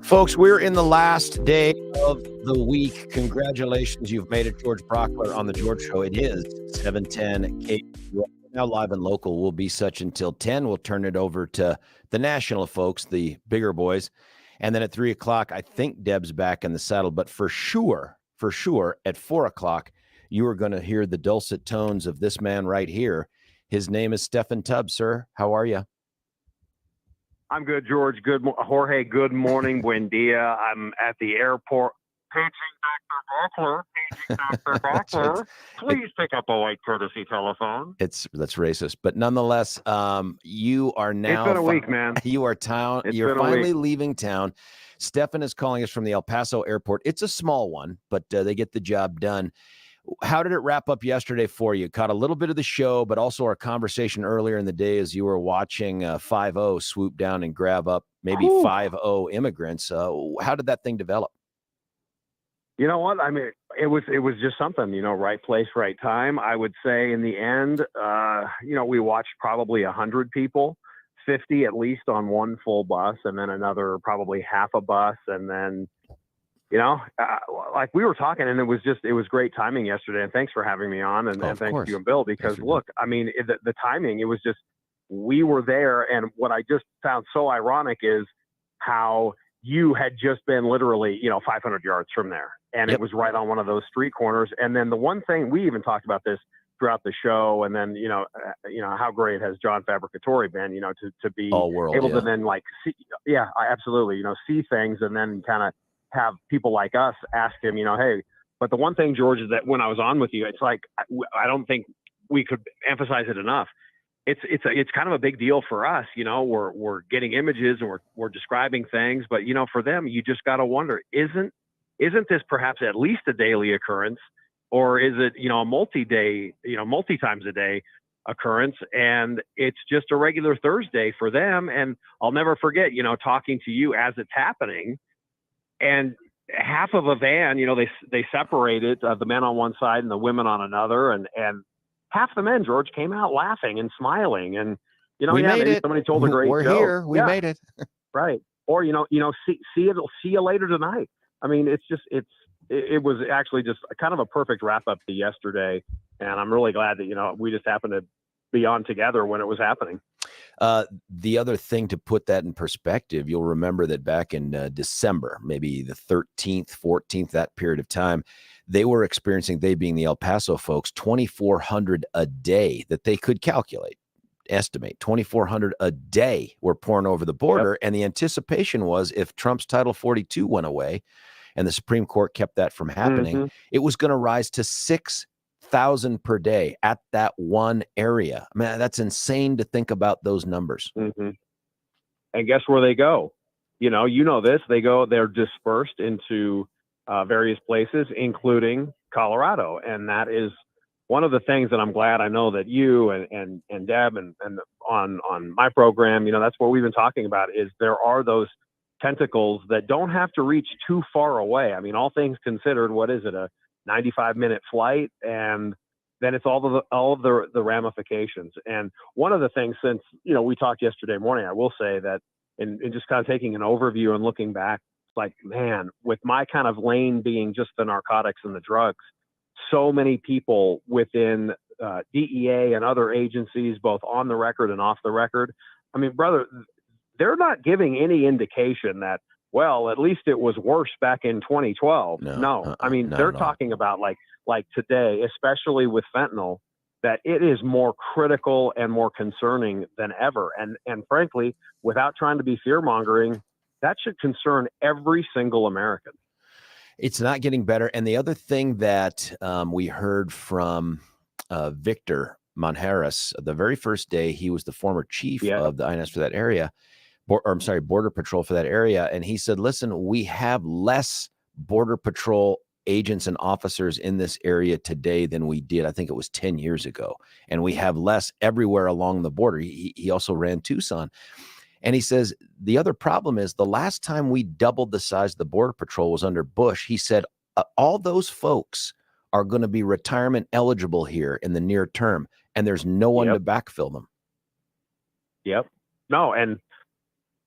Folks, we're in the last day of the week. Congratulations. You've made it. George Brockler on The George Show. It is 710 K. Now live and local. We'll be such until 10. We'll turn it over to the national folks, the bigger boys. And then at 3 o'clock, I think Deb's back in the saddle. But for sure, at 4 o'clock, you are going to hear the dulcet tones of this man right here. His name is Steffan Tubbs, sir. How are you? I'm good, George. Good, Jorge. Good morning. Buen dia. I'm at the airport. Paging Dr. Brockler. Please pick up a white courtesy telephone. That's racist, but nonetheless, you are now. It's been a week, man. You're finally leaving town. Steffan is calling us from the El Paso airport. It's a small one, but they get the job done. How did it wrap up yesterday for you? Caught a little bit of the show, but also our conversation earlier in the day as you were watching 5-0 swoop down and grab up maybe 5-0 immigrants. How did that thing develop? You know what? I mean, it was just something, right place, right time. I would say in the end, we watched probably 100 people, 50 at least on one full bus, and then another probably half a bus, and then like we were talking, and it was great timing yesterday. And thanks for having me on, and thanks to you and Bill, because look, I mean, the timing, it was just, we were there. And what I just found so ironic is how you had just been literally, 500 yards from there. And It was right on one of those street corners. And then the one thing, we even talked about this throughout the show. And then, how great has John Fabricatore been, to be able to then absolutely, see things and then kind of have people like us ask him, hey, but the one thing, George, is that when I was on with you, it's like, I don't think we could emphasize it enough. It's kind of a big deal for us. We're getting images and we're describing things, but for them, you just got to wonder, isn't this perhaps at least a daily occurrence, or is it, a multi-day, multi-times a day occurrence? And it's just a regular Thursday for them. And I'll never forget, talking to you as it's happening. And half of a van, they separated the men on one side and the women on another, and half the men, George, came out laughing and smiling, and maybe somebody told a great joke. We're here. We made it. Right. Or see you later tonight. I mean, it was actually just kind of a perfect wrap up to yesterday, and I'm really glad that we just happened to be on together when it was happening. The other thing to put that in perspective, you'll remember that back in December, maybe the 13th, 14th, that period of time, they were experiencing, they being the El Paso folks, 2,400 a day that they could estimate 2,400 a day were pouring over the border. Yep. And the anticipation was, if Trump's Title 42 went away and the Supreme Court kept that from happening, it was going to rise to 6,000 per day at that one area. I mean, that's insane to think about those numbers. Mm-hmm. And guess where they go? This, they're dispersed into various places, including Colorado. And that is one of the things that I'm glad, I know that you and Deb and on my program, that's what we've been talking about, is there are those tentacles that don't have to reach too far away. I mean, all things considered, what is it, a 95-minute flight? And then it's all of the ramifications. And one of the things, since, we talked yesterday morning, I will say that in just kind of taking an overview and looking back, it's like, man, with my kind of lane being just the narcotics and the drugs, so many people within DEA and other agencies, both on the record and off the record, I mean, brother, they're not giving any indication that, well, at least it was worse back in 2012. No. I mean, they're talking about like today, especially with fentanyl, that it is more critical and more concerning than ever. And frankly, without trying to be fear-mongering, that should concern every single American. It's not getting better. And the other thing that we heard from Victor Monjaras, the very first day, he was the former chief of the INS for that area, Border Patrol for that area. And he said, listen, we have less Border Patrol agents and officers in this area today than we did, I think it was 10 years ago. And we have less everywhere along the border. He also ran Tucson. And he says, the other problem is the last time we doubled the size of the Border Patrol was under Bush. He said, all those folks are going to be retirement eligible here in the near term, and there's no one to backfill them. Yep. No, and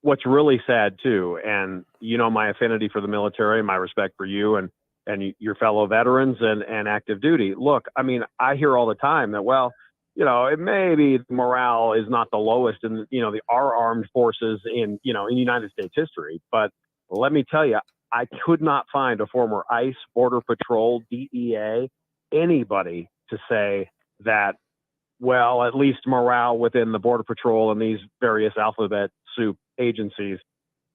what's really sad too, and you know my affinity for the military, my respect for you and your fellow veterans and active duty. Look, I mean, I hear all the time that, well, you know, it maybe morale is not the lowest in, you know, our armed forces in, you know, in United States history. But let me tell you, I could not find a former ICE, Border Patrol, DEA, anybody to say that, well, at least morale within the Border Patrol and these various alphabet soup agencies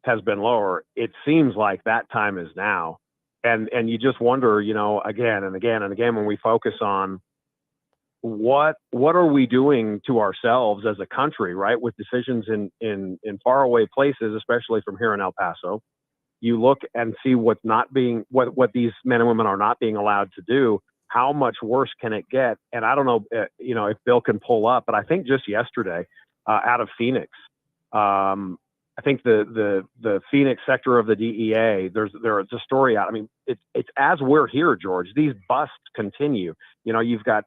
has been lower. It seems like that time is now. And you just wonder, you know, again and again and again, when we focus on what are we doing to ourselves as a country, right? With decisions in faraway places, especially from here in El Paso, you look and see what's not being, what these men and women are not being allowed to do. How much worse can it get? And I don't know, you know, if Bill can pull up, but I think just yesterday, out of Phoenix, I think the Phoenix sector of the DEA, there's a story out. I mean, it's as we're here, George, these busts continue. You know, you've got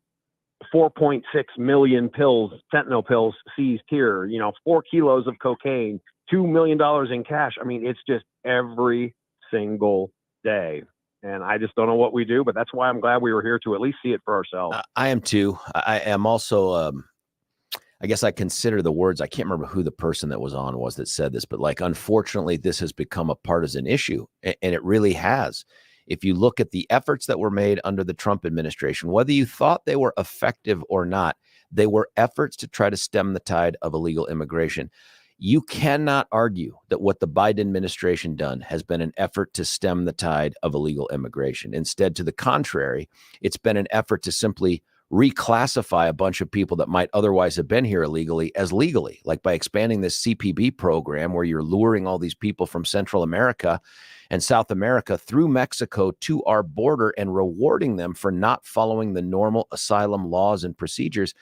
4.6 million pills, fentanyl pills seized here, you know, 4 kilos of cocaine, $2 million in cash. I mean, it's just every single day. And I just don't know what we do, but that's why I'm glad we were here to at least see it for ourselves. I am too. I am also, I guess I consider the words, I can't remember who the person that was on was that said this, but like, unfortunately, this has become a partisan issue, and it really has. If you look at the efforts that were made under the Trump administration, whether you thought they were effective or not, they were efforts to try to stem the tide of illegal immigration. You cannot argue that what the Biden administration done has been an effort to stem the tide of illegal immigration. Instead, to the contrary, it's been an effort to simply reclassify a bunch of people that might otherwise have been here illegally as legally, like by expanding this CPB program where you're luring all these people from Central America and South America through Mexico to our border and rewarding them for not following the normal asylum laws and procedures.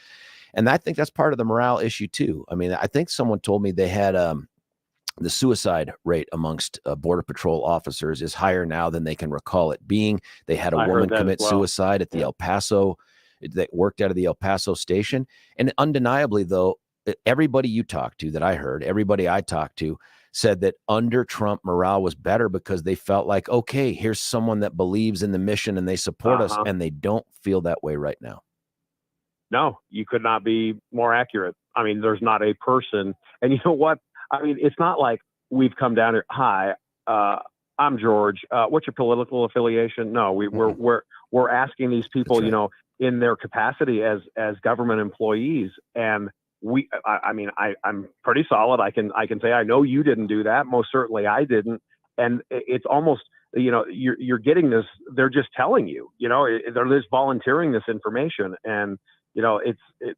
And I think that's part of the morale issue too. I mean, I think someone told me they had the suicide rate amongst Border Patrol officers is higher now than they can recall it being. They had a woman commit suicide at the El Paso, that worked out of the El Paso station. And undeniably, though, everybody you talked to that I heard, everybody I talked to said that under Trump, morale was better because they felt like, okay, here's someone that believes in the mission and they support us, and they don't feel that way right now. No, you could not be more accurate. I mean, there's not a person, and you know what? I mean, it's not like we've come down here. Hi, I'm George. What's your political affiliation? No, we're asking these people, you know, in their capacity as government employees. And I'm pretty solid. I can say, I know you didn't do that. Most certainly I didn't. And it's almost, you know, you're getting this, they're just telling you, you know, they're just volunteering this information. And, you know,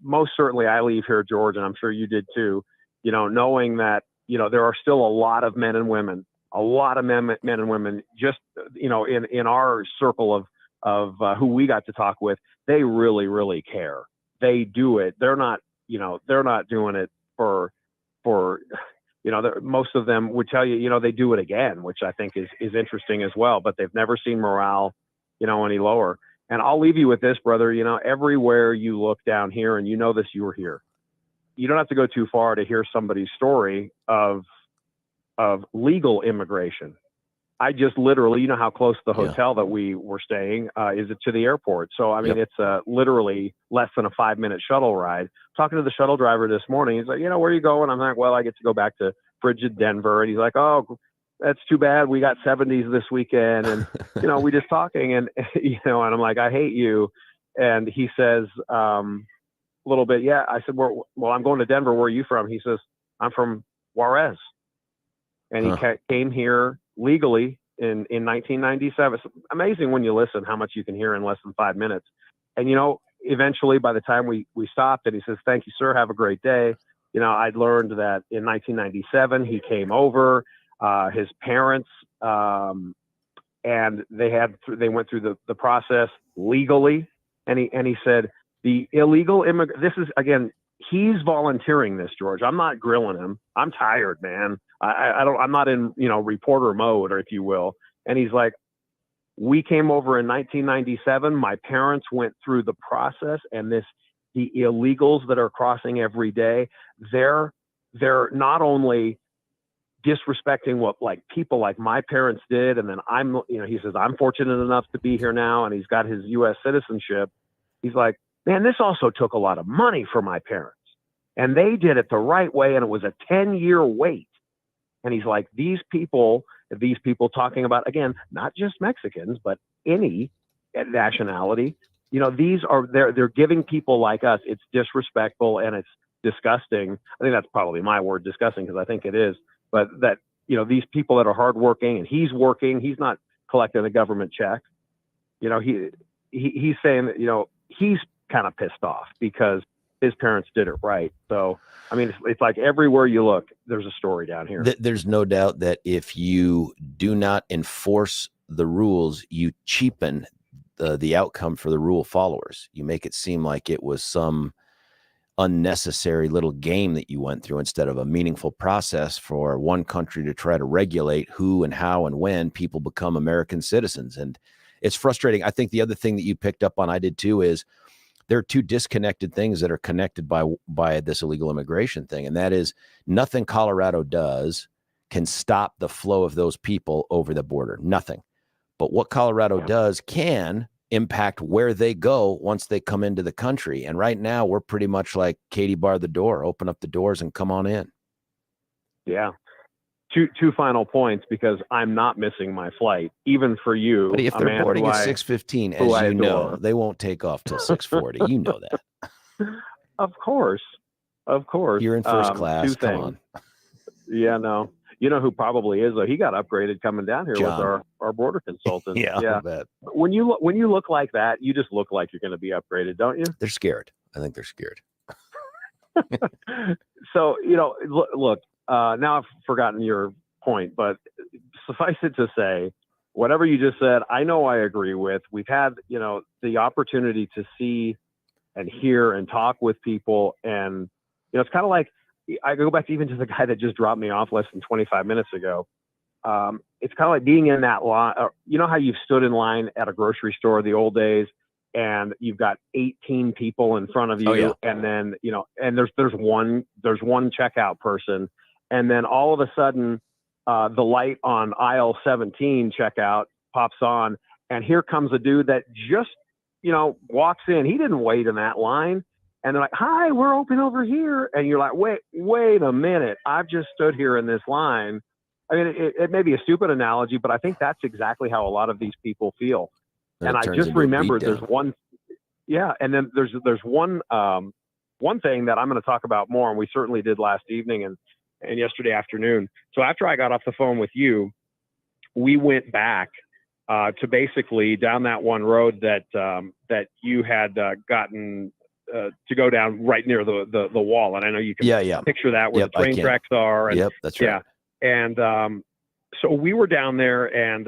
most certainly I leave here, George, and I'm sure you did too, you know, knowing that, you know, there are still a lot of men and women, just, you know, in our circle of who we got to talk with. They really, really care. They do it. They're not, you know, they're not doing it for, you know, most of them would tell you, you know, they do it again, which I think is interesting as well, but they've never seen morale, you know, any lower. And I'll leave you with this, brother, you know, everywhere you look down here, and you know this, you were here. You don't have to go too far to hear somebody's story of legal immigration. I just literally, you know how close the hotel that we were staying is to the airport. So, I mean, it's literally less than a 5-minute shuttle ride. Talking to the shuttle driver this morning, he's like, you know, where are you going? I'm like, well, I get to go back to frigid Denver. And he's like, oh, that's too bad. We got 70s this weekend. And, you know, we just talking and, you know, and I'm like, I hate you. And he says, little bit. Yeah. I said, well, I'm going to Denver. Where are you from? He says, I'm from Juarez. And he came here legally in 1997. It's amazing when you listen how much you can hear in less than 5 minutes. And, eventually by the time we stopped and he says, thank you, sir. Have a great day. I'd learned that in 1997, he came over, his parents, and they went through the process legally. And he said, the illegal immigrant, this is, again, he's volunteering this, George. I'm not grilling him. I'm tired, man. I'm not in, reporter mode, or if you will. And he's like, we came over in 1997. My parents went through the process, and the illegals that are crossing every day, they're not only disrespecting what people like my parents did. And then he says, I'm fortunate enough to be here now. And he's got his U.S. citizenship. He's like, man, this also took a lot of money for my parents, and they did it the right way. And it was a 10-year wait. And he's like, these people talking about, again, not just Mexicans, but any nationality, they're giving people like us. It's disrespectful and it's disgusting. I think that's probably my word, disgusting, because I think it is. But that, these people that are hardworking, and he's working, he's not collecting a government check. He's saying that, he's kind of pissed off because his parents did it right. So, I mean, it's like everywhere you look, there's a story down here. There's no doubt that if you do not enforce the rules, you cheapen the outcome for the rule followers. You make it seem like it was some unnecessary little game that you went through instead of a meaningful process for one country to try to regulate who and how and when people become American citizens. And it's frustrating. I think the other thing that you picked up on, I did too, is there are two disconnected things that are connected by this illegal immigration thing. And that is, nothing Colorado does can stop the flow of those people over the border. Nothing. But what Colorado does can impact where they go once they come into the country. And right now we're pretty much like Katie bar the door, open up the doors and come on in. Yeah. Two final points, because I'm not missing my flight, even for you. But if they're boarding at 6:15, as you know, they won't take off till 6:40. You know that. Of course. You're in first class. Come on. Yeah, no. You know who probably is, though? He got upgraded coming down here John. with our border consultant. Yeah. I bet. When you look like that, you just look like you're going to be upgraded, don't you? They're scared. I think they're scared. So, look, now I've forgotten your point, but suffice it to say, whatever you just said, I know I agree with. We've had, the opportunity to see and hear and talk with people. And, it's kind of like, I go back even to the guy that just dropped me off less than 25 minutes ago. It's kind of like being in that line. You know how you've stood in line at a grocery store the old days, and you've got 18 people in front of you, and then, and there's one checkout person. And then all of a sudden, the light on aisle 17 checkout pops on, and here comes a dude that just, walks in. He didn't wait in that line. And they're like, hi, we're open over here. And you're like, wait a minute. I've just stood here in this line. I mean, it may be a stupid analogy, but I think that's exactly how a lot of these people feel. And I just remembered there's one. Yeah. And then there's one thing that I'm going to talk about more, and we certainly did last evening and yesterday afternoon. So after I got off the phone with you, we went back to basically down that one road that you had gotten to go down right near the wall. And I know you can picture that where the train tracks are. And, that's right. Yeah. And so we were down there, and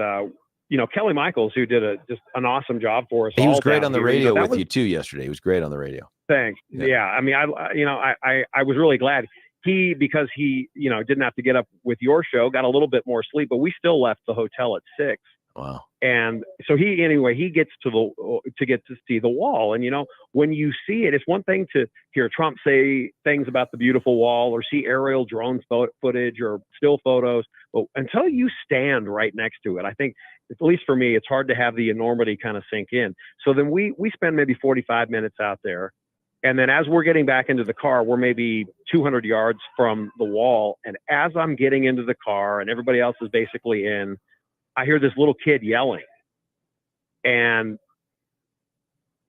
Kelly Michaels, who did just an awesome job for us. He was great on the radio with you too yesterday. He was great on the radio. Thanks. Yeah. I mean, I was really glad. Because he didn't have to get up with your show, got a little bit more sleep, but we still left the hotel at 6. Wow. And so he gets to get to see the wall. And, when you see it, it's one thing to hear Trump say things about the beautiful wall or see aerial drone footage or still photos. But until you stand right next to it, I think, at least for me, it's hard to have the enormity kind of sink in. So then we spend maybe 45 minutes out there. And then as we're getting back into the car, we're maybe 200 yards from the wall. And as I'm getting into the car and everybody else is basically in, I hear this little kid yelling. And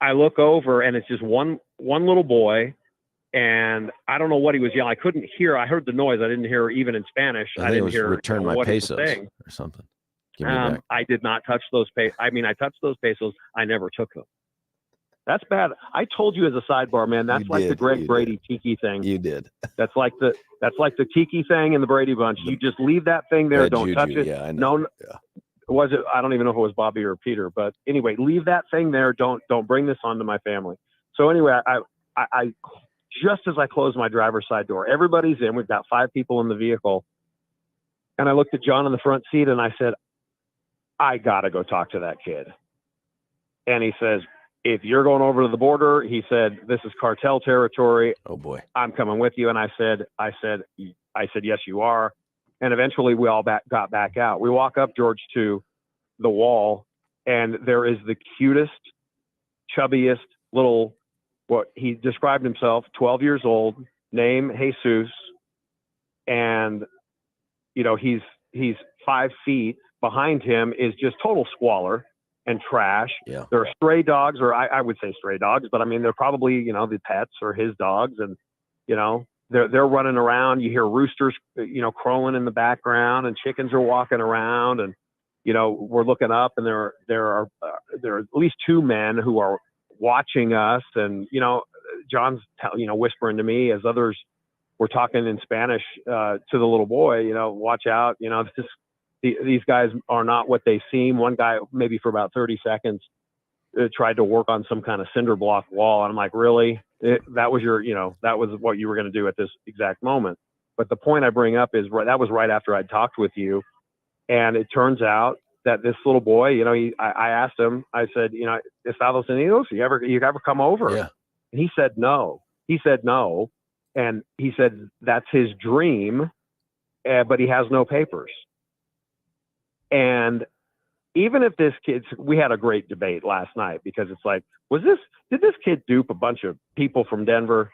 I look over and it's just one little boy, and I don't know what he was yelling. I couldn't hear. I heard the noise. I didn't hear even in Spanish. I didn't hear return my pesos or something. Give me back. I did not touch those pesos. I mean, I touched those pesos. I never took them. That's bad. I told you as a sidebar, man. That's like the Greg Brady tiki thing. You did. That's like the tiki thing in the Brady Bunch. You just leave that thing there. Don't touch it. Yeah, I know. No. Yeah. Was it? I don't even know if it was Bobby or Peter. But anyway, leave that thing there. Don't bring this onto my family. So anyway, I just as I closed my driver's side door, everybody's in. We've got 5 people in the vehicle, and I looked at John in the front seat and I said, I gotta go talk to that kid. And he says, if you're going over to the border, he said, this is cartel territory. Oh boy. I'm coming with you. And I said, yes, you are. And eventually we all got back out. We walk up, George, to the wall, and there is the cutest, chubbiest little, what he described himself, 12 years old, name Jesus. And, he's 5 feet. Behind him is just total squalor and trash. Yeah. There are stray dogs, or I would say stray dogs, but I mean, they're probably, the pets or his dogs. And, they're running around. You hear roosters, crowing in the background, and chickens are walking around. And, we're looking up, and there are at least 2 men who are watching us. And, John's, whispering to me as others were talking in Spanish to the little boy, watch out, these guys are not what they seem. One guy, maybe for about 30 seconds, tried to work on some kind of cinder block wall. And I'm like, really? That was that was what you were going to do at this exact moment. But the point I bring up is that was right after I'd talked with you. And it turns out that this little boy, I asked him, I said, Estados Unidos, you ever come over? Yeah. And he said, no. And he said, that's his dream, but he has no papers. And even if this we had a great debate last night, because it's like, did this kid dupe a bunch of people from Denver?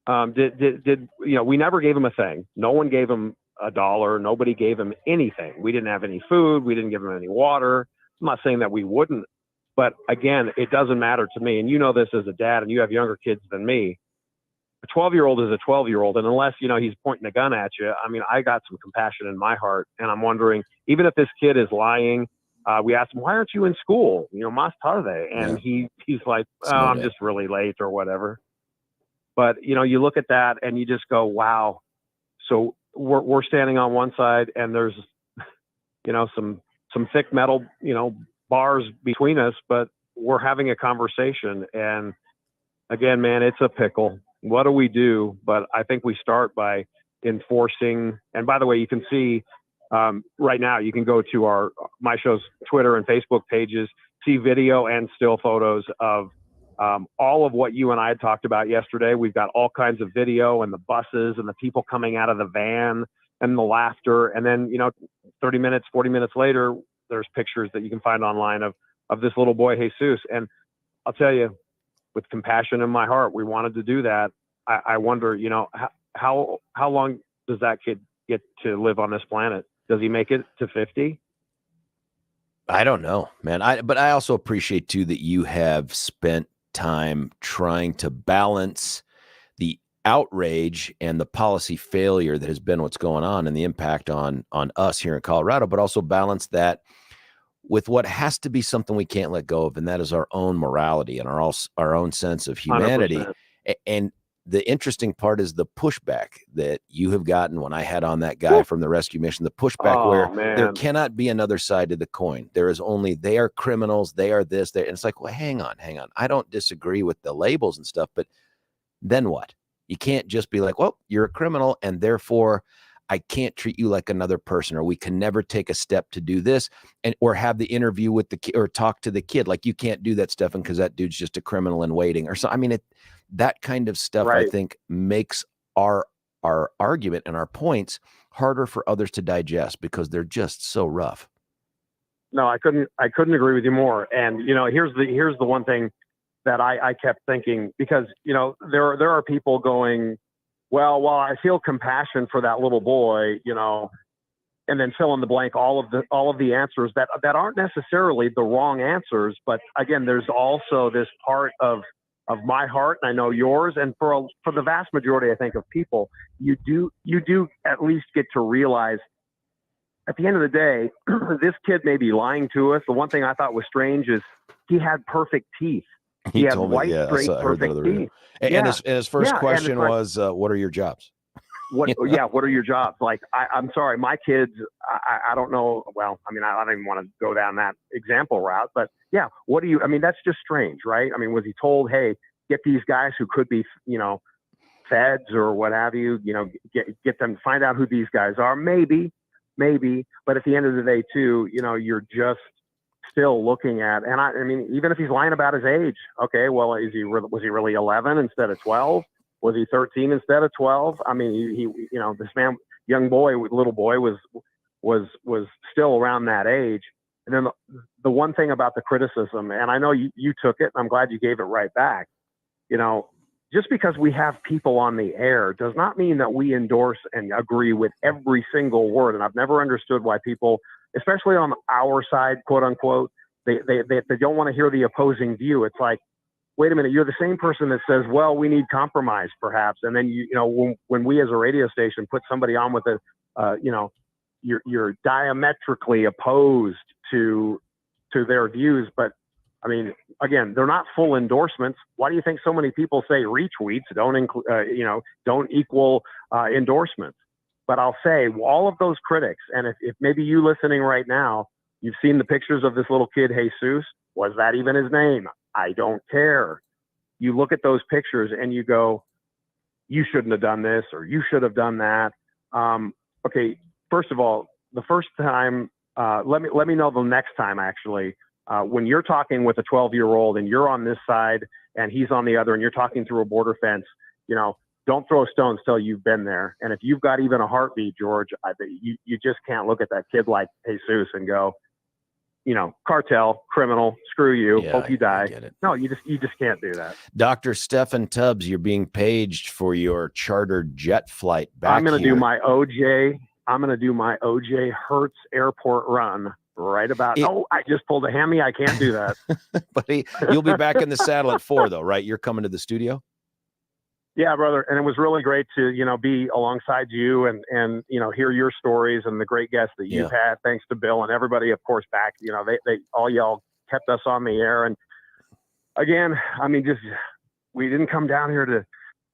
We never gave him a thing. No one gave him $1. Nobody gave him anything. We didn't have any food. We didn't give him any water. I'm not saying that we wouldn't, but again, it doesn't matter to me. And you know this as a dad, and you have younger kids than me. A 12-year-old is a 12-year-old. And unless, he's pointing a gun at you, I mean, I got some compassion in my heart. And I'm wondering, even if this kid is lying, we asked him, why aren't you in school? Más tarde. And he's like, I'm just really late or whatever. But, you look at that and you just go, wow. So we're standing on one side, and there's, some thick metal, bars between us, but we're having a conversation. And again, man, it's a pickle. What do we do? But I think we start by enforcing. And by the way, you can see right now, you can go to my show's Twitter and Facebook pages, see video and still photos of all of what you and I had talked about yesterday. We've got all kinds of video, and the buses and the people coming out of the van and the laughter. And then, 30 minutes, 40 minutes later, there's pictures that you can find online of this little boy, Jesus. And I'll tell you, with compassion in my heart, we wanted to do that. I wonder, how long does that kid get to live on this planet? Does he make it to 50? I don't know, man. But I also appreciate too that you have spent time trying to balance the outrage and the policy failure that has been what's going on and the impact on us here in Colorado, but also balance that with what has to be something we can't let go of, and that is our own morality and our own sense of humanity. 100%. And the interesting part is the pushback that you have gotten when I had on that guy from the rescue mission, the pushback where there cannot be another side to the coin. There is only, they are criminals, they are this, and it's like, well, hang on. I don't disagree with the labels and stuff, but then what? You can't just be like, well, you're a criminal, and therefore I can't treat you like another person, or we can never take a step to do this, or have the interview with the kid or talk to the kid. Like, you can't do that, Steffan, because that dude's just a criminal in waiting or so. I mean, that kind of stuff, right, I think makes our argument and our points harder for others to digest because they're just so rough. No, I couldn't agree with you more. And, here's the one thing that I kept thinking, because, there are people going, well, while I feel compassion for that little boy, and then fill in the blank, all of the answers that aren't necessarily the wrong answers. But again, there's also this part of my heart, and I know yours, and for the vast majority, I think, of people, you do at least get to realize at the end of the day, this kid may be lying to us. The one thing I thought was strange is he had perfect teeth. He had white, straight, perfect teeth. And his first question was, what are your jobs? What are your jobs? Like, I'm sorry, my kids, I don't know. Well, I mean, I don't even want to go down that example route, but yeah, that's just strange, right? I mean, was he told, hey, get these guys who could be, feds or what have you, get them, find out who these guys are? Maybe, but at the end of the day too, you're just still looking at, and I mean, even if he's lying about his age, okay, well, was he really 11 instead of 12? Was he 13 instead of 12? I mean, he this little boy was still around that age. And then the one thing about the criticism, and I know you took it, and I'm glad you gave it right back. Just because we have people on the air does not mean that we endorse and agree with every single word. And I've never understood why people, especially on our side, quote unquote, they don't want to hear the opposing view. It's like, wait a minute, you're the same person that says, well, we need compromise perhaps. And then, when we as a radio station put somebody on with you're diametrically opposed to their views. But I mean, again, they're not full endorsements. Why do you think so many people say retweets don't equal endorsements? But I'll say all of those critics, and if maybe you listening right now, you've seen the pictures of this little kid, Jesus. Was that even his name? I don't care. You look at those pictures and you go, you shouldn't have done this, or you should have done that. Okay, first of all, the first time, let me know the next time, actually, when you're talking with a 12-year-old and you're on this side and he's on the other and you're talking through a border fence, don't throw stones till you've been there. And if you've got even a heartbeat, George, you just can't look at that kid like Jesus and go, cartel, criminal, screw you, hope you die. No, you just can't do that. Dr. Steffan Tubbs, you're being paged for your chartered jet flight back here. I'm going to do my OJ Hertz airport run right about. I just pulled a hammy. I can't do that. Buddy, you'll be back in the saddle at 4 though, right? You're coming to the studio? Yeah, brother. And it was really great to, be alongside you and hear your stories and the great guests that you've had. Thanks to Bill and everybody, of course, back, they all y'all kept us on the air. And again, I mean, we didn't come down here to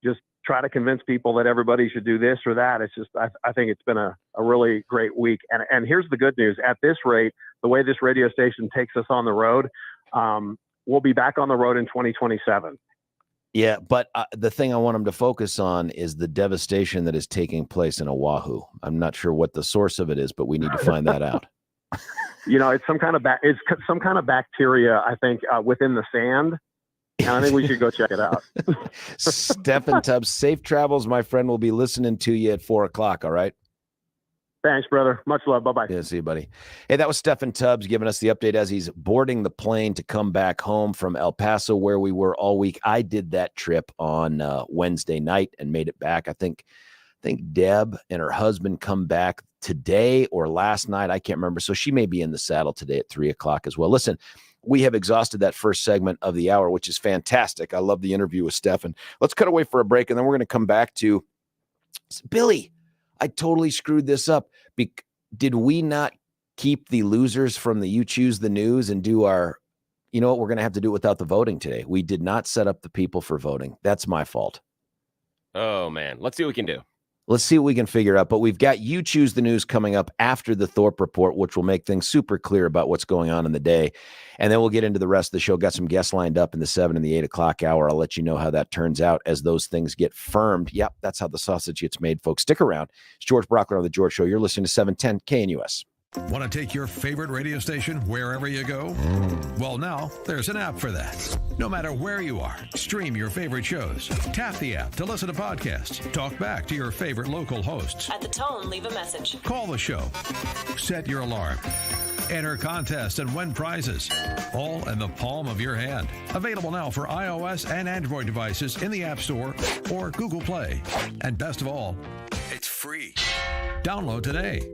just try to convince people that everybody should do this or that. It's just, I think it's been a really great week. And here's the good news. At this rate, the way this radio station takes us on the road, we'll be back on the road in 2027. Yeah, but the thing I want them to focus on is the devastation that is taking place in Oahu. I'm not sure what the source of it is, but we need to find that out. It's some kind of bacteria, I think, within the sand, and I think we should go check it out. Steffan Tubbs, safe travels, my friend. We'll be listening to you at 4:00. All right. Thanks, brother. Much love. Bye-bye. Yeah, see you, buddy. Hey, that was Steffan Tubbs giving us the update as he's boarding the plane to come back home from El Paso, where we were all week. I did that trip on Wednesday night and made it back. I think Deb and her husband come back today or last night. I can't remember. So she may be in the saddle today at 3:00 as well. Listen, we have exhausted that first segment of the hour, which is fantastic. I love the interview with Steffan. Let's cut away for a break, and then we're going to come back to Billy. I totally screwed this up. Did we not keep the losers from the You Choose the News and do our, we're going to have to do it without the voting today. We did not set up the people for voting. That's my fault. Oh, man. Let's see what we can do. Let's see what we can figure out. But we've got You Choose the News coming up after the Thorpe Report, which will make things super clear about what's going on in the day. And then we'll get into the rest of the show. Got some guests lined up in the 7 and the 8 o'clock hour. I'll let you know how that turns out as those things get firmed. Yep, that's how the sausage gets made, folks. Stick around. It's George Brockler on The George Show. You're listening to 710 KNUS. Want to take your favorite radio station wherever you go? Well, now there's an app for that. No matter where you are, stream your favorite shows. Tap the app to listen to podcasts. Talk back to your favorite local hosts. At the tone, leave a message. Call the show. Set your alarm. Enter contests and win prizes. All in the palm of your hand. Available now for iOS and Android devices in the App Store or Google Play. And best of all, it's free. Download today.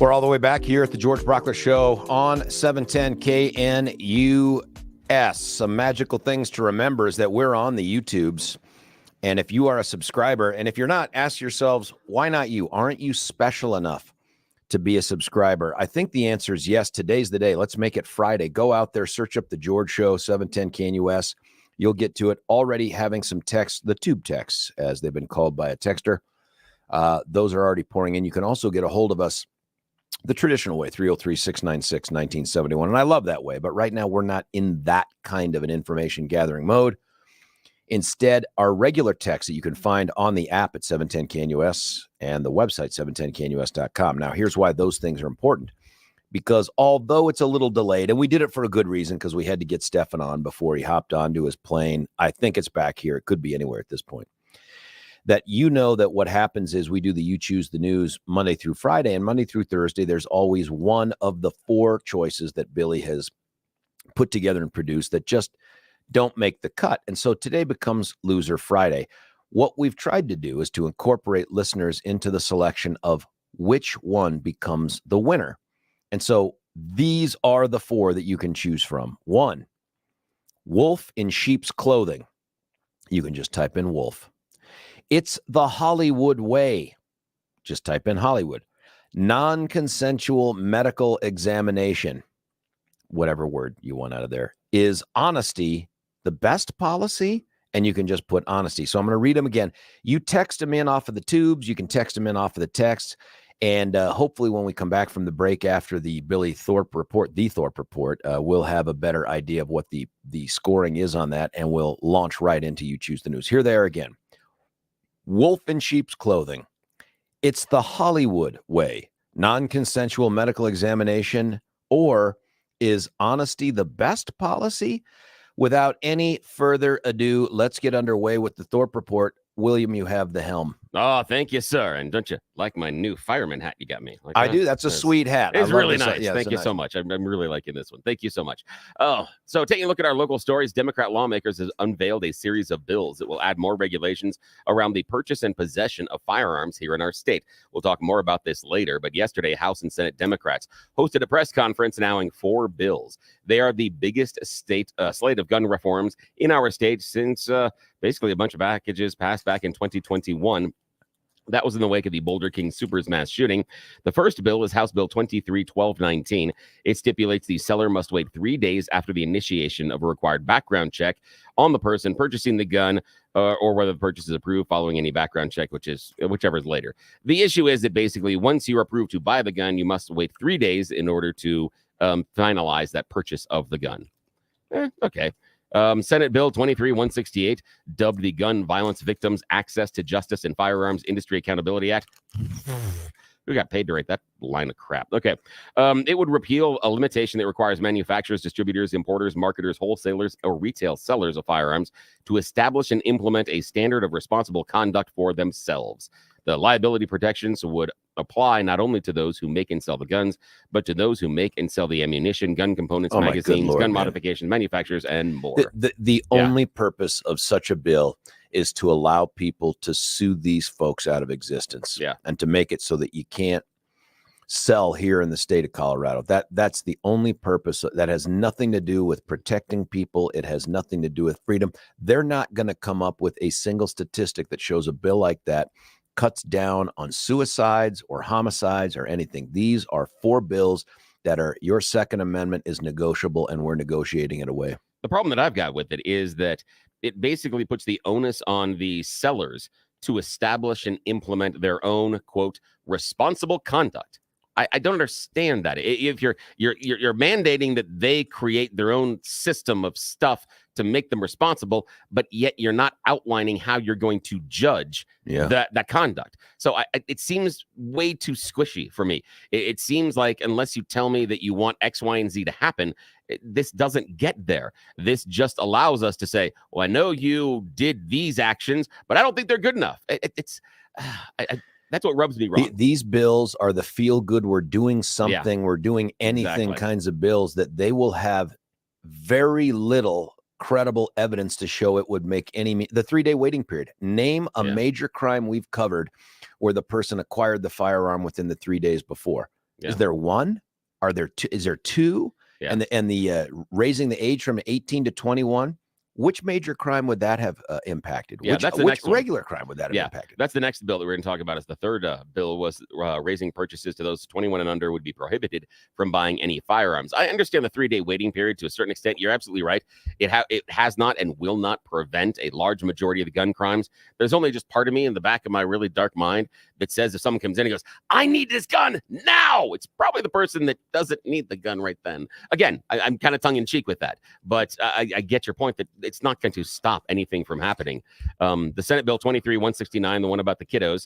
We're all the way back here at the George Brockler Show on 710 KNUS. Some magical things to remember is that we're on the YouTubes. And if you are a subscriber, and if you're not, ask yourselves, why not you? Aren't you special enough to be a subscriber? I think the answer is yes. Today's the day. Let's make it Friday. Go out there, search up the George Show, 710 KNUS. You'll get to it. Already having some texts, the tube texts, as they've been called by a texter. Those are already pouring in. You can also get a hold of us the traditional way, 303-696-1971. And I love that way. But right now, we're not in that kind of an information gathering mode. Instead, our regular text that you can find on the app at 710 KNUS and the website, 710knus.com. Now, here's why those things are important. Because although it's a little delayed, and we did it for a good reason because we had to get Steffan on before he hopped onto his plane. I think it's back here. It could be anywhere at this point. That you know that what happens is we do the You Choose the News Monday through Friday, and Monday through Thursday, there's always one of the four choices that Billy has put together and produced that just don't make the cut. And so today becomes Loser Friday. What we've tried to do is to incorporate listeners into the selection of which one becomes the winner. And so these are the four that you can choose from. 1, wolf in sheep's clothing. You can just type in wolf. It's the Hollywood way. Just type in Hollywood. Non-consensual medical examination, whatever word you want out of there. Is honesty the best policy? And you can just put honesty. So I'm going to read them again. You text them in off of the tubes. You can text them in off of the text. And hopefully when we come back from the break after the Thorpe Report, we'll have a better idea of what the scoring is on that. And we'll launch right into You Choose the News. Here they are again. Wolf in sheep's clothing. It's the Hollywood way. Non-consensual medical examination. Or is honesty the best policy? Without any further ado, let's get underway with the Thorpe Report. William, you have the helm. Oh, thank you, sir. And don't you like my new fireman hat you got me? I do. That's a sweet hat. It's really nice. Yeah, thank you so much. I'm really liking this one. Thank you so much. Oh, so taking a look at our local stories, Democrat lawmakers has unveiled a series of bills that will add more regulations around the purchase and possession of firearms here in our state. We'll talk more about this later, but yesterday, House and Senate Democrats hosted a press conference announcing 4 bills. They are the biggest slate of gun reforms in our state since basically a bunch of packages passed back in 2021. That was in the wake of the Boulder King Supers mass shooting. The first bill is House Bill 23-1219. It stipulates the seller must wait 3 days after the initiation of a required background check on the person purchasing the gun, or whether the purchase is approved following any background check, whichever is later. The issue is that basically once you're approved to buy the gun, you must wait 3 days in order to finalize that purchase of the gun. Okay. Senate Bill 23-168, dubbed the Gun Violence Victims Access to Justice and Firearms Industry Accountability Act. We got paid to write that line of crap. Okay. It would repeal a limitation that requires manufacturers, distributors, importers, marketers, wholesalers, or retail sellers of firearms to establish and implement a standard of responsible conduct for themselves. The liability protections would apply not only to those who make and sell the guns, but to those who make and sell the ammunition, gun components, magazines, gun modifications, manufacturers, and more. The only purpose of such a bill is to allow people to sue these folks out of existence. Yeah. And to make it so that you can't sell here in the state of Colorado. That's the only purpose. That has nothing to do with protecting people. It has nothing to do with freedom. They're not going to come up with a single statistic that shows a bill like that cuts down on suicides or homicides or anything. These are 4 bills that are your Second Amendment is negotiable, and we're negotiating it away. The problem that I've got with it is that it basically puts the onus on the sellers to establish and implement their own, quote, responsible conduct. I don't understand that. If you're mandating that they create their own system of stuff to make them responsible, but yet you're not outlining how you're going to judge that conduct. So it seems way too squishy for me. It seems like unless you tell me that you want X, Y, and Z to happen, this doesn't get there. This just allows us to say, well, I know you did these actions, but I don't think they're good enough. That's what rubs me wrong. These bills are the feel good. We're doing something. We're doing anything kinds of bills that they will have very little credible evidence to show it would make any. The 3-day waiting period. Name a major crime we've covered where the person acquired the firearm within the 3 days before. Yeah. Is there one? Are there two? Is there two? Yeah. And the raising the age from 18 to 21. Which major crime would that have impacted? Yeah, which regular crime would that have impacted? That's the next bill that we're going to talk about. Is the third bill was raising purchases to those 21 and under would be prohibited from buying any firearms. I understand the 3-day waiting period to a certain extent. You're absolutely right. It has not and will not prevent a large majority of the gun crimes. There's only just part of me in the back of my really dark mind that says if someone comes in and goes, I need this gun now, it's probably the person that doesn't need the gun right then. Again, I'm kind of tongue in cheek with that, but I get your point that it's not going to stop anything from happening. The Senate Bill 23-169, the one about the kiddos,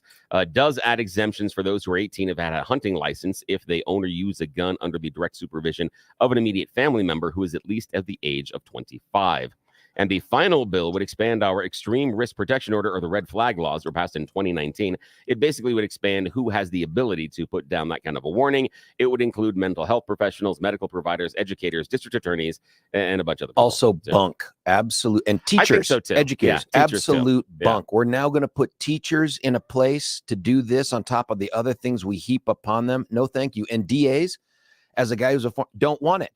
does add exemptions for those who are 18 have had a hunting license if they own or use a gun under the direct supervision of an immediate family member who is at least at the age of 25. And the final bill would expand our extreme risk protection order, or the red flag laws, that were passed in 2019. It basically would expand who has the ability to put down that kind of a warning. It would include mental health professionals, medical providers, educators, district attorneys, and a bunch of other people. Also bunk, absolute, and teachers, so too. educators, Yeah, teachers absolute too. bunk. We're now going to put teachers in a place to do this on top of the other things we heap upon them. No, thank you. And DAs, as a guy who's don't want it.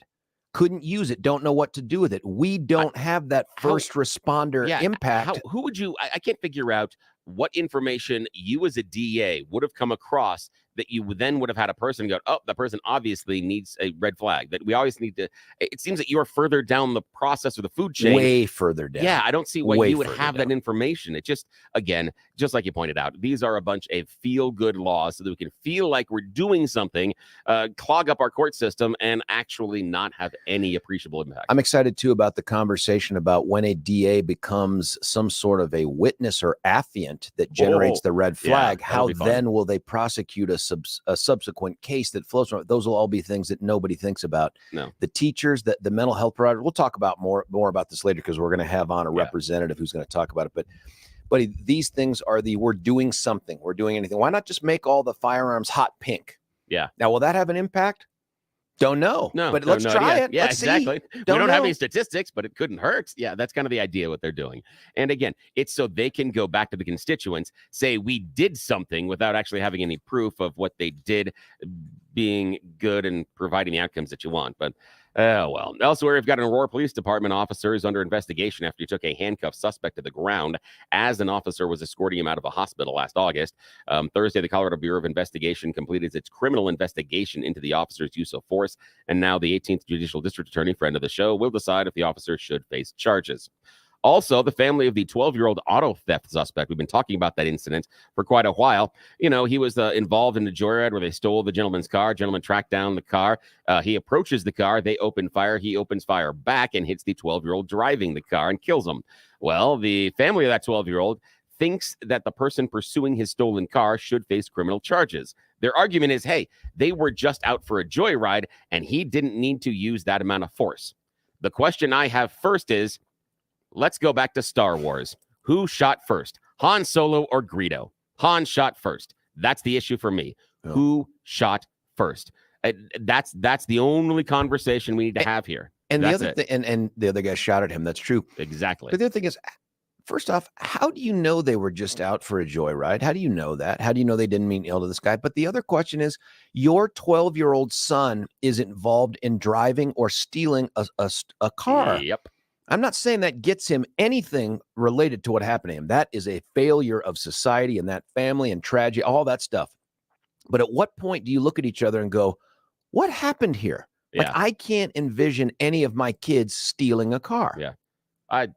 Couldn't use it, don't know what to do with it. We don't have that first responder impact. Who would you, I can't figure out what information you as a DA would have come across that you then would have had a person go, oh, that person obviously needs a red flag. That we always need to, it seems that you are further down the process of the food chain. Way further down. Yeah, I don't see why you would have that information. It just, again, just like you pointed out, these are a bunch of feel-good laws so that we can feel like we're doing something, clog up our court system, and actually not have any appreciable impact. I'm excited, too, about the conversation about when a DA becomes some sort of a witness or affiant that generates the red flag. How then will they prosecute a subsequent case that flows from it? Those will all be things that nobody thinks about. No. The teachers, the mental health providers. We'll talk about more about this later because we're going to have on a representative who's going to talk about it. But these things are we're doing something. We're doing anything. Why not just make all the firearms hot pink? Yeah. Now, will that have an impact? Don't know. No, but let's try it. Yeah, let's exactly. See. We don't have any statistics, but it couldn't hurt. Yeah, that's kind of the idea what they're doing. And again, it's so they can go back to the constituents, say we did something without actually having any proof of what they did being good and providing the outcomes that you want. But well, elsewhere, we've got an Aurora Police Department officer who's under investigation after he took a handcuffed suspect to the ground as an officer was escorting him out of a hospital last August. Thursday, the Colorado Bureau of Investigation completed its criminal investigation into the officer's use of force, and now the 18th Judicial District Attorney, friend of the show, will decide if the officer should face charges. Also, the family of the 12-year-old auto theft suspect. We've been talking about that incident for quite a while. You know, he was involved in a joyride where they stole the gentleman's car. Gentleman tracked down the car. He approaches the car. They open fire. He opens fire back and hits the 12-year-old driving the car and kills him. Well, the family of that 12-year-old thinks that the person pursuing his stolen car should face criminal charges. Their argument is, hey, they were just out for a joyride and he didn't need to use that amount of force. The question I have first is, let's go back to Star Wars. Who shot first, Han Solo or Greedo? Han shot first. That's the issue for me. Oh. Who shot first? That's the only conversation we need to have here. And the other thing, and the other guy shot at him. That's true. Exactly. But the other thing is, first off, how do you know they were just out for a joyride? How do you know that? How do you know they didn't mean ill to this guy? But the other question is, your 12-year-old son is involved in driving or stealing a car. Yep. I'm not saying that gets him anything related to what happened to him. That is a failure of society and that family and tragedy, all that stuff. But at what point do you look at each other and go, what happened here? Yeah. Like, I can't envision any of my kids stealing a car. Yeah. I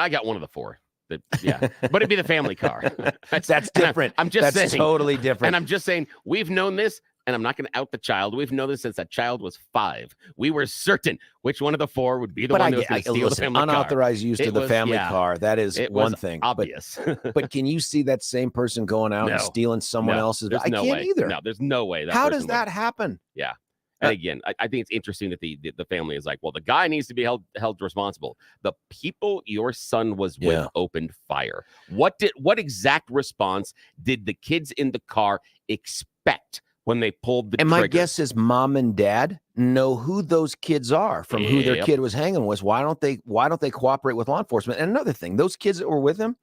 got one of the four. But it'd be the family car. That's different. I'm just saying. That's totally different. And I'm just saying, we've known this. And I'm not going to out the child. We've known this since that child was 5. We were certain which one of the 4 would be the one that was going to steal the family unauthorized car. use to the family car. That is one thing. Obvious. But can you see that same person going out and stealing someone else's? I can't either. No, there's no way. How does that happen? Yeah. And again, I think it's interesting that the family is like, well, the guy needs to be held responsible. The people your son was with opened fire. What exact response did the kids in the car expect when they pulled the trigger? My guess is mom and dad know who those kids are from who their kid was hanging with. Why don't they cooperate with law enforcement? And another thing, those kids that were with him,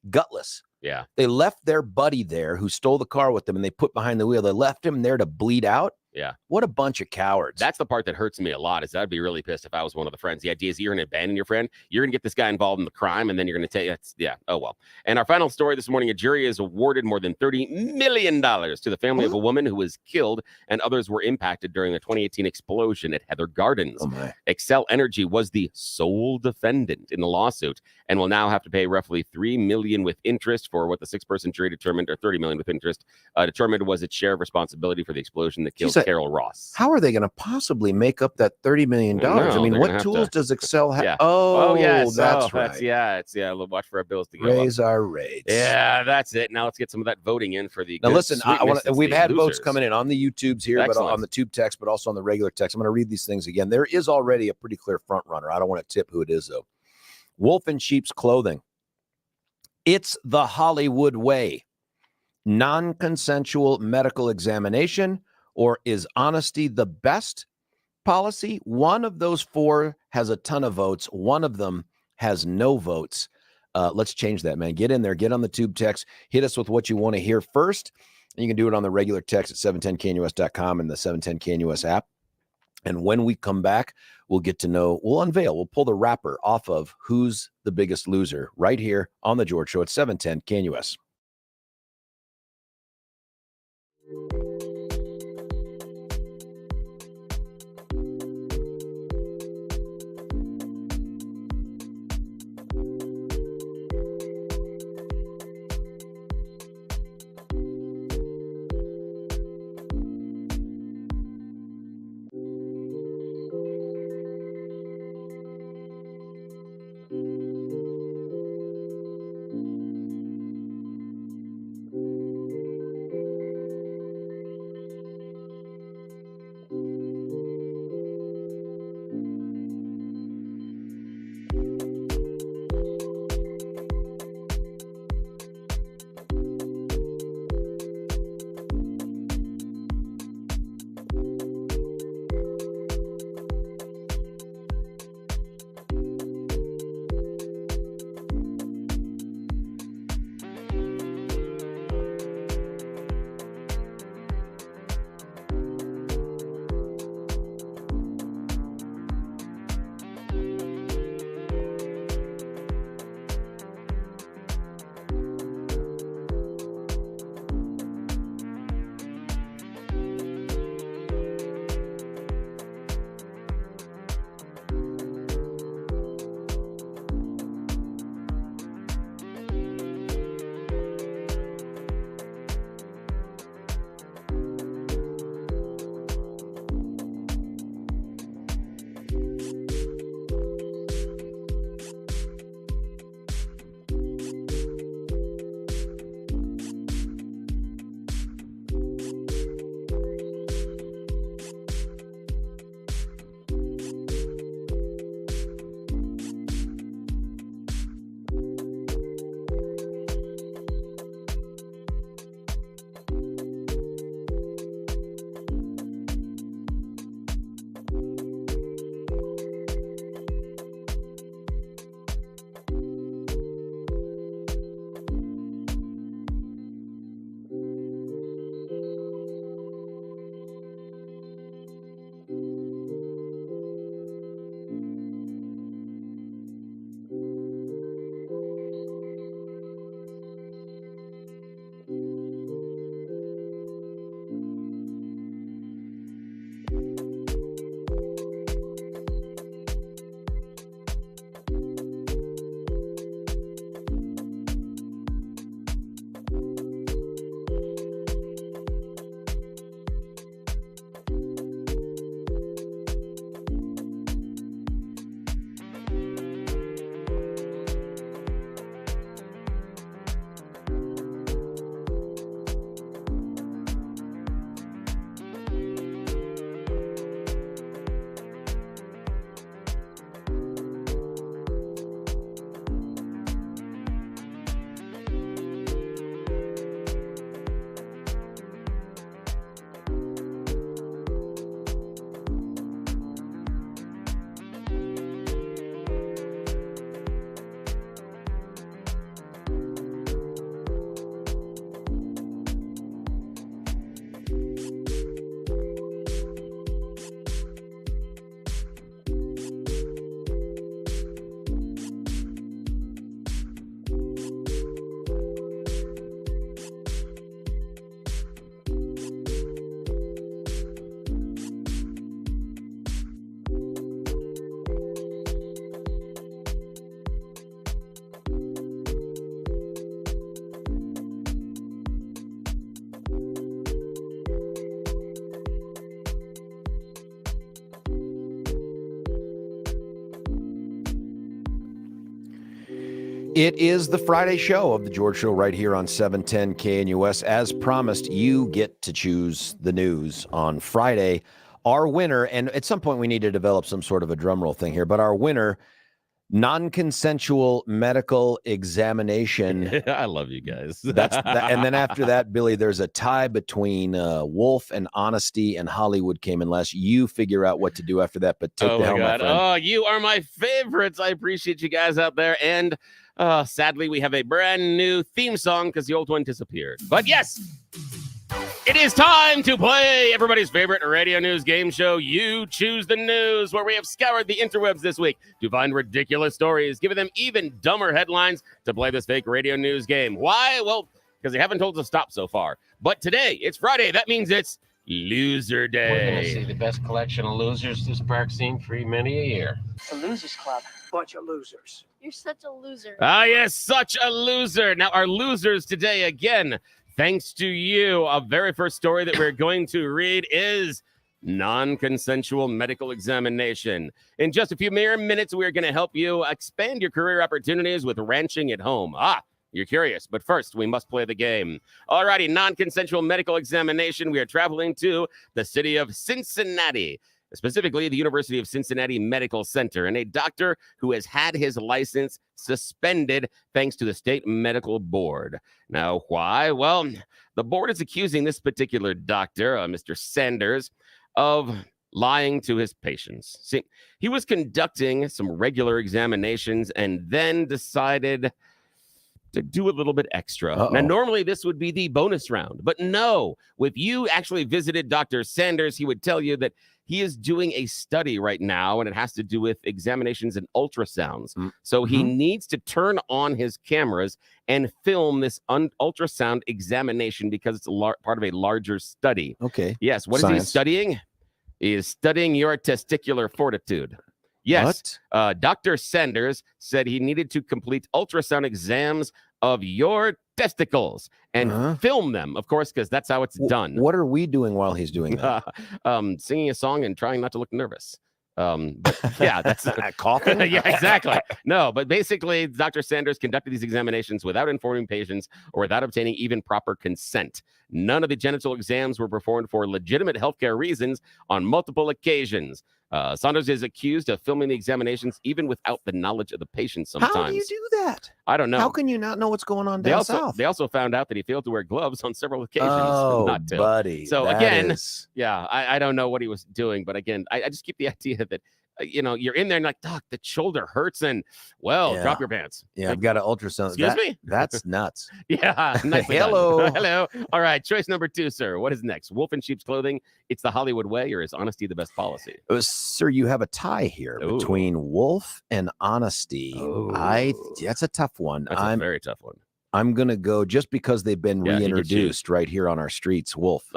gutless. Yeah. They left their buddy there who stole the car with them, and they put behind the wheel. They left him there to bleed out. Yeah. What a bunch of cowards. That's the part that hurts me a lot, is I'd be really pissed if I was one of the friends. The idea is you're going to abandon your friend. You're going to get this guy involved in the crime, and then you're going to take it. Yeah. Oh, well. And our final story this morning, a jury has awarded more than $30 million to the family of a woman who was killed and others were impacted during the 2018 explosion at Heather Gardens. Excel Energy was the sole defendant in the lawsuit and will now have to pay roughly $3 million with interest for what the 6-person jury determined, or $30 million with interest, determined was its share of responsibility for the explosion that killed Carol Ross. How are they going to possibly make up that $30 million? I mean, what tools does Excel have? Yeah. Oh, yes. That's right. Watch for our bills to go Raise up. our rates. Yeah, that's it. Now let's get some of that voting in for the. Now listen, we've had votes coming in on the YouTubes here, but on the tube text, but also on the regular text. I'm going to read these things again. There is already a pretty clear front runner. I don't want to tip who it is, though. Wolf in sheep's clothing. It's the Hollywood way. Non-consensual medical examination, or is honesty the best policy? One of those 4 has a ton of votes. One of them has no votes. Let's change that, man. Get in there. Get on the tube text. Hit us with what you want to hear first. And you can do it on the regular text at 710knus.com and the 710knus app. And when we come back, we'll get to know, we'll pull the wrapper off of who's the biggest loser right here on The George Show at 710 KNUS. It is the Friday show of the George Show right here on 710 KNUS. As promised, you get to choose the news on Friday. Our winner, and at some point we need to develop some sort of a drum roll thing here, but our winner, non-consensual medical examination. I love you guys. And then after that, Billy, there's a tie between Wolf and Honesty, and Hollywood came in last. You figure out what to do after that, but take the helm, my friend. Oh, you are my favorites. I appreciate you guys out there. And sadly, we have a brand new theme song because the old one disappeared. But yes, it is time to play everybody's favorite radio news game show, You Choose the News, where we have scoured the interwebs this week to find ridiculous stories, giving them even dumber headlines to play this fake radio news game. Why? Well, because they haven't told us to stop so far. But today, it's Friday. That means it's Loser Day. We're going to see the best collection of losers this park's seen for many a year. The Losers Club. Bunch of losers. You're such a loser. Ah, yes, such a loser. Now, our losers today, again, thanks to you, our very first story that we're going to read is non-consensual medical examination. In just a few mere minutes, we're going to help you expand your career opportunities with ranching at home. You're curious, but first we must play the game. Alrighty, non-consensual medical examination. We are traveling to the city of Cincinnati, specifically the University of Cincinnati Medical Center, and a doctor who has had his license suspended thanks to the state medical board. Now, why? Well, the board is accusing this particular doctor, Mr. Sanders, of lying to his patients. See, he was conducting some regular examinations and then decided to do a little bit extra. Now, normally this would be the bonus round, but no, if you actually visited Dr. Sanders, he would tell you that he is doing a study right now, and it has to do with examinations and ultrasounds. So he needs to turn on his cameras and film this ultrasound examination because it's part of a larger study. Okay. Yes. What Science. is he studying? He is studying your testicular fortitude. Yes. Dr. Sanders said he needed to complete ultrasound exams of your testicles and film them, of course, because that's how it's done. What are we doing while he's doing that? Singing a song and trying not to look nervous. But yeah, that's coughing. Yeah, exactly. No, but basically, Dr. Sanders conducted these examinations without informing patients or without obtaining even proper consent. None of the genital exams were performed for legitimate healthcare reasons on multiple occasions. Sanders is accused of filming the examinations even without the knowledge of the patient sometimes. How do you do that? I don't know. How can you not know what's going on down south? They also found out that he failed to wear gloves on several occasions. Oh, buddy. So again, I don't know what he was doing, but again, I just keep the idea that, you're in there and like, doc, the shoulder hurts, and drop your pants. Yeah, I've got an ultrasound. Excuse me? That's nuts. Yeah. Hello. Hello. All right. Choice number 2, sir. What is next? Wolf in sheep's clothing. It's the Hollywood way, or is honesty the best policy? Sir, you have a tie here between Wolf and Honesty. That's a tough one. That's a very tough one. I'm going to go just because they've been reintroduced right here on our streets. Wolf.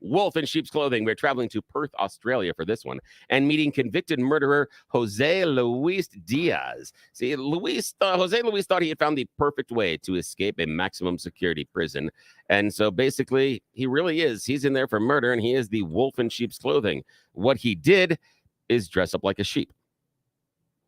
Wolf in sheep's clothing. We're traveling to Perth, Australia for this one and meeting convicted murderer Jose Luis Diaz. See, Jose Luis thought he had found the perfect way to escape a maximum security prison. And so basically, he really is. He's in there for murder, and he is the wolf in sheep's clothing. What he did is dress up like a sheep.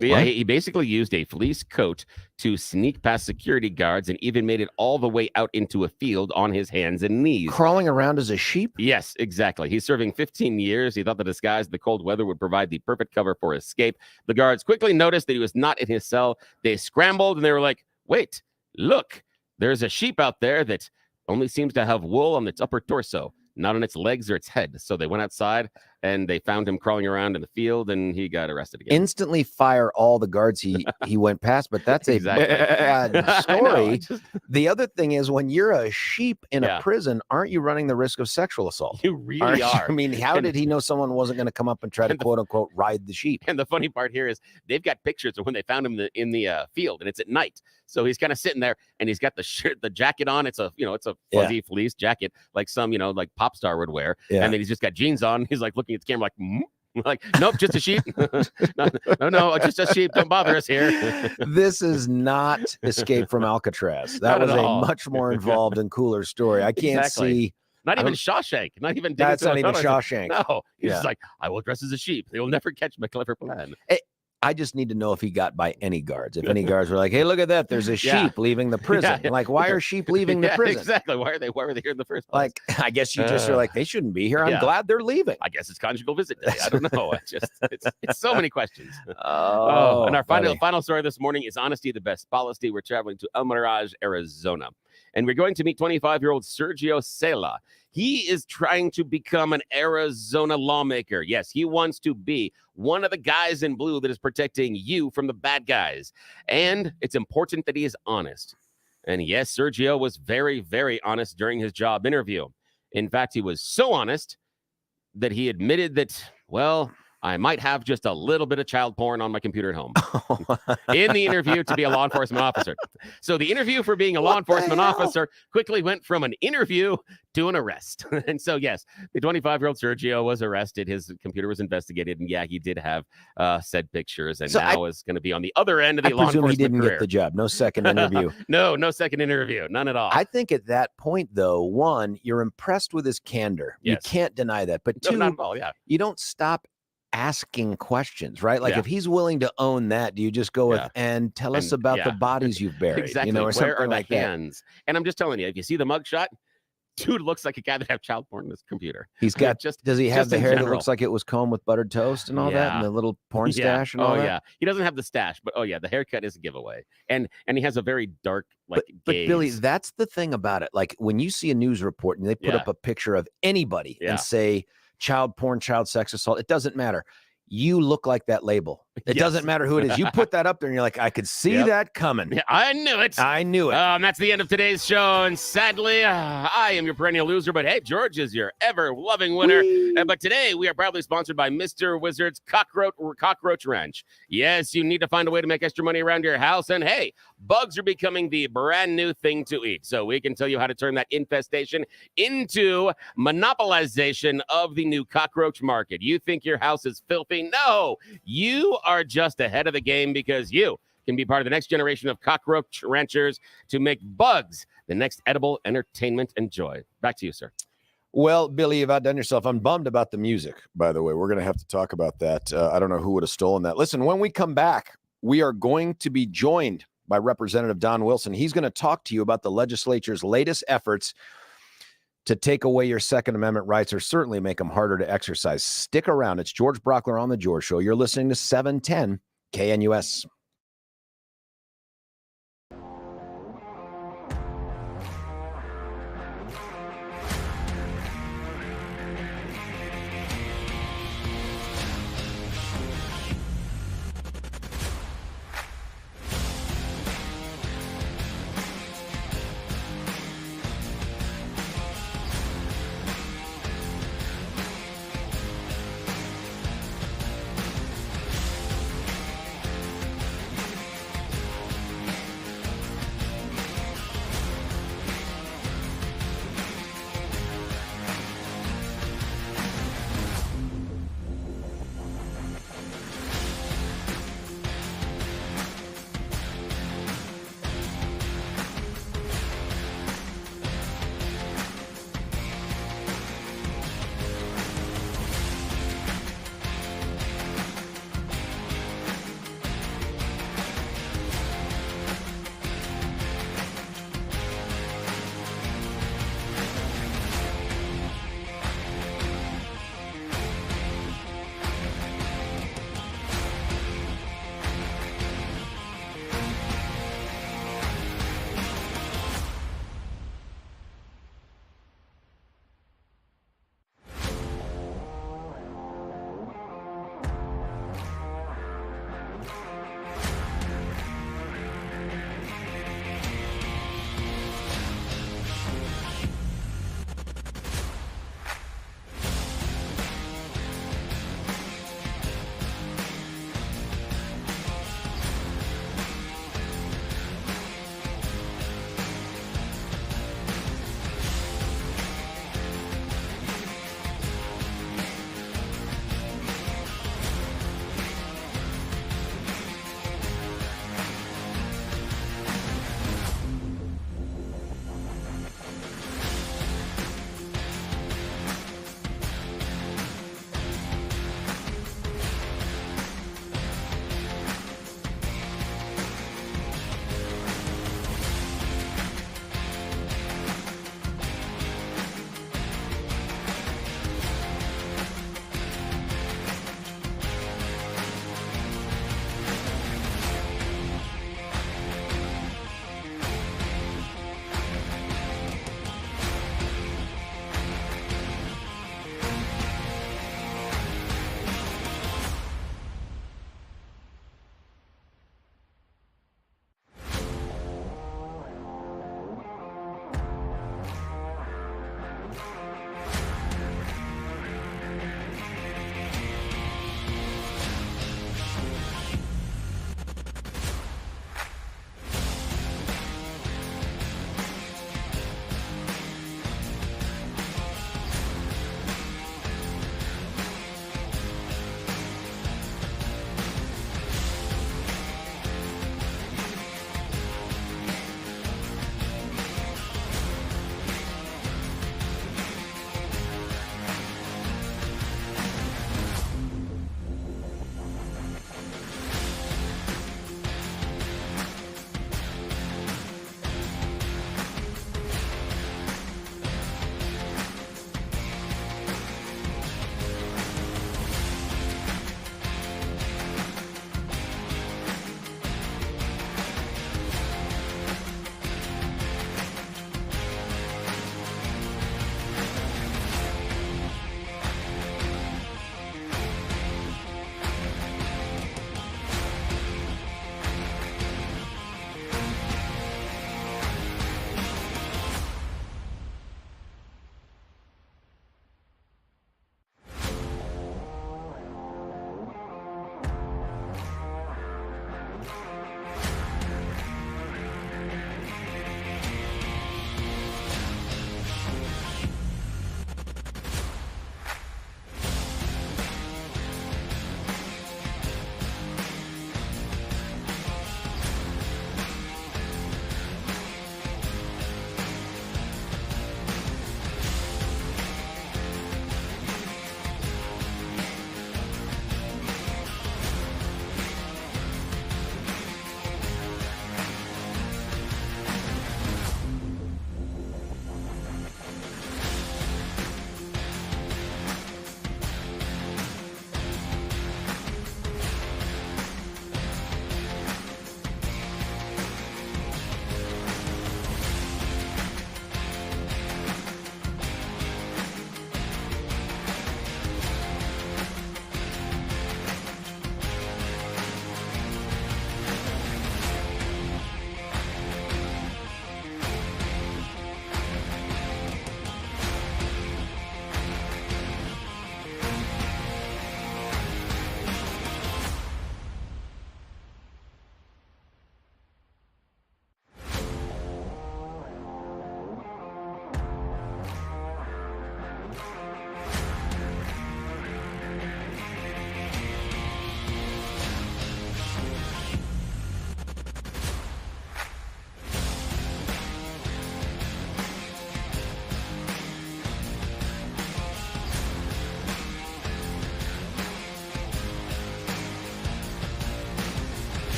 Yeah, he basically used a fleece coat to sneak past security guards and even made it all the way out into a field on his hands and knees. Crawling around as a sheep? Yes, exactly. He's serving 15 years. He thought the disguise in the cold weather would provide the perfect cover for escape. The guards quickly noticed that he was not in his cell. They scrambled and they were like, wait, look, there's a sheep out there that only seems to have wool on its upper torso, not on its legs or its head. So they went outside and they found him crawling around in the field, and he got arrested again. Instantly fire all the guards he went past, but that's a bad story. The other thing is, when you're a sheep in a prison, aren't you running the risk of sexual assault? You really are. I mean, how did he know someone wasn't going to come up and try to quote unquote ride the sheep? And the funny part here is they've got pictures of when they found him in the field, and it's at night. So he's kind of sitting there, and he's got the shirt, the jacket on. It's a fuzzy fleece jacket, like some like pop star would wear. Yeah. And then he's just got jeans on. He's like looking at the camera like, nope, just a sheep. no, just a sheep. Don't bother us here. This is not Escape from Alcatraz. That was a much more involved and cooler story. I can't see. Not even Shawshank. Not even. That's not even Shawshank. No, he's just like, I will dress as a sheep. They will never catch my clever plan. I just need to know if he got by any guards. If any guards were like, "Hey, look at that! There's a sheep leaving the prison." Like, why are sheep leaving the prison? Exactly. Why were they here in the first place? Like, I guess you just are like, they shouldn't be here. I'm glad they're leaving. I guess it's conjugal visit day. I don't know. It's so many questions. And our final story this morning is honesty the best policy. We're traveling to El Mirage, Arizona, and we're going to meet 25-year-old Sergio Sela. He is trying to become an Arizona lawmaker. Yes, he wants to be one of the guys in blue that is protecting you from the bad guys. And it's important that he is honest. And yes, Sergio was very, very honest during his job interview. In fact, he was so honest that he admitted that, well, I might have just a little bit of child porn on my computer at home in the interview to be a law enforcement officer. So the interview for being a law enforcement officer quickly went from an interview to an arrest. And so, yes, the 25-year-old Sergio was arrested. His computer was investigated. And yeah, he did have said pictures and now is going to be on the other end of the law enforcement he didn't career. Get the job. No second interview. No second interview. None at all. I think at that point, though, one, you're impressed with his candor. Yes. You can't deny that. But two, not at all, you don't stop asking questions, right? Like if he's willing to own that, do you just go with and tell us about the bodies you've buried? Exactly. You know, or where are like the hands? And I'm just telling you, if you see the mugshot, dude looks like a guy that have child porn on his computer. He's got does he have the hair that looks like it was combed with buttered toast and all that, and the little porn stash and all that? He doesn't have the stash, but the haircut is a giveaway. And he has a very dark but Billy, that's the thing about it. Like when you see a news report and they put up a picture of anybody and say child porn, child sex assault, it doesn't matter. You look like that label. It doesn't matter who it is. You put that up there and you're like, I could see that coming. Yeah, I knew it. And that's the end of today's show. And sadly, I am your perennial loser. But hey, George is your ever-loving winner. But today, we are proudly sponsored by Mr. Wizard's Cockroach Wrench. Yes, you need to find a way to make extra money around your house. And hey, bugs are becoming the brand new thing to eat. So we can tell you how to turn that infestation into monopolization of the new cockroach market. You think your house is filthy? No, you are just ahead of the game because you can be part of the next generation of cockroach ranchers to make bugs the next edible entertainment and joy. Back to you, sir. Well, Billy, you've outdone yourself. I'm bummed about the music, by the way. We're going to have to talk about that. I don't know who would have stolen that. Listen, when we come back, we are going to be joined by Representative Don Wilson. He's going to talk to you about the legislature's latest efforts to take away your Second Amendment rights or certainly make them harder to exercise. Stick around. It's George Brockler on The George Show. You're listening to 710 KNUS.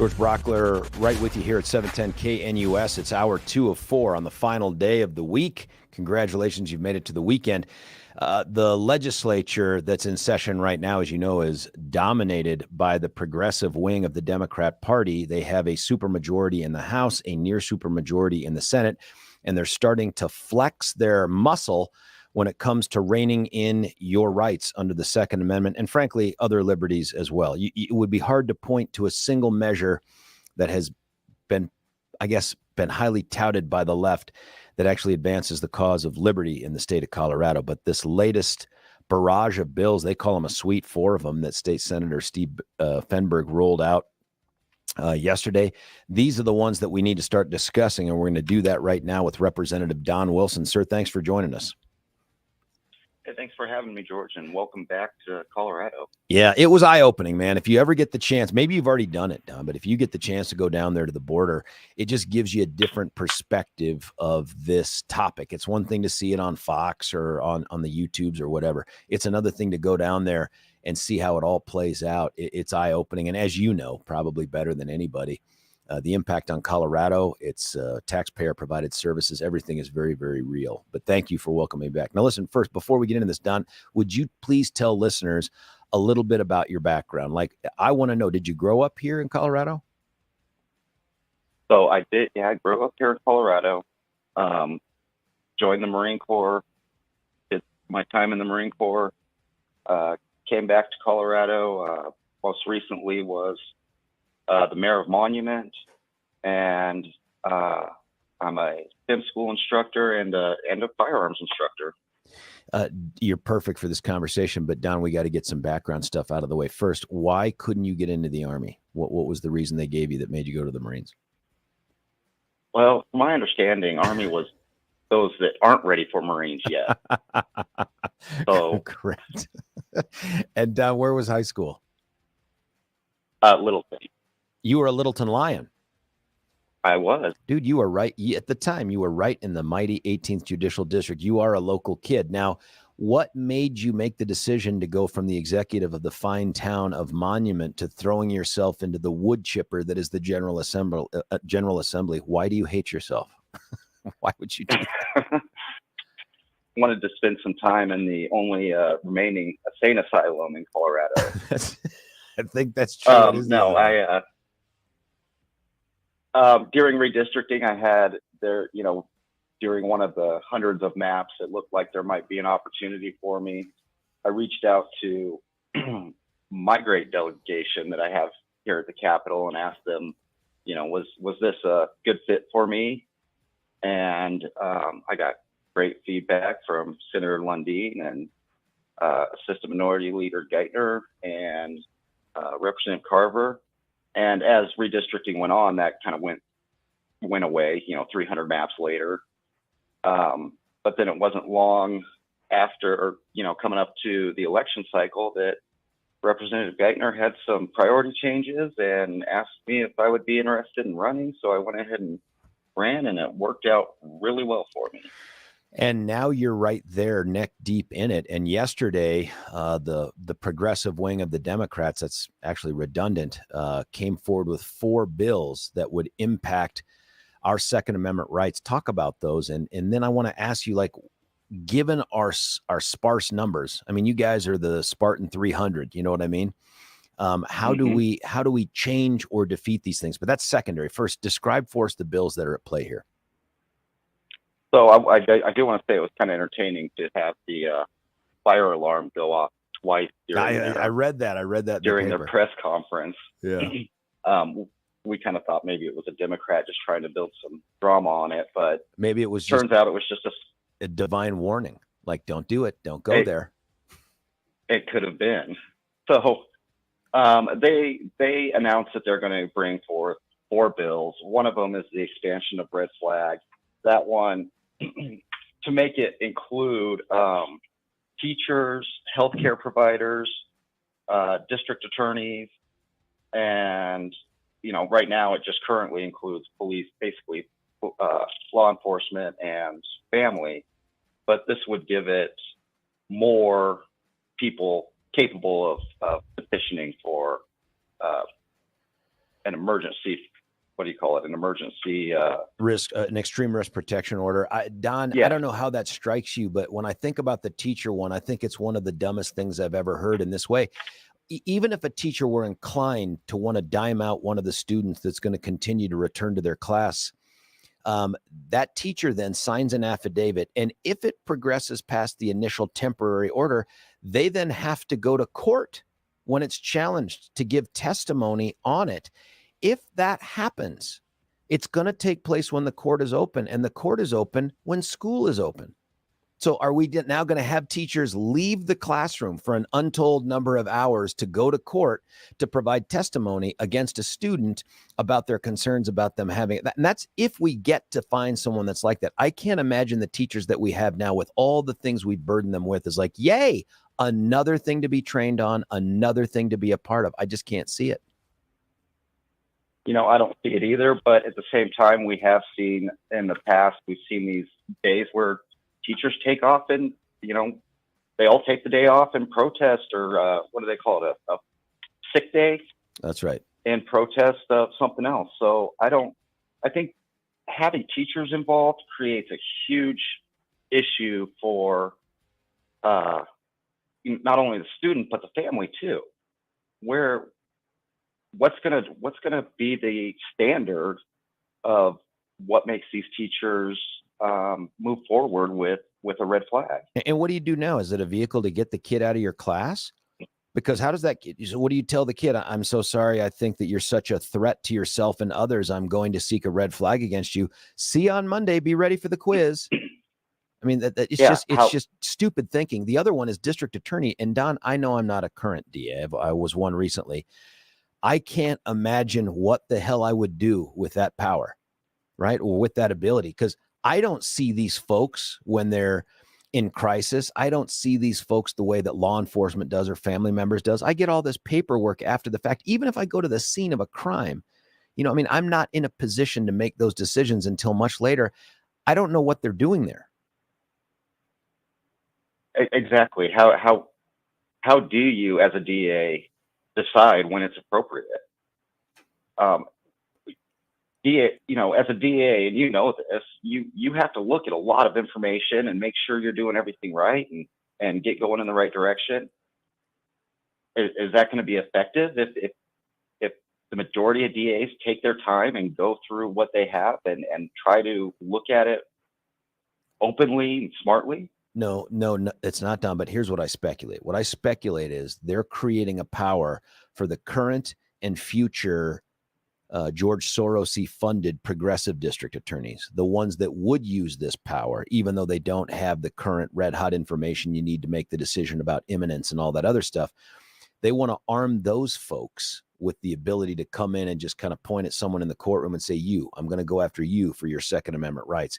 George Brockler right with you here at 710 KNUS. It's hour 2 of 4 on the final day of the week. Congratulations, you've made it to the weekend. The legislature that's in session right now, as you know, is dominated by the progressive wing of the Democrat Party. They have a supermajority in the House, a near supermajority in the Senate, and they're starting to flex their muscle when it comes to reining in your rights under the Second Amendment and, frankly, other liberties as well. It would be hard to point to a single measure that has been, I guess, been highly touted by the left that actually advances the cause of liberty in the state of Colorado. But this latest barrage of bills, they call them a suite, 4 of them, that State Senator Steve Fenberg rolled out yesterday. These are the ones that we need to start discussing, and we're going to do that right now with Representative Don Wilson. Sir, thanks for joining us. Hey, thanks for having me, George, and welcome back to Colorado. Yeah, it was eye-opening, man. If you ever get the chance, maybe you've already done it, Don, but if you get the chance to go down there to the border, it just gives you a different perspective of this topic. It's one thing to see it on Fox or on the YouTubes or whatever. It's another thing to go down there and see how it all plays out. It's eye-opening, and as you know, probably better than anybody, the impact on Colorado, its taxpayer-provided services, everything is very, very real. But thank you for welcoming me back. Now, listen, first, before we get into this, Don, would you please tell listeners a little bit about your background? Like, I want to know, did you grow up here in Colorado? So I did, yeah, I grew up here in Colorado, joined the Marine Corps, did my time in the Marine Corps, came back to Colorado, most recently was the mayor of Monument, and I'm a STEM school instructor and a firearms instructor. You're perfect for this conversation, but Don, we got to get some background stuff out of the way. First, why couldn't you get into the Army? What was the reason they gave you that made you go to the Marines? Well, from my understanding, Army was those that aren't ready for Marines yet. So correct. And Don, where was high school? Littleton. You were a Littleton Lion. I was. Dude, you were right. At the time, you were right in the mighty 18th Judicial District. You are a local kid. Now, what made you make the decision to go from the executive of the fine town of Monument to throwing yourself into the wood chipper that is the General Assembly? Why do you hate yourself? Why would you do that? Wanted to spend some time in the only remaining sane asylum in Colorado. I think that's true. During redistricting, I had there, during one of the hundreds of maps, it looked like there might be an opportunity for me. I reached out to my great delegation that I have here at the Capitol and asked them, was this a good fit for me? And I got great feedback from Senator Lundeen and Assistant Minority Leader Geithner and Representative Carver. And as redistricting went on, that kind of went away, 300 maps later. But then it wasn't long after, coming up to the election cycle that Representative Geithner had some priority changes and asked me if I would be interested in running. So I went ahead and ran, and it worked out really well for me. And now you're right there, neck deep in it. And yesterday, the progressive wing of the Democrats, that's actually redundant, came forward with 4 bills that would impact our Second Amendment rights. Talk about those. And then I want to ask you, like, given our sparse numbers, I mean, you guys are the Spartan 300, you know what I mean? How do we change or defeat these things? But that's secondary. First, describe for us the bills that are at play here. So I do want to say it was kind of entertaining to have the fire alarm go off twice. I read that during their press conference. Yeah. We kind of thought maybe it was a Democrat just trying to build some drama on it, but maybe it was. Turns out it was just a divine warning, like, don't do it, don't go there. It could have been. So they announced that they're going to bring forth 4 bills. One of them is the expansion of red flag. That one, to make it include teachers, healthcare providers, district attorneys, and right now it just currently includes police, basically law enforcement and family. But this would give it more people capable of petitioning for an emergency. What do you call it? An emergency risk, an extreme risk protection order. Don, yeah. I don't know how that strikes you, but when I think about the teacher one, I think it's one of the dumbest things I've ever heard in this way. Even if a teacher were inclined to want to dime out one of the students that's going to continue to return to their class, that teacher then signs an affidavit. And if it progresses past the initial temporary order, they then have to go to court when it's challenged to give testimony on it. If that happens, it's going to take place when the court is open, and the court is open when school is open. So are we now going to have teachers leave the classroom for an untold number of hours to go to court to provide testimony against a student about their concerns about them having that? And that's if we get to find someone that's like that. I can't imagine the teachers that we have now with all the things we burden them with is like, yay, another thing to be trained on, another thing to be a part of. I just can't see it. I don't see it either, but at the same time, we have seen in the past, we've seen these days where teachers take off and, they all take the day off and protest, or what do they call it? A sick day? That's right. And protest something else. So I think having teachers involved creates a huge issue for not only the student, but the family too, where what's gonna be the standard of what makes these teachers move forward with a red flag? And what do you do now? Is it a vehicle to get the kid out of your class? Because how does that, so what do you tell the kid? I'm so sorry. I think that you're such a threat to yourself and others. I'm going to seek a red flag against you. See you on Monday. Be ready for the quiz. I mean, it's just stupid thinking. The other one is district attorney. And Don, I know I'm not a current DA. I was one recently. I can't imagine what the hell I would do with that power, right? Or with that ability, because I don't see these folks when they're in crisis. I don't see these folks the way that law enforcement does or family members does. I get all this paperwork after the fact. Even if I go to the scene of a crime, I'm not in a position to make those decisions until much later. I don't know what they're doing there. Exactly. How do you, as a DA, decide when it's appropriate? DA, as a DA, and this, you have to look at a lot of information and make sure you're doing everything right and get going in the right direction. Is that going to be effective if the majority of DAs take their time and go through what they have and try to look at it openly and smartly? No, it's not done. But here's what I speculate. What I speculate is they're creating a power for the current and future George Soros-y funded progressive district attorneys, the ones that would use this power, even though they don't have the current red hot information you need to make the decision about imminence and all that other stuff. They want to arm those folks with the ability to come in and just kind of point at someone in the courtroom and say, I'm going to go after you for your Second Amendment rights.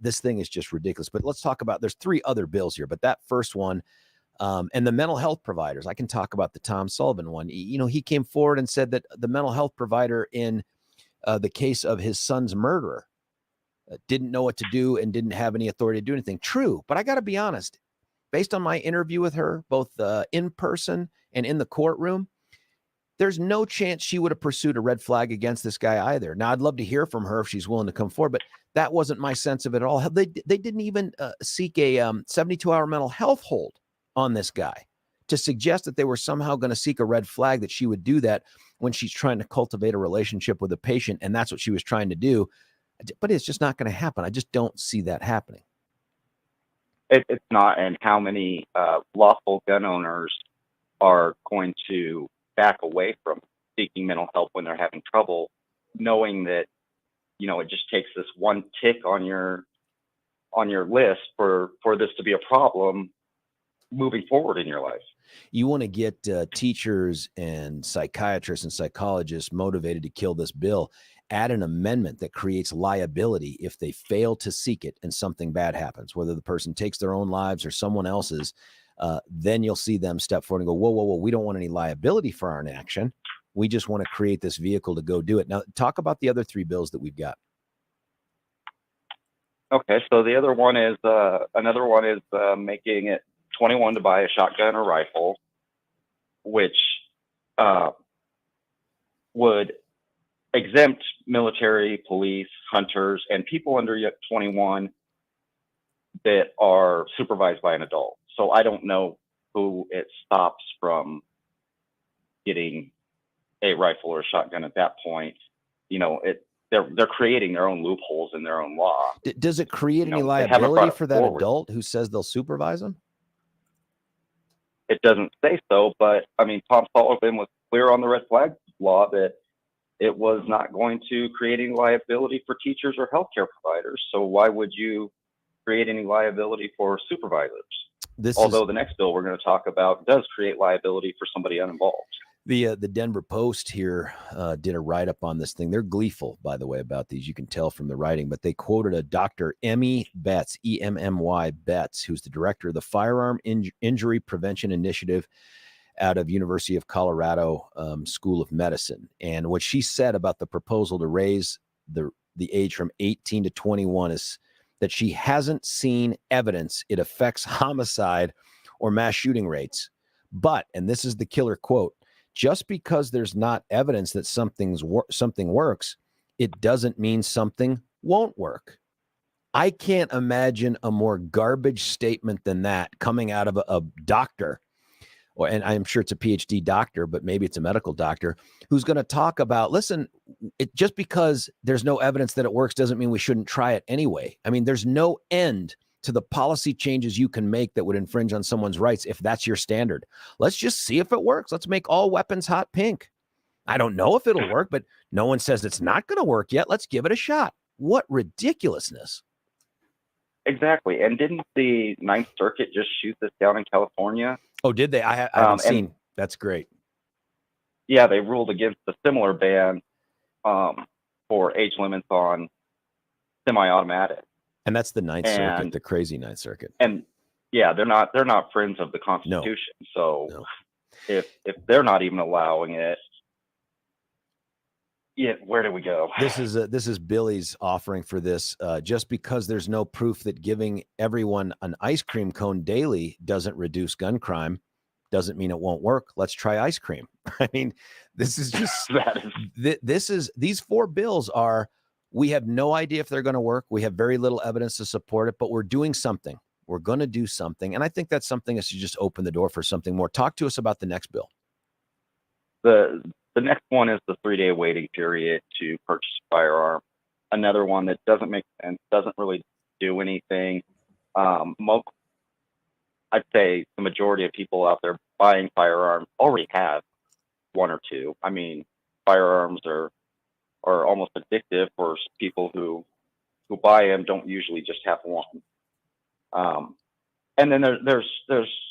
This thing is just ridiculous. But let's talk about, there's 3 other bills here, but that first one, and the mental health providers, I can talk about the Tom Sullivan one. He came forward and said that the mental health provider in the case of his son's murderer didn't know what to do and didn't have any authority to do anything. True. But I got to be honest, based on my interview with her, both in person and in the courtroom, there's no chance she would have pursued a red flag against this guy either. Now, I'd love to hear from her if she's willing to come forward, but that wasn't my sense of it at all. They didn't even seek a 72-hour mental health hold on this guy to suggest that they were somehow going to seek a red flag, that she would do that when she's trying to cultivate a relationship with a patient. And that's what she was trying to do. But it's just not going to happen. I just don't see that happening. It's not. And how many lawful gun owners are going to back away from seeking mental health when they're having trouble, knowing that, it just takes this one tick on your list for this to be a problem moving forward in your life. You want to get teachers and psychiatrists and psychologists motivated to kill this bill. Add an amendment that creates liability if they fail to seek it and something bad happens, whether the person takes their own lives or someone else's. Then you'll see them step forward and go, whoa, we don't want any liability for our inaction. We just want to create this vehicle to go do it. Now, talk about the other 3 bills that we've got. Okay, so the other one is, another one is making it 21 to buy a shotgun or rifle, which would exempt military, police, hunters, and people under 21 that are supervised by an adult. So I don't know who it stops from getting a rifle or a shotgun at that point. They're creating their own loopholes in their own law. Does it create any they haven't liability brought it for that forward. adult who says they'll supervise them? It doesn't say so, but I mean, Tom Sullivan was clear on the red flag law that it was not going to create any liability for teachers or healthcare providers. So why would you create any liability for supervisors? Although the next bill we're going to talk about does create liability for somebody uninvolved. The Denver Post here did a write-up on this thing. They're gleeful, by the way, about these. You can tell from the writing, but they quoted a Dr. Emmy Betts, E-M-M-Y Betts, who's the director of the Firearm Injury Prevention Initiative out of University of Colorado School of Medicine. And what she said about the proposal to raise the age from 18 to 21 is that she hasn't seen evidence it affects homicide or mass shooting rates. But, and this is the killer quote, just because there's not evidence that something works, it doesn't mean something won't work. I can't imagine a more garbage statement than that coming out of a doctor, and I'm sure it's a PhD doctor, but maybe it's a medical doctor who's going to talk about, listen, just because there's no evidence that it works doesn't mean we shouldn't try it anyway. I mean, there's no end to the policy changes you can make that would infringe on someone's rights if that's your standard. Let's just see if it works. Let's make all weapons hot pink. I don't know if it'll work, but no one says it's not going to work yet. Let's give it a shot. What ridiculousness. Exactly. And didn't the Ninth Circuit just shoot this down in California? Oh, did they? I haven't seen. That's great. Yeah, they ruled against a similar ban for age limits on semi-automatic. And that's the Ninth Circuit, the crazy Ninth Circuit. And yeah, they're not friends of the Constitution. No. So if they're not even allowing it, yeah, where do we go? This is Billy's offering for this. Just because there's no proof that giving everyone an ice cream cone daily doesn't reduce gun crime, doesn't mean it won't work. Let's try ice cream. I mean, this is just these four bills are. We have no idea if they're going to work. We have very little evidence to support it, but we're doing something. We're going to do something, and I think that's something that should just open the door for something more. Talk to us about the next bill. The next one is the 3-day waiting period to purchase a firearm. Another one that doesn't make sense, doesn't really do anything. I'd say the majority of people out there buying firearms already have one or two. I mean, firearms are almost addictive for people who buy them, don't usually just have one. And then there's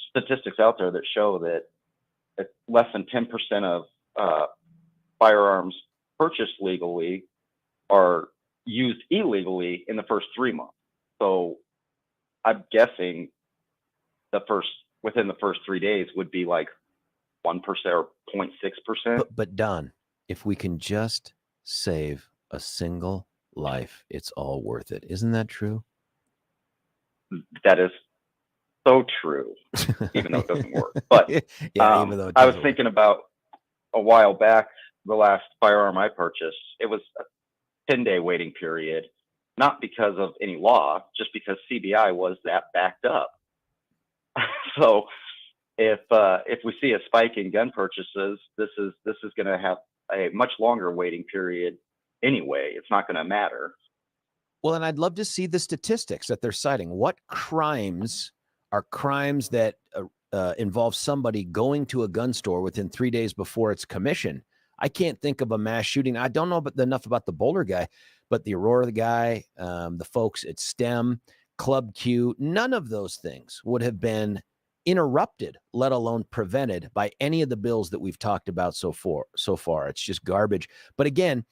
statistics out there that show that less than 10% of firearms purchased legally are used illegally in the first 3 months. So I'm guessing within the first 3 days would be like 1% or 0.6%. But Don, if we can just save a single life, it's all worth it. Isn't that true? That is so true, even though it doesn't work. But even though I was thinking about a while back, the last firearm I purchased, it was a 10-day waiting period, not because of any law, just because CBI was that backed up. So if we see a spike in gun purchases, this is going to have a much longer waiting period anyway. It's not going to matter. Well, and I'd love to see the statistics that they're citing. What crimes are crimes that involve somebody going to a gun store within 3 days before its commission? I can't think of a mass shooting. I don't know enough about the Boulder guy, but the Aurora guy, the folks at STEM, Club Q, none of those things would have been interrupted, let alone prevented by any of the bills that we've talked about so far. It's just garbage. But again,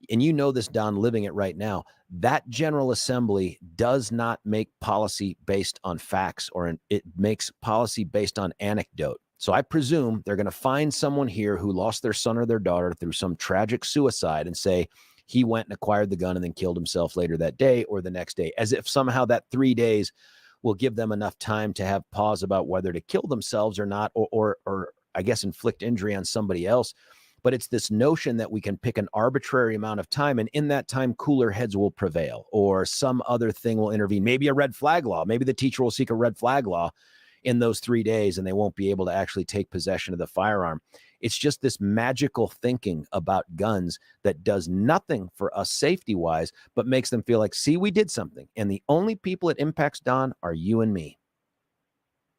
and you know this, Don, living it right now, that General Assembly does not make policy based on facts, or it makes policy based on anecdote. So I presume they're going to find someone here who lost their son or their daughter through some tragic suicide and say he went and acquired the gun and then killed himself later that day or the next day, as if somehow that 3 days will give them enough time to have pause about whether to kill themselves or not, or I guess inflict injury on somebody else. But it's this notion that we can pick an arbitrary amount of time, and in that time, cooler heads will prevail, or some other thing will intervene. Maybe a red flag law. Maybe the teacher will seek a red flag law in those 3 days, and they won't be able to actually take possession of the firearm. It's just this magical thinking about guns that does nothing for us safety-wise, but makes them feel like, see, we did something. And the only people it impacts, Don, are you and me.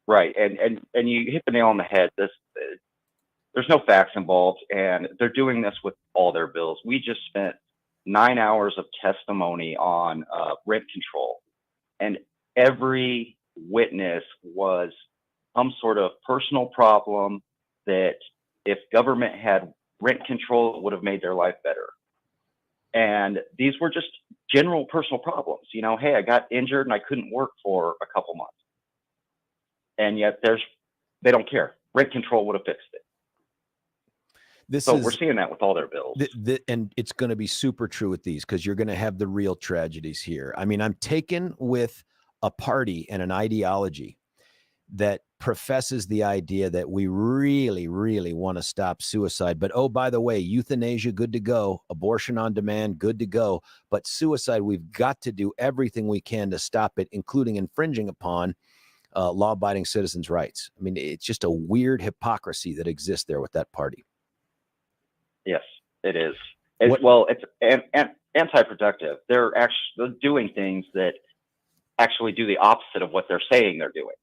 Right. And you hit the nail on the head. There's no facts involved, and they're doing this with all their bills. We just spent 9 hours of testimony on rent control, and every witness was some sort of personal problem that if government had rent control, it would have made their life better. And these were just general personal problems. You know, hey, I got injured and I couldn't work for a couple months. And yet they don't care. Rent control would have fixed it. We're seeing that with all their bills. And it's going to be super true with these, because you're going to have the real tragedies here. I mean, I'm taken with a party and an ideology that professes the idea that we really, really want to stop suicide. But, oh, by the way, euthanasia, good to go. Abortion on demand, good to go. But suicide, we've got to do everything we can to stop it, including infringing upon law-abiding citizens' rights. I mean, it's just a weird hypocrisy that exists there with that party. Yes, it is. It's anti-productive. They're actually doing things that actually do the opposite of what they're saying they're doing.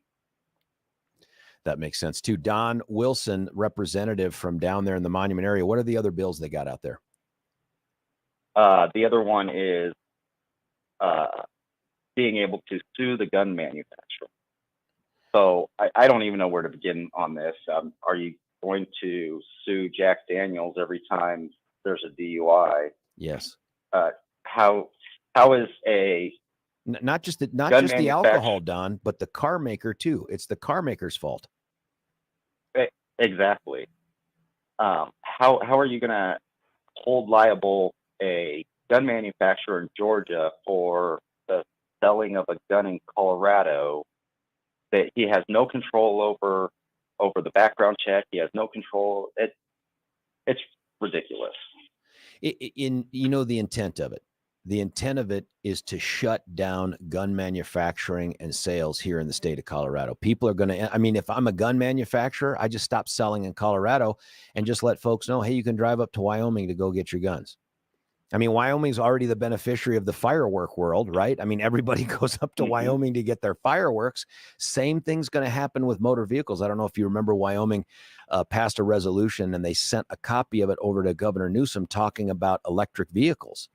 That makes sense too. Don Wilson, representative from down there in the Monument area. What are the other bills they got out there? The other one is being able to sue the gun manufacturer. So I don't even know where to begin on this. Are you going to sue Jack Daniels every time there's a DUI? Yes. How is not just the alcohol, Don, but the car maker too? It's the car maker's fault. Exactly. How are you going to hold liable a gun manufacturer in Georgia for the selling of a gun in Colorado that he has no control over the background check? He has no control. It's ridiculous. The intent of it. The intent of it is to shut down gun manufacturing and sales here in the state of Colorado. People are going to, I mean, if I'm a gun manufacturer, I just stop selling in Colorado and just let folks know, hey, you can drive up to Wyoming to go get your guns. I mean, Wyoming's already the beneficiary of the firework world, right? I mean, everybody goes up to Wyoming to get their fireworks. Same thing's going to happen with motor vehicles. I don't know if you remember, Wyoming passed a resolution and they sent a copy of it over to Governor Newsom talking about electric vehicles.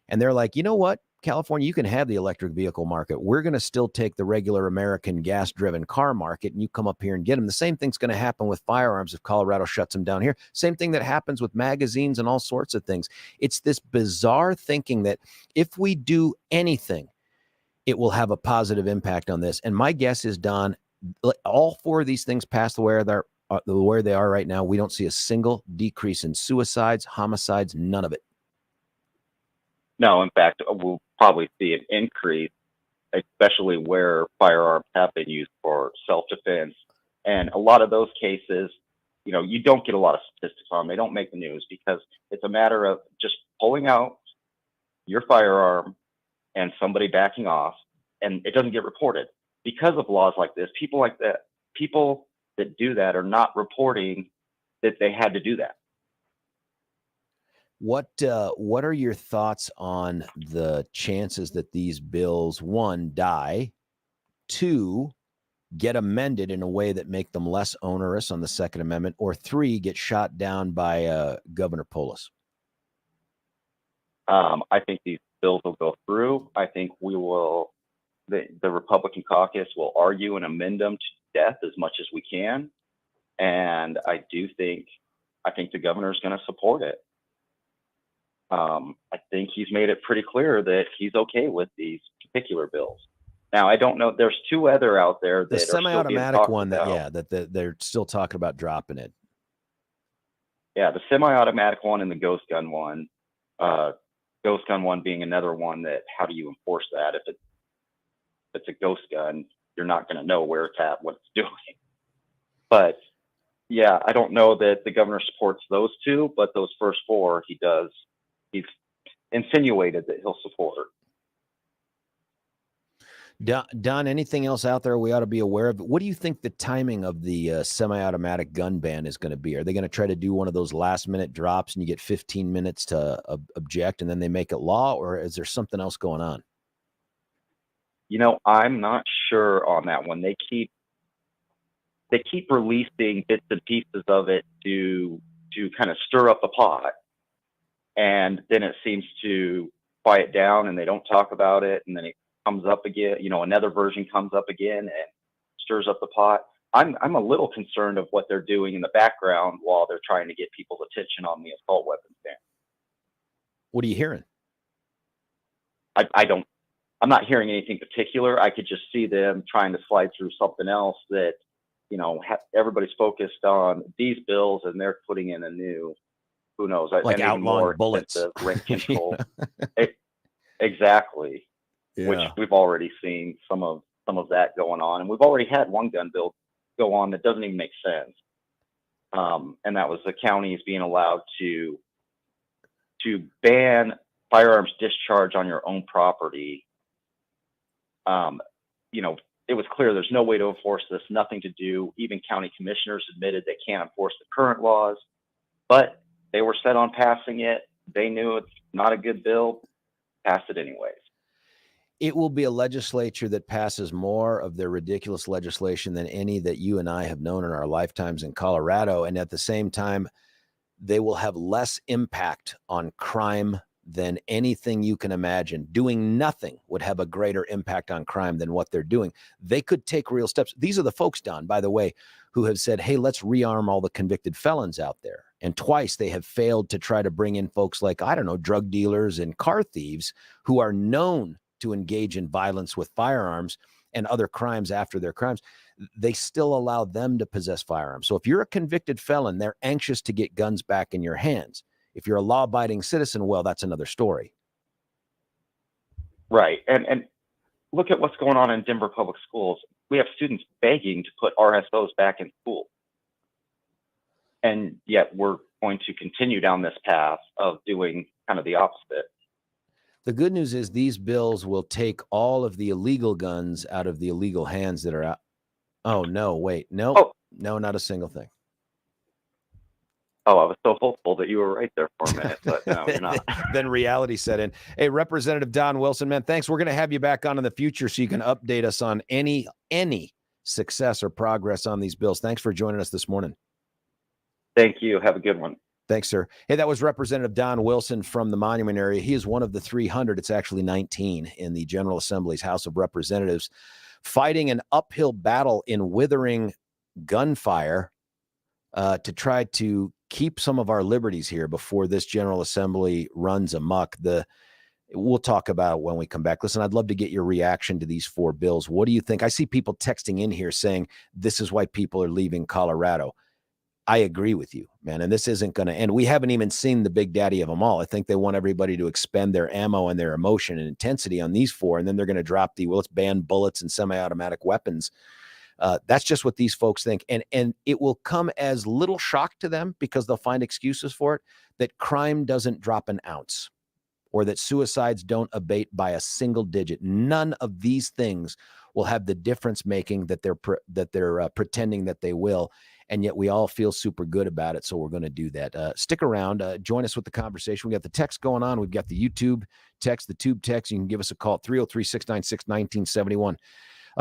And they're like, you know what, California, you can have the electric vehicle market. We're going to still take the regular American gas-driven car market, and you come up here and get them. The same thing's going to happen with firearms if Colorado shuts them down here. Same thing that happens with magazines and all sorts of things. It's this bizarre thinking that if we do anything, it will have a positive impact on this. And my guess is, Don, all four of these things pass the way they are right now. We don't see a single decrease in suicides, homicides, none of it. No, in fact, we'll probably see an increase, especially where firearms have been used for self-defense. And a lot of those cases, you don't get a lot of statistics on. They don't make the news because it's a matter of just pulling out your firearm and somebody backing off, and it doesn't get reported. Because of laws like this, people that do that are not reporting that they had to do that. What are your thoughts on the chances that these bills, one, die, two, get amended in a way that make them less onerous on the Second Amendment, or three, get shot down by Governor Polis? I think these bills will go through. I think the Republican caucus will argue and amend them to death as much as we can. And I think the governor is going to support it. I think he's made it pretty clear that he's okay with these particular bills. Now, I don't know. There's two other out there that the semi-automatic one that they're still talking about dropping it. Yeah, the semi-automatic one and the ghost gun one. Ghost gun one being another one that how do you enforce that? If it's a ghost gun, you're not going to know where it's at, what it's doing. But Yeah, I don't know that the governor supports those two, but those first four he does. He's insinuated that he'll support. Don, anything else out there we ought to be aware of? What do you think the timing of the semi-automatic gun ban is going to be? Are they going to try to do one of those last-minute drops and you get 15 minutes to object and then they make it law, or is there something else going on? You know, I'm not sure on that one. They keep releasing bits and pieces of it to kind of stir up the pot, and then it seems to quiet down and they don't talk about it, and then it comes up again, you know, another version comes up again and stirs up the pot. I'm a little concerned of what they're doing in the background while they're trying to get people's attention on the assault weapons ban. What are you hearing? I'm not hearing anything particular. I could just see them trying to slide through something else that, you know, everybody's focused on these bills and they're putting in a new, who knows, like outlawing bullets, rent control. Exactly. Yeah. Which we've already seen some of that going on, and we've already had one gun bill go on that doesn't even make sense. And that was the counties being allowed to ban firearms discharge on your own property. You know, it was clear there's no way to enforce this, nothing to do. Even county commissioners admitted they can't enforce the current laws, but they were set on passing it. They knew it's not a good bill, passed it anyways. It will be a legislature that passes more of their ridiculous legislation than any that you and I have known in our lifetimes in Colorado. And at the same time, they will have less impact on crime than anything you can imagine. Doing nothing would have a greater impact on crime than what they're doing. They could take real steps. These are the folks, Don, by the way, who have said, hey, let's rearm all the convicted felons out there. And twice they have failed to try to bring in folks like, I don't know, drug dealers and car thieves who are known to engage in violence with firearms and other crimes after their crimes. They still allow them to possess firearms. So if you're a convicted felon, they're anxious to get guns back in your hands. If you're a law-abiding citizen, well, that's another story. Right. And look at what's going on in Denver public schools. We have students begging to put RSOs back in school. And yet we're going to continue down this path of doing kind of the opposite. The good news is these bills will take all of the illegal guns out of the illegal hands that are out. Oh, no, wait. No, no, not a single thing. Oh, I was so hopeful that you were right there for a minute, but no, you're not. Then reality set in. Hey, Representative Don Wilson, man, thanks. We're going to have you back on in the future so you can update us on any success or progress on these bills. Thanks for joining us this morning. Thank you. Have a good one. Thanks, sir. Hey, that was Representative Don Wilson from the Monument area. He is one of the 300, it's actually 19, in the General Assembly's House of Representatives, fighting an uphill battle in withering gunfire to try to keep some of our liberties here before this General Assembly runs amok. We'll talk about it when we come back. Listen, I'd love to get your reaction to these four bills. What do you think? I see people texting in here saying this is why people are leaving Colorado. I agree with you, man. And this isn't going to end. We haven't even seen the big daddy of them all. I think they want everybody to expend their ammo and their emotion and intensity on these four. And then they're going to drop let's ban bullets and semi-automatic weapons. That's just what these folks think. And it will come as little shock to them because they'll find excuses for it, that crime doesn't drop an ounce or that suicides don't abate by a single digit. None of these things will have the difference making that they're pretending that they will. And yet we all feel super good about it. So we're going to do that. Stick around. Join us with the conversation. We got the text going on. We've got the YouTube text, the tube text. You can give us a call at 303-696-1971.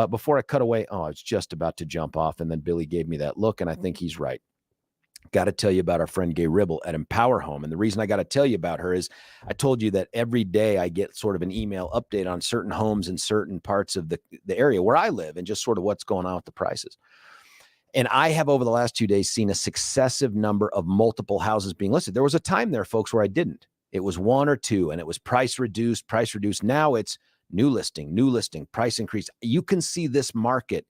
Before I cut away, I was just about to jump off, and then Billy gave me that look, and I think he's right. Got to tell you about our friend Gay Ribble at Empower Home. And the reason I got to tell you about her is I told you that every day I get sort of an email update on certain homes in certain parts of the area where I live and just sort of what's going on with the prices. And I have over the last 2 days seen a successive number of multiple houses being listed. There was a time there, folks, where I didn't. It was one or two, and it was price reduced. Now it's new listing, price increase. You can see this market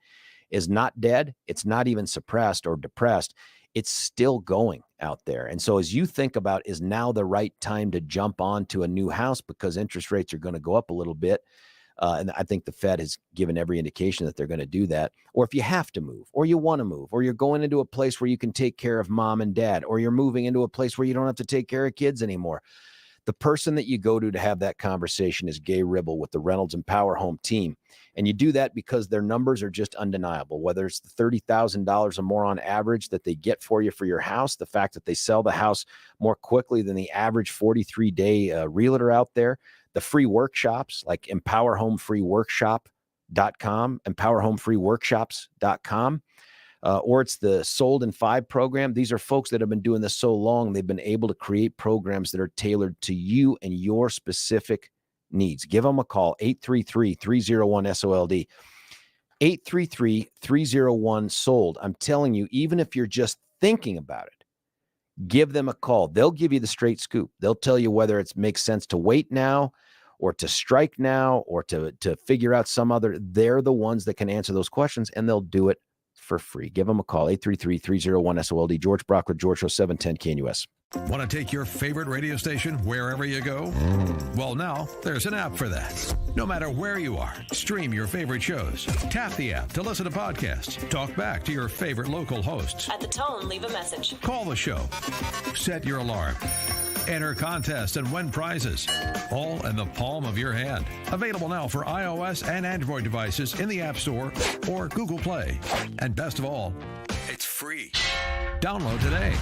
is not dead. It's not even suppressed or depressed. It's still going out there. And so as you think about, is now the right time to jump onto a new house because interest rates are going to go up a little bit? And I think the Fed has given every indication that they're going to do that. Or if you have to move, or you want to move, or you're going into a place where you can take care of mom and dad, or you're moving into a place where you don't have to take care of kids anymore. The person that you go to have that conversation is Gay Ribble with the Reynolds and Power Home team. And you do that because their numbers are just undeniable, whether it's the $30,000 or more on average that they get for you for your house, the fact that they sell the house more quickly than the average 43-day realtor out there, the free workshops like empowerhomefreeworkshop.com, empowerhomefreeworkshops.com. Or it's the Sold in 5 program. These are folks that have been doing this so long, they've been able to create programs that are tailored to you and your specific needs. Give them a call, 833-301-SOLD, 833-301-SOLD. I'm telling you, even if you're just thinking about it, give them a call. They'll give you the straight scoop. They'll tell you whether it makes sense to wait now or to strike now or to figure out some other. They're the ones that can answer those questions, and they'll do it for free. Give them a call, 833-301-SOLD. George Brockler, George Show, 710 KNUS. Want to take your favorite radio station wherever you go? Well, now there's an app for that. No matter where you are, stream your favorite shows. Tap the app to listen to podcasts. Talk back to your favorite local hosts. At the tone, leave a message. Call the show. Set your alarm. Enter contests and win prizes. All in the palm of your hand. Available now for iOS and Android devices in the App Store or Google Play. And best of all, it's free. Download today.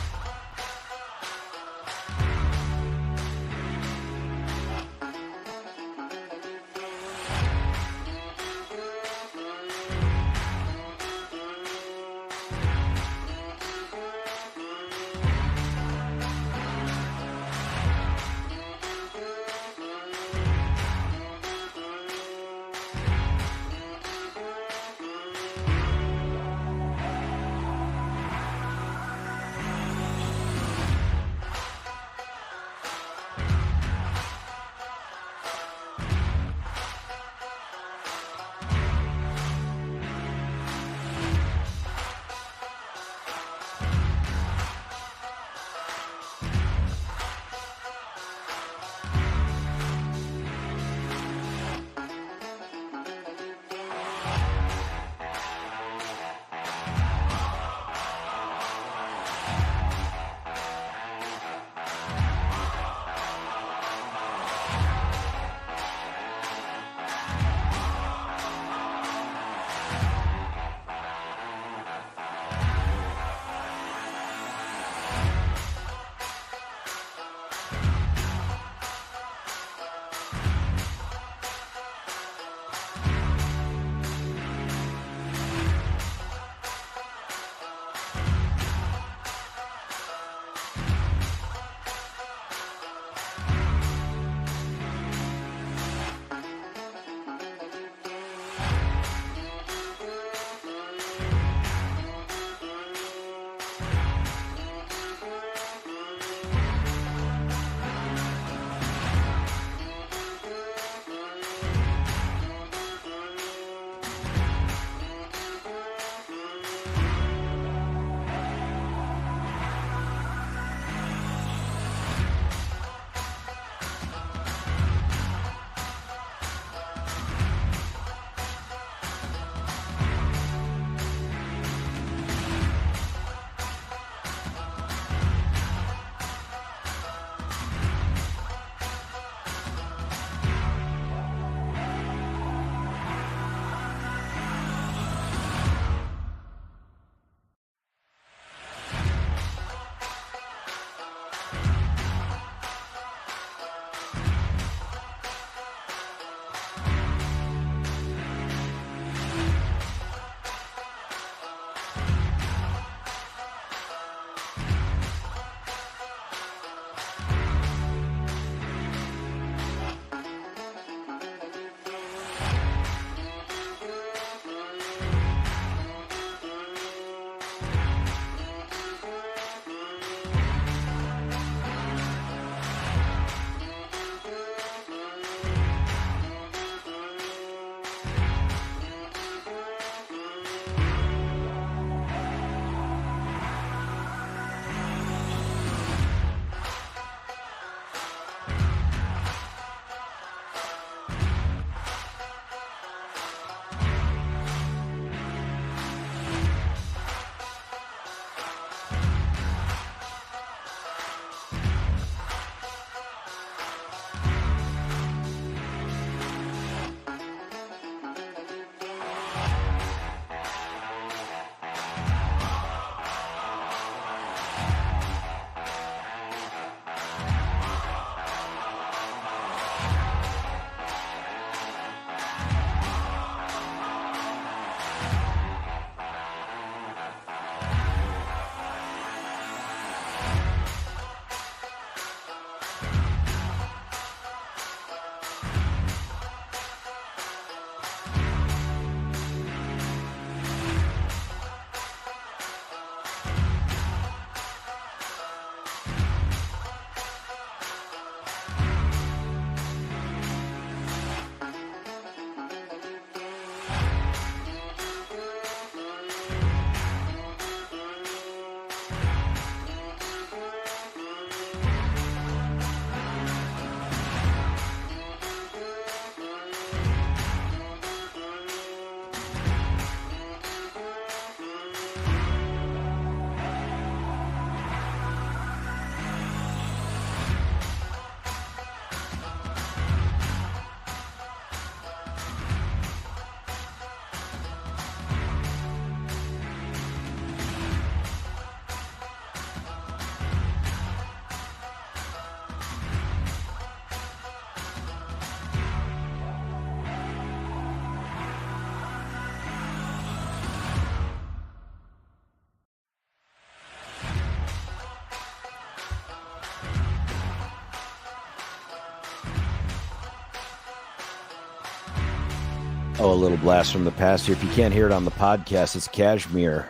Oh, a little blast from the past here. If you can't hear it on the podcast, it's Kashmir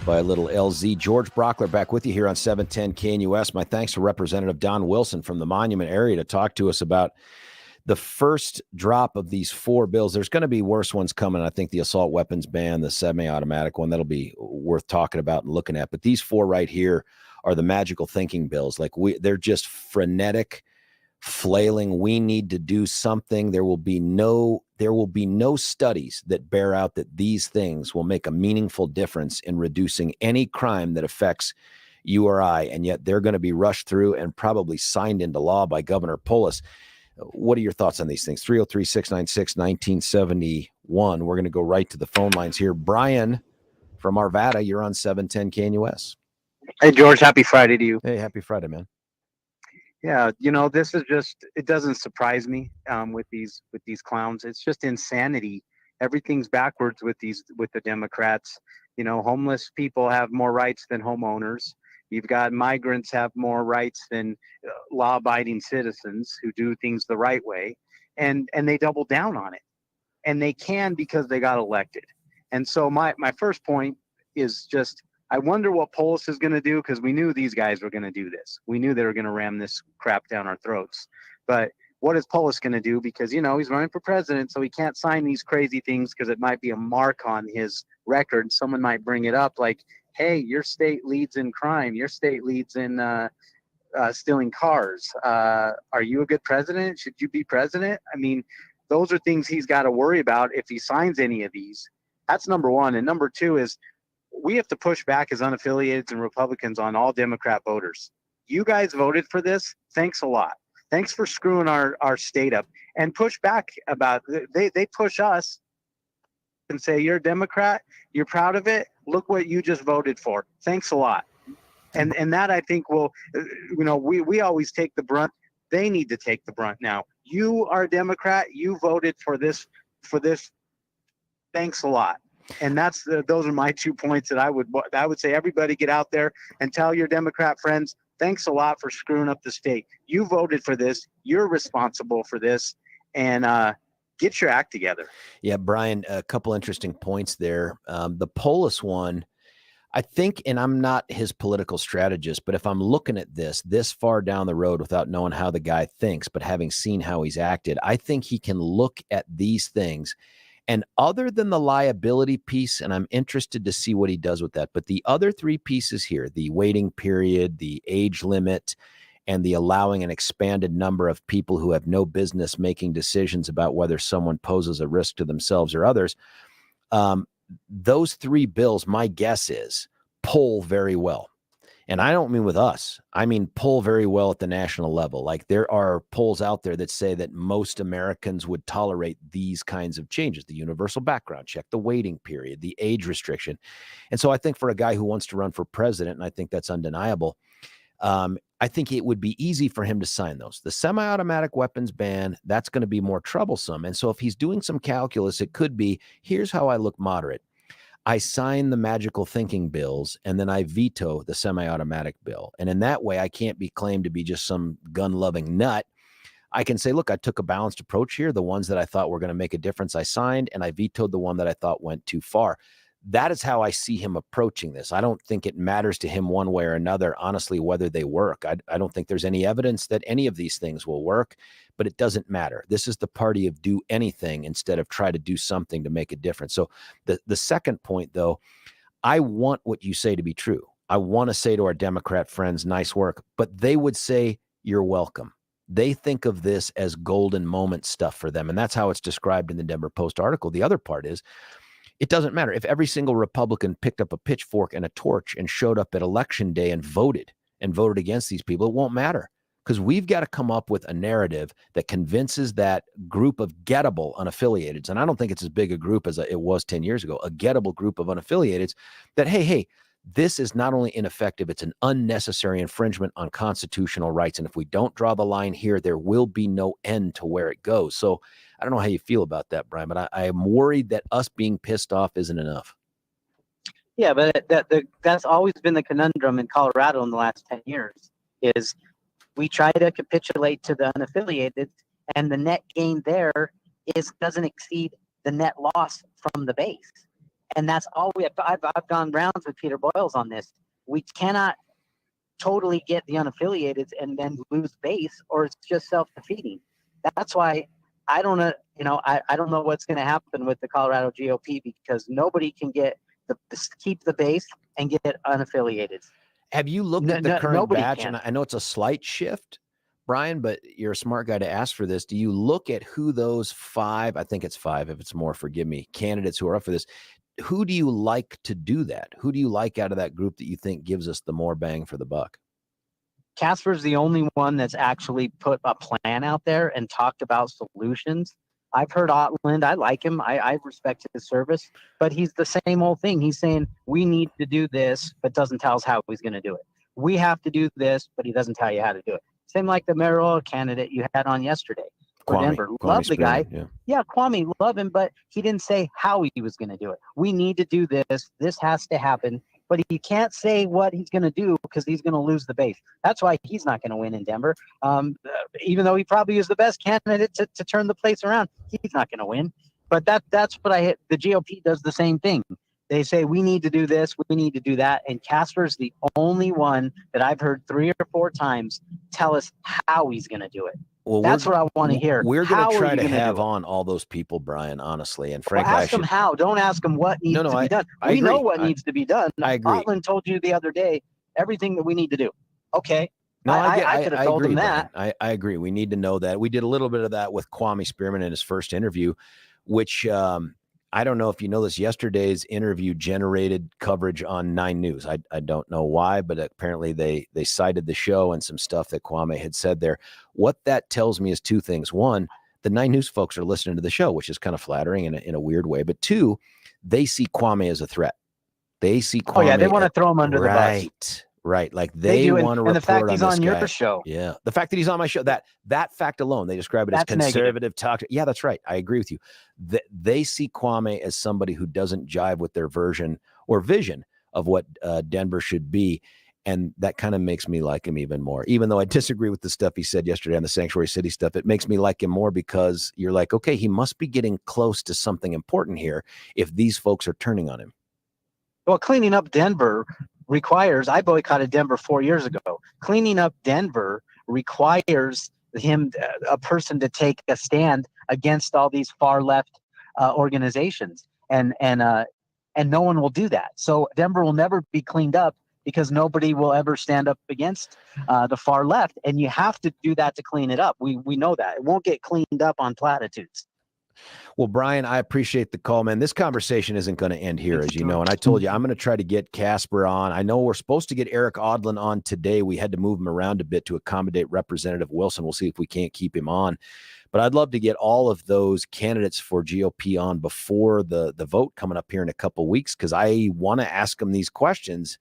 by a little LZ. George Brockler back with you here on 710 KNUS. My thanks to Representative Don Wilson from the Monument area to talk to us about the first drop of these 4 bills. There's going to be worse ones coming. I think the assault weapons ban, the semi-automatic one, that'll be worth talking about and looking at. But these 4 right here are the magical thinking bills. Like they're just frenetic, flailing. We need to do something. There will be no studies that bear out that these things will make a meaningful difference in reducing any crime that affects you or I, and yet they're going to be rushed through and probably signed into law by Governor Polis. What are your thoughts on these things? 303-696-1971. We're going to go right to the phone lines here. Brian from Arvada, you're on 710 KNUS. Hey, George, happy Friday to you. Hey, happy Friday, man. Yeah, this is just, it doesn't surprise me with these clowns. It's just insanity. Everything's backwards with the Democrats. Homeless people have more rights than homeowners. You've got migrants have more rights than law-abiding citizens who do things the right way, and they double down on it. And they can because they got elected. And so my first point is just, I wonder what Polis is going to do, because we knew these guys were going to do this. We knew they were going to ram this crap down our throats. But what is Polis going to do? Because, he's running for president, so he can't sign these crazy things because it might be a mark on his record. Someone might bring it up like, hey, your state leads in crime. Your state leads in stealing cars. Are you a good president? Should you be president? I mean, those are things he's got to worry about if he signs any of these. That's number one. And number two is, we have to push back as unaffiliated and Republicans on all Democrat voters. You guys voted for this. Thanks a lot. Thanks for screwing our state up, and push back about they push us and say, you're a Democrat. You're proud of it. Look what you just voted for. Thanks a lot. And that, I think, will, we always take the brunt. They need to take the brunt now. You are a Democrat. You voted for this. Thanks a lot. And those are my 2 points that I would say. Everybody get out there and tell your Democrat friends, thanks a lot for screwing up the state. You voted for this. You're responsible for this, and get your act together. Yeah, Brian, a couple interesting points there. The Polis one, I think, and I'm not his political strategist, but if I'm looking at this far down the road without knowing how the guy thinks, but having seen how he's acted, I think he can look at these things. And other than the liability piece, and I'm interested to see what he does with that, but the other 3 pieces here, the waiting period, the age limit, and the allowing an expanded number of people who have no business making decisions about whether someone poses a risk to themselves or others, those 3 bills, my guess is, poll very well. And I don't mean with us. I mean poll very well at the national level. Like, there are polls out there that say that most Americans would tolerate these kinds of changes, the universal background check, the waiting period, the age restriction. And so I think for a guy who wants to run for president, and I think that's undeniable, I think it would be easy for him to sign those. The semi-automatic weapons ban, that's going to be more troublesome. And so if he's doing some calculus, it could be, here's how I look moderate. I sign the magical thinking bills, and then I veto the semi-automatic bill. And in that way, I can't be claimed to be just some gun-loving nut. I can say, look, I took a balanced approach here. The ones that I thought were going to make a difference, I signed, and I vetoed the one that I thought went too far. That is how I see him approaching this. I don't think it matters to him one way or another, honestly, whether they work. I don't think there's any evidence that any of these things will work, but it doesn't matter. This is the party of do anything instead of try to do something to make a difference. So the second point, though, I want what you say to be true. I want to say to our Democrat friends, nice work, but they would say, you're welcome. They think of this as golden moment stuff for them. And that's how it's described in the Denver Post article. The other part is, it doesn't matter if every single Republican picked up a pitchfork and a torch and showed up at election day and voted against these people. It won't matter, because we've got to come up with a narrative that convinces that group of gettable unaffiliateds. And I don't think it's as big a group as it was 10 years ago, a gettable group of unaffiliateds that, hey, this is not only ineffective, it's an unnecessary infringement on constitutional rights. And if we don't draw the line here, there will be no end to where it goes. So I don't know how you feel about that, Brian, but I am worried that us being pissed off isn't enough. Yeah, but that's always been the conundrum in Colorado in the last 10 years, is we try to capitulate to the unaffiliated, and the net gain there doesn't exceed the net loss from the base. And that's all we have. I've gone rounds with Peter Boyles on this. We cannot totally get the unaffiliated and then lose base, or it's just self-defeating. That's why I don't know, I don't know what's going to happen with the Colorado GOP, because nobody can get keep the base and get unaffiliated. Have you looked at the current batch? Can. And I know it's a slight shift, Brian, but you're a smart guy to ask for this. Do you look at who those 5, I think it's 5, if it's more, forgive me, candidates who are up for this, who do you like to do that? Who do you like out of that group that you think gives us the more bang for the buck? Casper's the only one that's actually put a plan out there and talked about solutions. I've heard Otland. I like him. I respect his service, but he's the same old thing. He's saying we need to do this, but doesn't tell us how he's going to do it. We have to do this, but he doesn't tell you how to do it. Same like the mayoral candidate you had on yesterday for Denver. Love the guy. Yeah, Kwame, love him, but he didn't say how he was going to do it. We need to do this. This has to happen. But he can't say what he's going to do because he's going to lose the base. That's why he's not going to win in Denver. Even though he probably is the best candidate to turn the place around, he's not going to win. But that's what the GOP does the same thing. They say, we need to do this, we need to do that. And Casper's the only one that I've heard 3 or 4 times tell us how he's going to do it. Well, that's what I want to hear. We're going to try to have on all those people, Brian, honestly. And frankly, ask them how. Don't ask them what needs to be done. We know what needs to be done. I agree. Otland told you the other day everything that we need to do. Okay. No, I could have told him that. I agree. We need to know that. We did a little bit of that with Kwame Spearman in his first interview, which I don't know if you know this. Yesterday's interview generated coverage on 9 News. I don't know why, but apparently they cited the show and some stuff that Kwame had said there. What that tells me is 2 things. 1, the 9 News folks are listening to the show, which is kind of flattering in a weird way. But 2, they see Kwame as a threat. They see Kwame. Oh yeah, they want to throw him under the bus. Right. Like they want to report on this guy. And the fact he's on your show. Yeah. The fact that he's on my show, that fact alone, they describe it as conservative talk. Yeah, that's right. I agree with you. They see Kwame as somebody who doesn't jive with their version or vision of what Denver should be. And that kind of makes me like him even more. Even though I disagree with the stuff he said yesterday on the Sanctuary City stuff, it makes me like him more because you're like, okay, he must be getting close to something important here if these folks are turning on him. Well, cleaning up Denver requires, I boycotted Denver 4 years ago. Cleaning up Denver requires a person to take a stand against all these far left organizations. And no one will do that. So Denver will never be cleaned up because nobody will ever stand up against the far left. And you have to do that to clean it up. We know that. It won't get cleaned up on platitudes. Well, Brian, I appreciate the call, man. This conversation isn't going to end here, as you know. And I told you, I'm going to try to get Casper on. I know we're supposed to get Eric Odland on today. We had to move him around a bit to accommodate Representative Wilson. We'll see if we can't keep him on. But I'd love to get all of those candidates for GOP on before the vote coming up here in a couple of weeks, because I want to ask them these questions.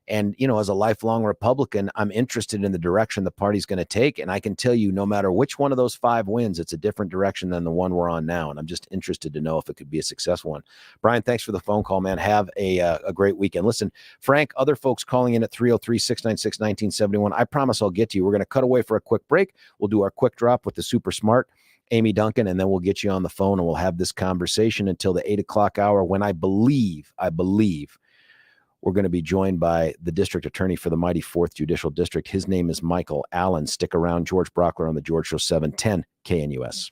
And, as a lifelong Republican, I'm interested in the direction the party's going to take. And I can tell you, no matter which one of those 5 wins, it's a different direction than the one we're on now. And I'm just interested to know if it could be a successful one. Brian, thanks for the phone call, man. Have a great weekend. Listen, Frank, other folks calling in at 303-696-1971. I promise I'll get to you. We're going to cut away for a quick break. We'll do our quick drop with the super smart Amy Duncan, and then we'll get you on the phone and we'll have this conversation until the 8 o'clock hour when I believe we're going to be joined by the district attorney for the mighty 4th Judicial District. His name is Michael Allen. Stick around. George Brockler on the George Show, 710 KNUS.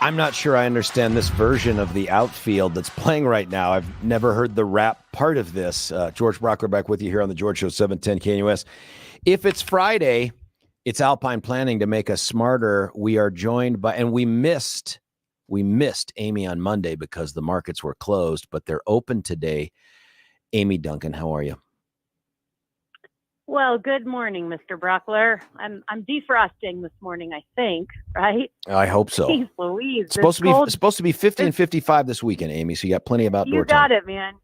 I'm not sure I understand this version of the outfield that's playing right now. I've never heard the rap part of this. George Brockler back with you here on the George Show, 710 KNUS. If it's Friday, it's Alpine Planning to make us smarter. We are joined by, and we missed Amy on Monday because the markets were closed, but they're open today. Amy Duncan, how are you? Well, good morning, Mr. Brockler. I'm defrosting this morning, I think, right? I hope so. Jeez Louise. It's supposed to be 50 and 55 this weekend, Amy, so you got plenty of outdoor time. You got it, man.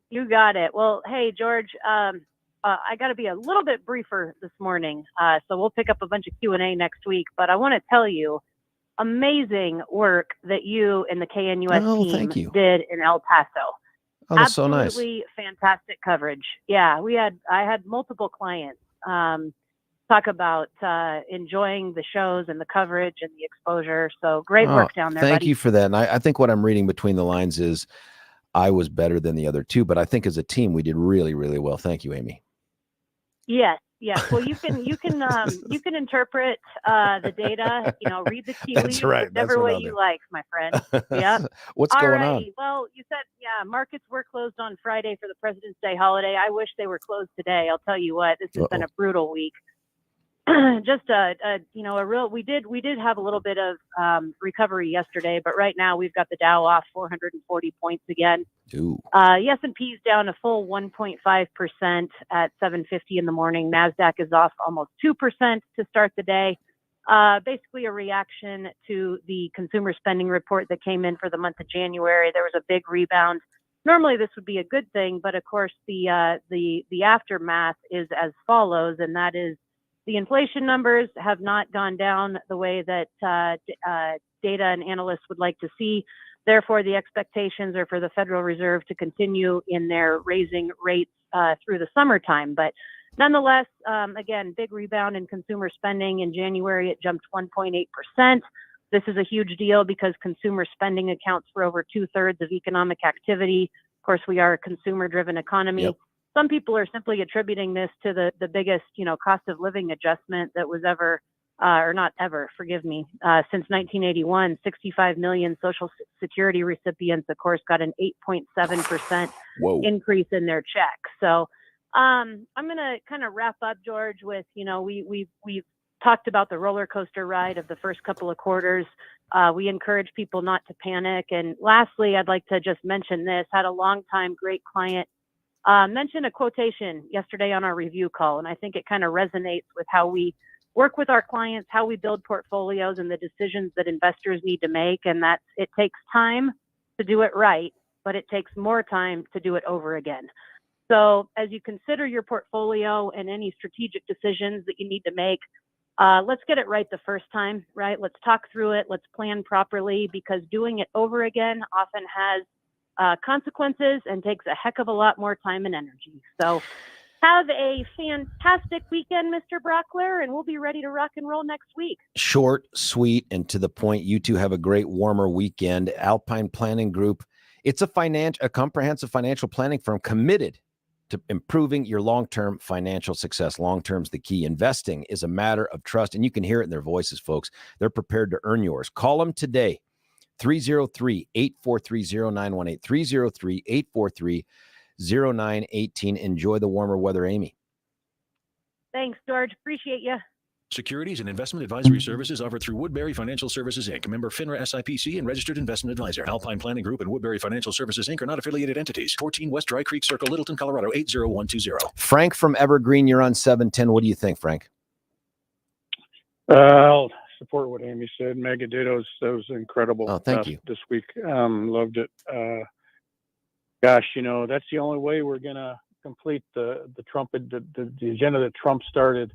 You got it. Well, hey, George, I got to be a little bit briefer this morning, so we'll pick up a bunch of Q&A next week, but I want to tell you, amazing work that you and the KNUS team did in El Paso. Oh, that's so nice. Absolutely fantastic coverage. Yeah, I had multiple clients talk about enjoying the shows and the coverage and the exposure. So great work down there. Thank you for that. And I think what I'm reading between the lines is I was better than the other two, but I think as a team we did really, really well. Thank you, Amy. Yes. Well, you can interpret the data. Read the tea leaves whichever way you like, my friend. Yeah. What's going on? Well, you said markets were closed on Friday for the President's Day holiday. I wish they were closed today. I'll tell you what, this has been a brutal week. Just we did have a little bit of recovery yesterday, but right now we've got the Dow off 440 points again. Ooh. The S&P's down a full 1.5% at 7:50 in the morning. NASDAQ is off almost 2% to start the day. Basically a reaction to the consumer spending report that came in for the month of January. There was a big rebound. Normally this would be a good thing, but of course the aftermath is as follows, and that is the inflation numbers have not gone down the way that data and analysts would like to see. Therefore, the expectations are for the Federal Reserve to continue in their raising rates through the summertime. But nonetheless, again, big rebound in consumer spending. In January, it jumped 1.8%. This is a huge deal because consumer spending accounts for over 2/3 of economic activity. Of course, we are a consumer-driven economy. Yep. Some people are simply attributing this to the biggest, cost of living adjustment that was ever, or not ever, forgive me, since 1981. 65 million Social Security recipients, of course, got an 8.7% increase in their check. So I'm going to kind of wrap up, George, with, we've talked about the roller coaster ride of the first couple of quarters. We encourage people not to panic. And lastly, I'd like to just mention this. Had a longtime great client mentioned a quotation yesterday on our review call, and I think it kind of resonates with how we work with our clients, how we build portfolios, and the decisions that investors need to make. And that it takes time to do it right, but it takes more time to do it over again. So as you consider your portfolio and any strategic decisions that you need to make, let's get it right the first time, right? Let's talk through it. Let's plan properly, because doing it over again often has consequences and takes a heck of a lot more time and energy. So have a fantastic weekend, Mr. Brockler, and we'll be ready to rock and roll next week. Short, sweet, and to the point. You two have a great warmer weekend. Alpine Planning Group. It's a comprehensive financial planning firm committed to improving your long-term financial success. Long-term's the key. Investing is a matter of trust, and you can hear it in their voices, folks. They're prepared to earn yours. Call them today. 303-843-0918, 303-843-0918. Enjoy the warmer weather, Amy. Thanks, George. Appreciate you. Securities and investment advisory services offered through Woodbury Financial Services, Inc., member FINRA SIPC and registered investment advisor. Alpine Planning Group and Woodbury Financial Services, Inc. are not affiliated entities. 14 West Dry Creek Circle, Littleton, Colorado, 80120. Frank from Evergreen, you're on 710. What do you think, Frank? I'll support what Amy said. Mega dittos. That was incredible. Oh, thank you. This week. Loved it. Gosh, that's the only way we're going to complete the agenda that Trump started,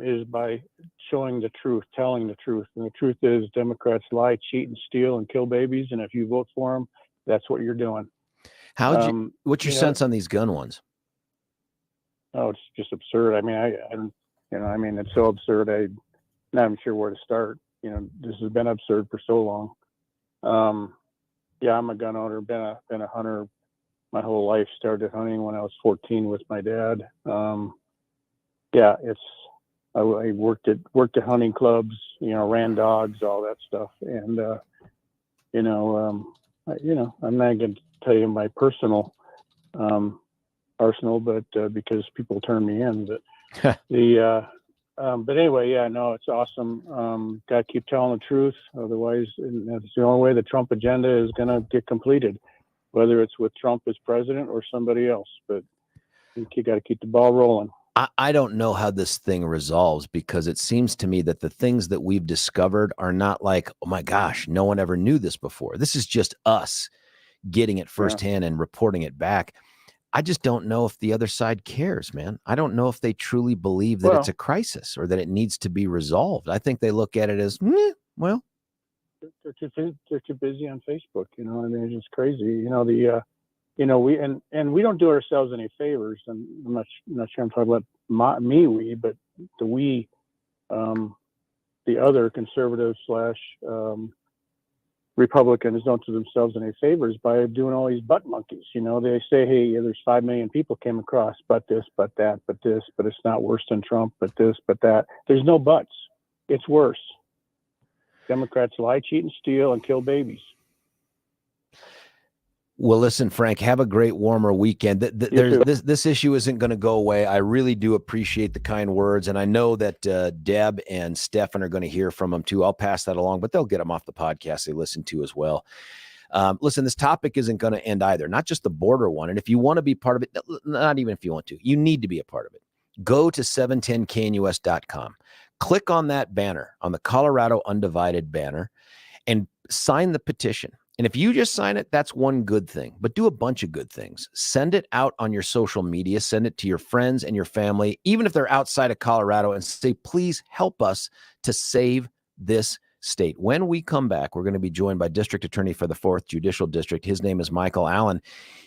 is by showing the truth, telling the truth. And the truth is Democrats lie, cheat, and steal and kill babies. And if you vote for them, that's what you're doing. What's your sense on these gun ones? Oh, it's just absurd. I mean, it's so absurd. I'm not even sure where to start. This has been absurd for so long. Yeah, I'm a gun owner, been a hunter my whole life. Started hunting when I was 14 with my dad. Yeah, it's I worked at hunting clubs, ran dogs, all that stuff. And, I'm not going to tell you my personal arsenal, but because people turn me in. But but anyway, yeah, no, it's awesome. Got to keep telling the truth. Otherwise, that's the only way the Trump agenda is going to get completed, whether it's with Trump as president or somebody else. But you got to keep the ball rolling. I don't know how this thing resolves, because it seems to me that the things that we've discovered are not like, oh my gosh, no one ever knew this before. This is just us getting it firsthand and reporting it back. I just don't know if the other side cares, man. I don't know if they truly believe that it's a crisis or that it needs to be resolved. I think they look at it as, well, they're too busy on Facebook. I mean, it's just crazy. We don't do ourselves any favors, and I'm not sure I'm talking about we, but the we, the other conservative / Republicans don't do themselves any favors by doing all these butt monkeys. They say, hey, there's 5 million people came across, but this, but that, but this, but it's not worse than Trump, but this, but that. There's no buts. It's worse. Democrats lie, cheat, and steal, and kill babies. Well, listen, Frank, have a great warmer weekend. This issue isn't going to go away. I really do appreciate the kind words. And I know that Deb and Steffan are going to hear from them too. I'll pass that along, but they'll get them off the podcast they listen to as well. Listen, this topic isn't going to end either, not just the border one. And if you want to be part of it, not even if you want to, you need to be a part of it. Go to 710knus.com. Click on that banner, on the Colorado Undivided banner, and sign the petition. And if you just sign it, that's one good thing, but do a bunch of good things. Send it out on your social media, send it to your friends and your family, even if they're outside of Colorado, and say, please help us to save this state. When we come back, we're going to be joined by District Attorney for the 4th Judicial District. His name is Michael Allen.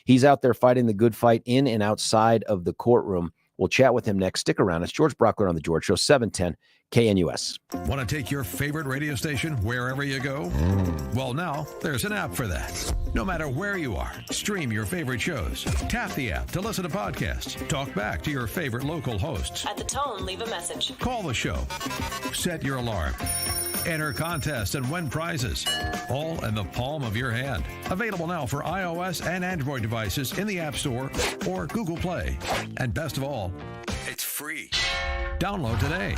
He's out there fighting the good fight in and outside of the courtroom. We'll chat with him next. Stick around. It's George Brockler on The George Show, 710 KNUS. Want to take your favorite radio station wherever you go? Well, now there's an app for that. No matter where you are, stream your favorite shows. Tap the app to listen to podcasts. Talk back to your favorite local hosts. At the tone, leave a message. Call the show. Set your alarm. Enter contests and win prizes. All in the palm of your hand. Available now for iOS and Android devices in the App Store or Google Play. And best of all, it's free. Download today.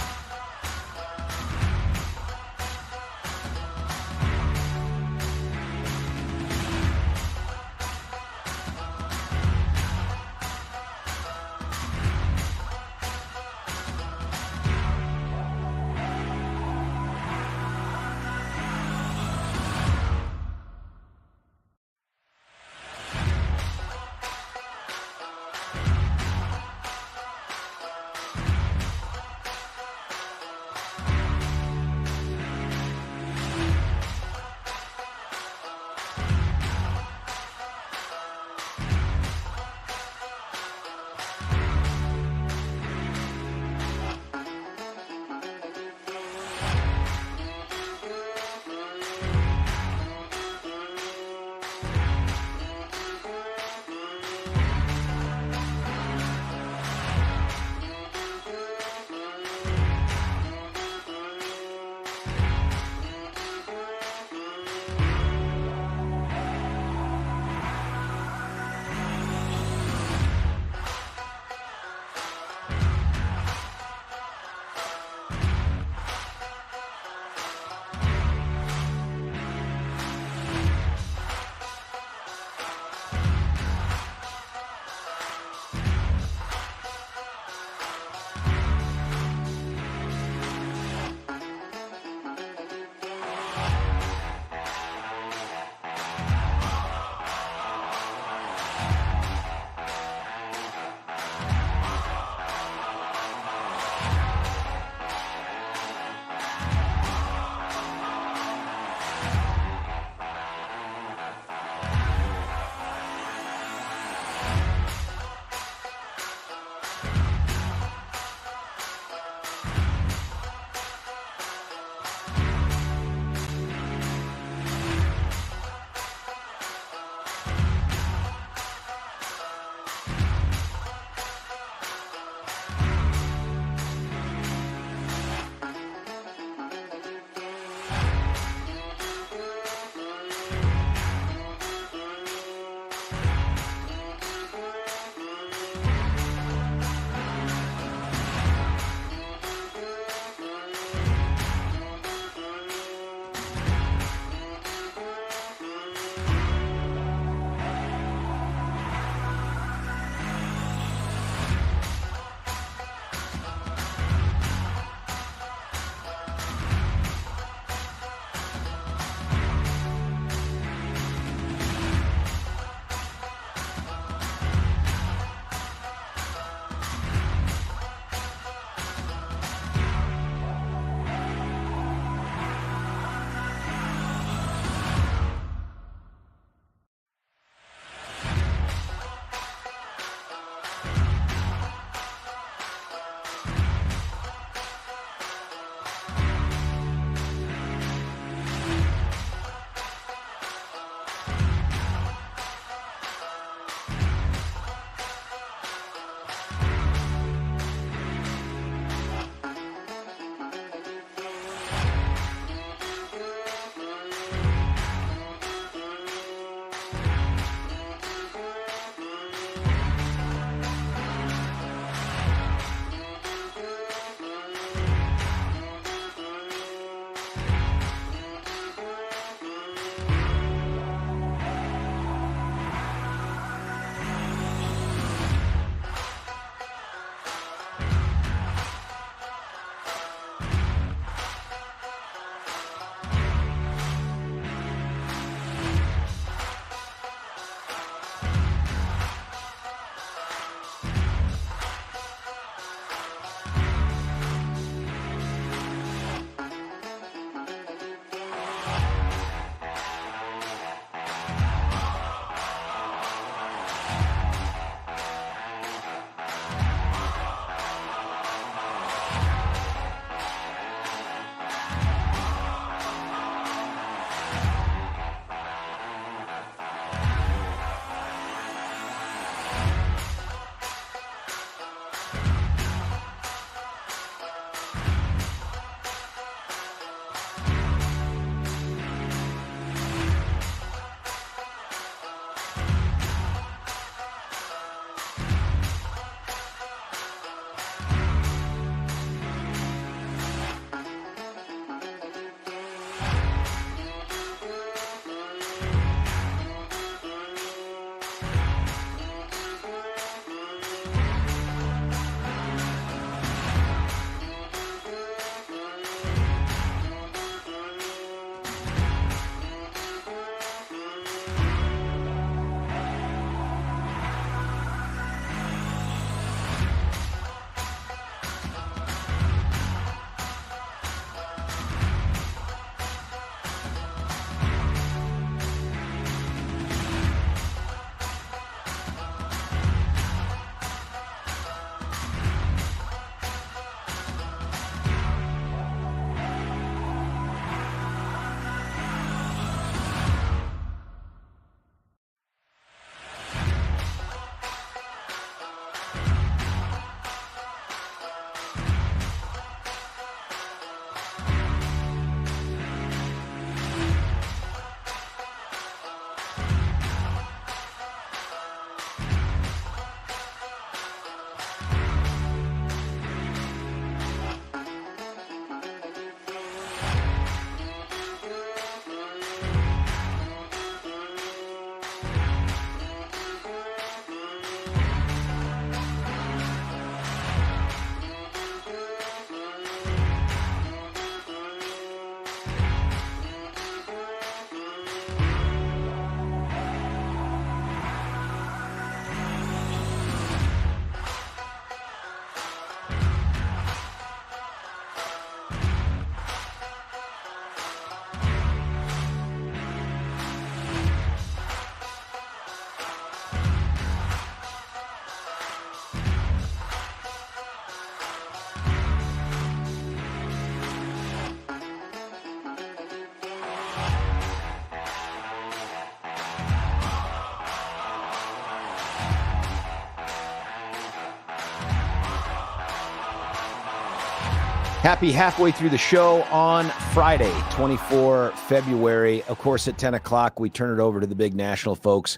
Happy halfway through the show on Friday, 24 February. Of course, at 10 o'clock, we turn it over to the big national folks,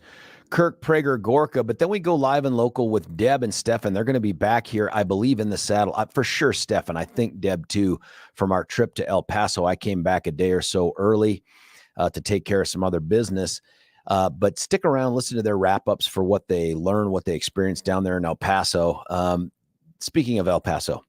Kirk, Prager, Gorka. But then we go live and local with Deb and Steffan. They're going to be back here, I believe, in the saddle. For sure, Steffan. I think Deb, too, from our trip to El Paso. I came back a day or so early to take care of some other business. But stick around, listen to their wrap-ups for what they learned, what they experienced down there in El Paso. Speaking of El Paso,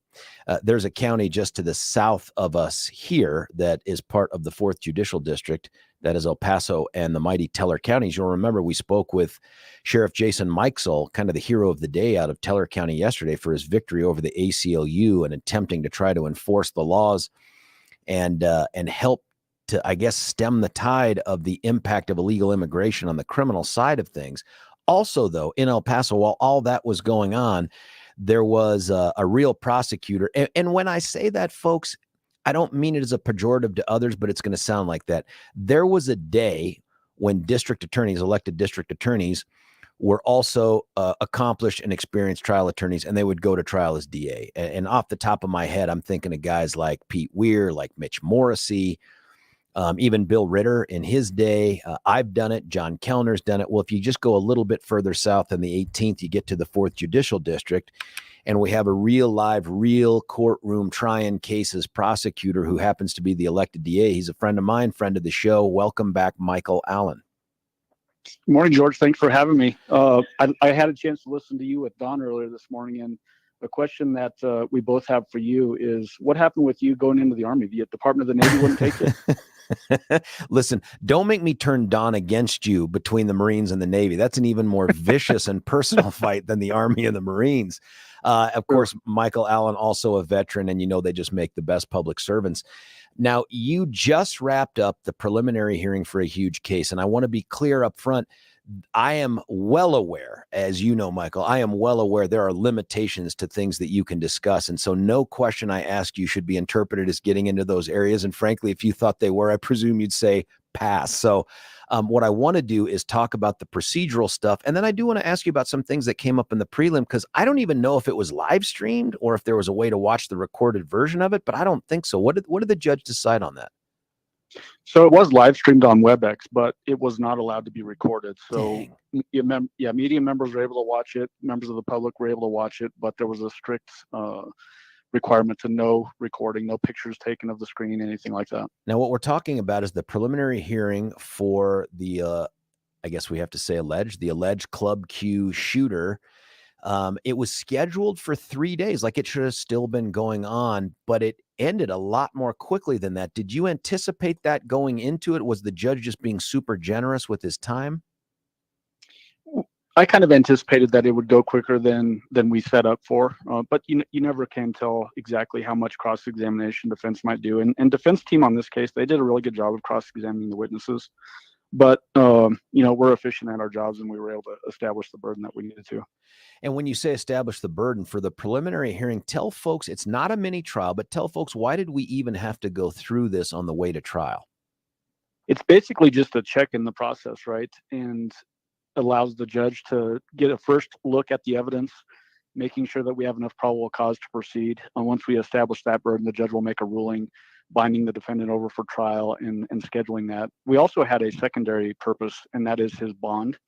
there's a county just to the south of us here that is part of the 4th Judicial District. That is El Paso and the mighty Teller counties. You'll remember we spoke with Sheriff Jason Mikesell, kind of the hero of the day out of Teller County yesterday, for his victory over the ACLU and attempting to try to enforce the laws and help to, I guess, stem the tide of the impact of illegal immigration on the criminal side of things. Also, though, in El Paso, while all that was going on, there was a real prosecutor. And when I say that, folks, I don't mean it as a pejorative to others, but it's going to sound like that. There was a day when district attorneys, elected district attorneys, were also accomplished and experienced trial attorneys, and they would go to trial as DA. And off the top of my head, I'm thinking of guys like Pete Weir, like Mitch Morrissey, even Bill Ritter in his day. I've done it. John Kellner's done it. Well, if you just go a little bit further south on the 18th, you get to the 4th Judicial District, and we have a real live, real courtroom trying cases prosecutor who happens to be the elected DA. He's a friend of mine, friend of the show. Welcome back, Michael Allen. Good morning, George. Thanks for having me. I had a chance to listen to you with Don earlier this morning, and a question that we both have for you is, what happened with you going into the Army? The Department of the Navy wouldn't take you? Listen, don't make me turn Don against you between the Marines and the Navy. That's an even more vicious and personal fight than the Army and the Marines. Of course, Michael Allen, also a veteran, and they just make the best public servants. Now, you just wrapped up the preliminary hearing for a huge case, and I want to be clear up front. I am well aware, as you know, Michael, I am well aware there are limitations to things that you can discuss. And so no question I ask you should be interpreted as getting into those areas. And frankly, if you thought they were, I presume you'd say pass. So what I want to do is talk about the procedural stuff. And then I do want to ask you about some things that came up in the prelim, because I don't even know if it was live streamed or if there was a way to watch the recorded version of it, but I don't think so. What did the judge decide on that? So it was live streamed on WebEx, but it was not allowed to be recorded. So media members were able to watch it. Members of the public were able to watch it, but there was a strict requirement to no recording, no pictures taken of the screen, anything like that. Now, what we're talking about is the preliminary hearing for the, I guess we have to say the alleged Club Q shooter. It was scheduled for 3 days, like it should have still been going on, but it ended a lot more quickly than that. Did you anticipate that going into it? Was the judge just being super generous with his time? I kind of anticipated that it would go quicker than we set up for, but you never can tell exactly how much cross-examination defense might do. And defense team on this case, they did a really good job of cross-examining the witnesses. But, we're efficient at our jobs, and we were able to establish the burden that we needed to. And when you say establish the burden for the preliminary hearing, tell folks it's not a mini trial, but tell folks, why did we even have to go through this on the way to trial? It's basically just a check in the process, right? And allows the judge to get a first look at the evidence, making sure that we have enough probable cause to proceed. And once we establish that burden, the judge will make a ruling binding the defendant over for trial and scheduling that. We also had a secondary purpose, and that is his bond,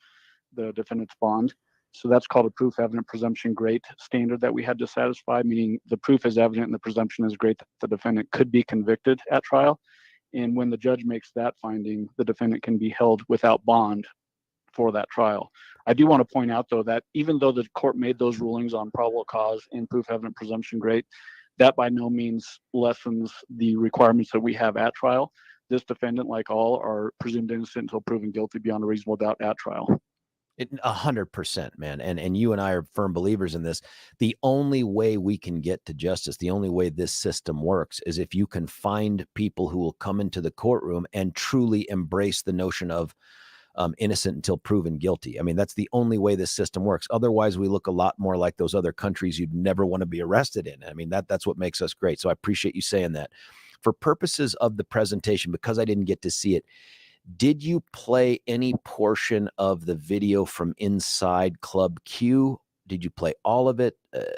the defendant's bond. So that's called a proof evident presumption great standard that we had to satisfy, meaning the proof is evident and the presumption is great that the defendant could be convicted at trial. And when the judge makes that finding, the defendant can be held without bond for that trial. I do want to point out, though, that even though the court made those rulings on probable cause and proof evident presumption great, that by no means lessens the requirements that we have at trial. This defendant, like all, are presumed innocent until proven guilty beyond a reasonable doubt at trial. 100%, man. And you and I are firm believers in this. The only way we can get to justice, the only way this system works, is if you can find people who will come into the courtroom and truly embrace the notion of innocent until proven guilty. I mean, that's the only way this system works. Otherwise, we look a lot more like those other countries you'd never want to be arrested in. I mean, that's what makes us great. So I appreciate you saying that. For purposes of the presentation, because I didn't get to see it, did you play any portion of the video from inside Club Q? Did you play all of it?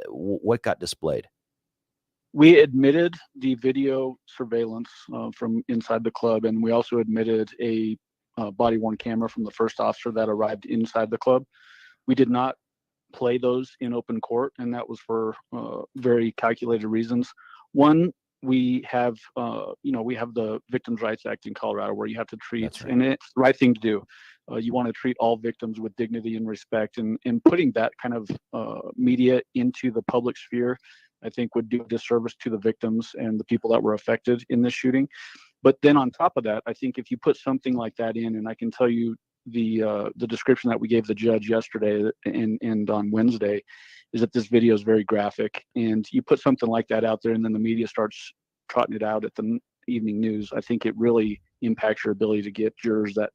What got displayed? We admitted the video surveillance from inside the club, and we also admitted a body-worn camera from the first officer that arrived inside the club. We did not play those in open court, and that was for very calculated reasons. One, we have the Victims' Rights Act in Colorado, where you have to treat, and it's the right thing to do. You want to treat all victims with dignity and respect, and putting that kind of media into the public sphere, I think, would do a disservice to the victims and the people that were affected in this shooting. But then on top of that, I think if you put something like that in, and I can tell you the description that we gave the judge yesterday and on Wednesday, is that this video is very graphic, and you put something like that out there and then the media starts trotting it out at the evening news, I think it really impacts your ability to get jurors that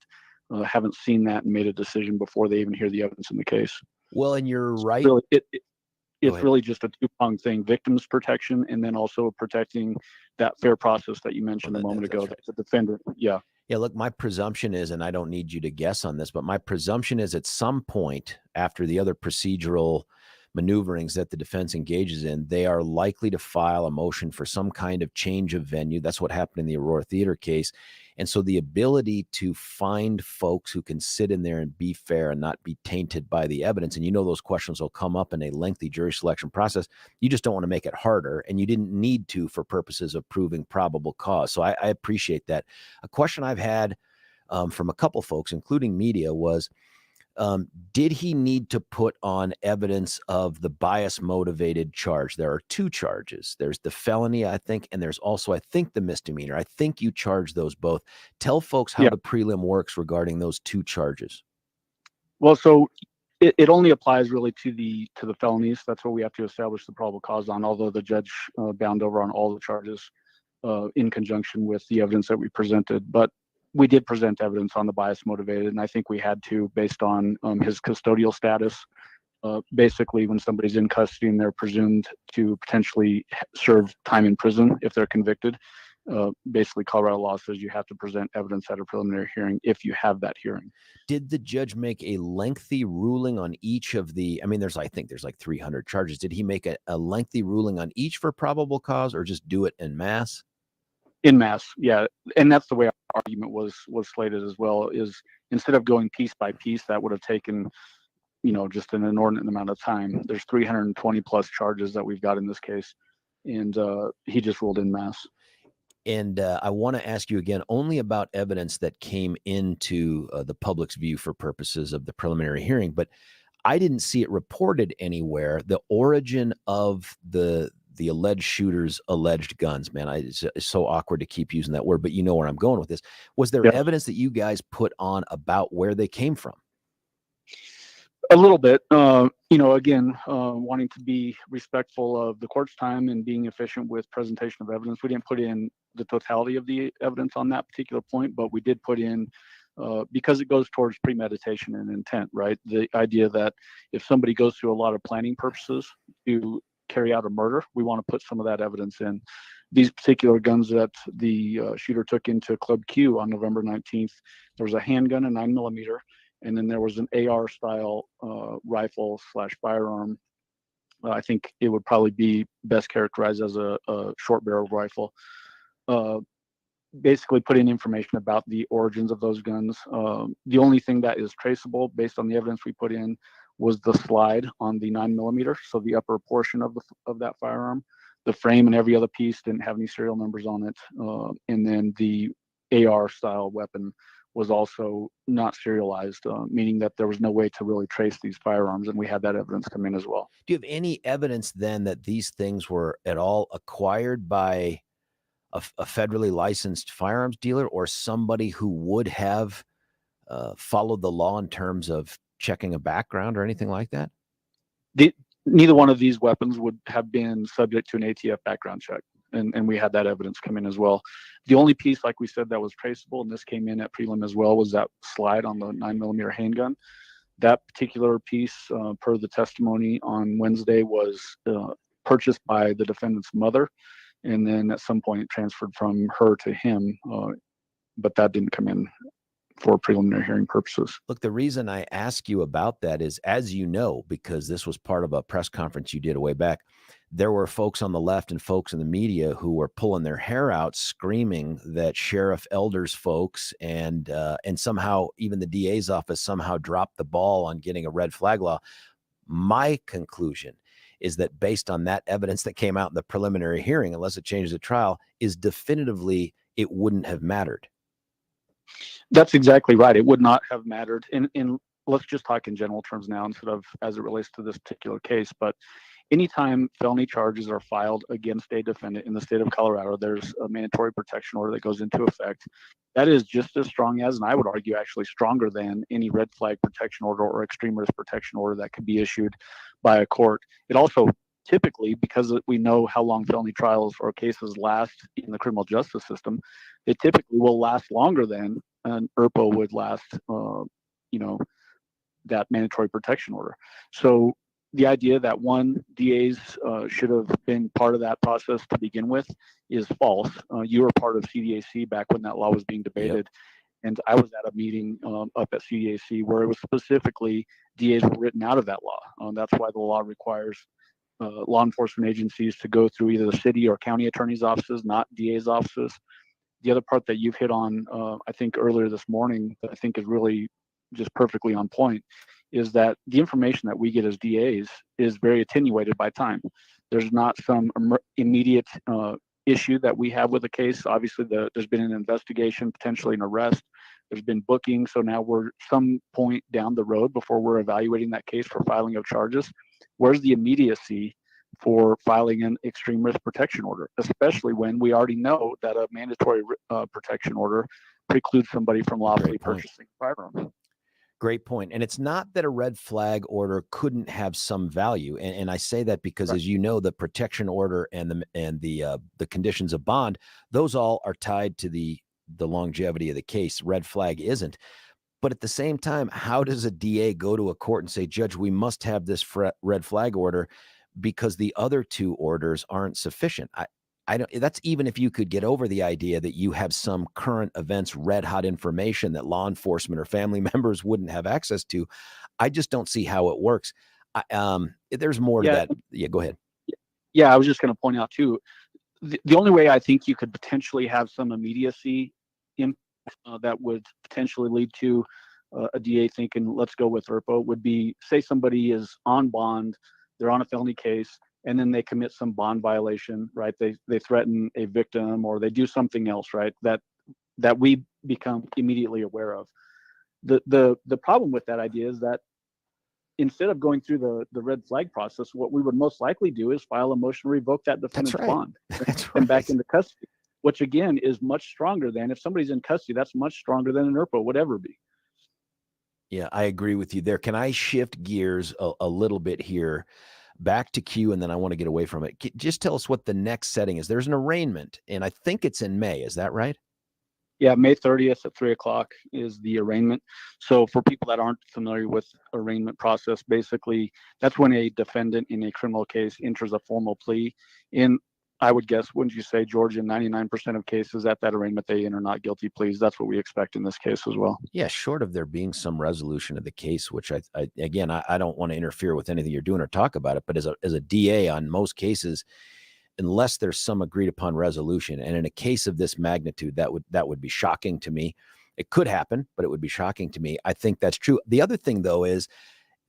haven't seen that and made a decision before they even hear the evidence in the case. Well, and you're right. Really, it's really just a two-pronged thing: victims protection, and then also protecting that fair process that you mentioned a moment ago. Right. The defendant, yeah. Yeah, look, my presumption is, and I don't need you to guess on this, but my presumption is at some point after the other procedural maneuverings that the defense engages in, they are likely to file a motion for some kind of change of venue. That's what happened in the Aurora Theater case. And so the ability to find folks who can sit in there and be fair and not be tainted by the evidence, and those questions will come up in a lengthy jury selection process. You just don't want to make it harder, and you didn't need to for purposes of proving probable cause. So I appreciate that. A question I've had from a couple folks, including media, was, did he need to put on evidence of the bias motivated charge? There are two charges. There's the felony, I think, and there's also, I think, the misdemeanor. I think you charge those both. Tell folks how the prelim works regarding those two charges. Well, so it only applies really to the felonies. That's what we have to establish the probable cause on, although the judge bound over on all the charges in conjunction with the evidence that we presented. But we did present evidence on the bias motivated, and I think we had to, based on his custodial status. Basically, when somebody's in custody and they're presumed to potentially serve time in prison if they're convicted, basically Colorado law says you have to present evidence at a preliminary hearing if you have that hearing. Did the judge make a lengthy ruling on each of the, I think there's like 300 charges. Did he make a lengthy ruling on each for probable cause, or just do it en masse? In mass, yeah, and that's the way our argument was slated as well. Is instead of going piece by piece, that would have taken, just an inordinate amount of time. There's 320 plus charges that we've got in this case, and he just ruled in mass. And I want to ask you again only about evidence that came into the public's view for purposes of the preliminary hearing, but I didn't see it reported anywhere. The origin of the alleged shooter's alleged guns, man, it's so awkward to keep using that word, but you know where I'm going with this. Was there evidence that you guys put on about where they came from? A little bit, again, wanting to be respectful of the court's time and being efficient with presentation of evidence. We didn't put in the totality of the evidence on that particular point, but we did put in, because it goes towards premeditation and intent, right? The idea that if somebody goes through a lot of planning purposes to carry out a murder, we want to put some of that evidence in. These particular guns that the shooter took into Club Q on November 19th, there was a handgun, a 9mm, and then there was an AR style rifle / firearm. I think it would probably be best characterized as a short barrel rifle. Basically put in information about the origins of those guns. The only thing that is traceable based on the evidence we put in was the slide on the 9mm, so the upper portion of that firearm. The frame and every other piece didn't have any serial numbers on it, and then the AR style weapon was also not serialized, meaning that there was no way to really trace these firearms, and we had that evidence come in as well. Do you have any evidence then that these things were at all acquired by a federally licensed firearms dealer or somebody who would have followed the law in terms of checking a background or anything like that? Neither one of these weapons would have been subject to an ATF background check, and we had that evidence come in as well. The only piece, like we said, that was traceable, and this came in at prelim as well, was that slide on the 9mm handgun. That particular piece, per the testimony on Wednesday, was purchased by the defendant's mother, and then at some point transferred from her to him, but that didn't come in for preliminary hearing purposes. Look, the reason I ask you about that is, as you know, because this was part of a press conference you did a way back, there were folks on the left and folks in the media who were pulling their hair out, screaming that Sheriff Elder's folks and somehow even the DA's office somehow dropped the ball on getting a red flag law. My conclusion is that based on that evidence that came out in the preliminary hearing, unless it changes the trial, is definitively it wouldn't have mattered. That's exactly right. It would not have mattered. In let's just talk in general terms now instead of as it relates to this particular case. But anytime felony charges are filed against a defendant in the state of Colorado, there's a mandatory protection order that goes into effect. That is just as strong as, and I would argue actually stronger than, any red flag protection order or extreme risk protection order that could be issued by a court. It also typically, because we know how long felony trials or cases last in the criminal justice system, they typically will last longer than an ERPO would last, that mandatory protection order. So the idea that DAs should have been part of that process to begin with is false. You were part of CDAC back when that law was being debated. Yep. And I was at a meeting up at CDAC where it was specifically DAs were written out of that law. That's why the law requires law enforcement agencies to go through either the city or county attorney's offices, not DA's offices. The other part that you've hit on, I think earlier this morning, that I think is really just perfectly on point, is that the information that we get as DAs is very attenuated by time. There's not some immediate issue that we have with the case. Obviously, there's been an investigation, potentially an arrest. There's been booking. So now we're some point down the road before we're evaluating that case for filing of charges. Where's the immediacy for filing an extreme risk protection order, especially when we already know that a mandatory protection order precludes somebody from lawfully purchasing a firearm? Great point. And it's not that a red flag order couldn't have some value. And I say that because, as you know, the protection order and the conditions of bond, those all are tied to the longevity of the case. Red flag isn't. But at the same time, how does a DA go to a court and say, Judge, we must have this red flag order because the other two orders aren't sufficient? I don't. That's even if you could get over the idea that you have some current events, red hot information that law enforcement or family members wouldn't have access to. I just don't see how it works. There's more to that. Yeah, go ahead. Yeah, I was just going to point out too, the only way I think you could potentially have some immediacy impact that would potentially lead to a DA thinking, let's go with ERPO, would be, say somebody is on bond, they're on a felony case, and then they commit some bond violation, right? They threaten a victim or they do something else, right? That we become immediately aware of. The problem with that idea is that instead of going through the red flag process, what we would most likely do is file a motion to revoke that defendant's bond and back into custody, which again is much stronger than, if somebody's in custody, that's much stronger than an ERPO would ever be. Yeah, I agree with you there. Can I shift gears a little bit here? Back to Q, and then I want to get away from it. Just tell us what the next setting is. There's an arraignment, and I think it's in May. Is that right? Yeah, May 30th at 3:00 is the arraignment. So for people that aren't familiar with arraignment process, basically that's when a defendant in a criminal case enters a formal plea. In, I would guess, wouldn't you say, George, in 99% of cases at that arraignment, they enter not guilty pleas. That's what we expect in this case as well. Yeah, short of there being some resolution of the case, which I don't want to interfere with anything you're doing or talk about it, but as a DA on most cases, unless there's some agreed upon resolution, and in a case of this magnitude, that would be shocking to me. It could happen, but it would be shocking to me. I think that's true. The other thing, though, is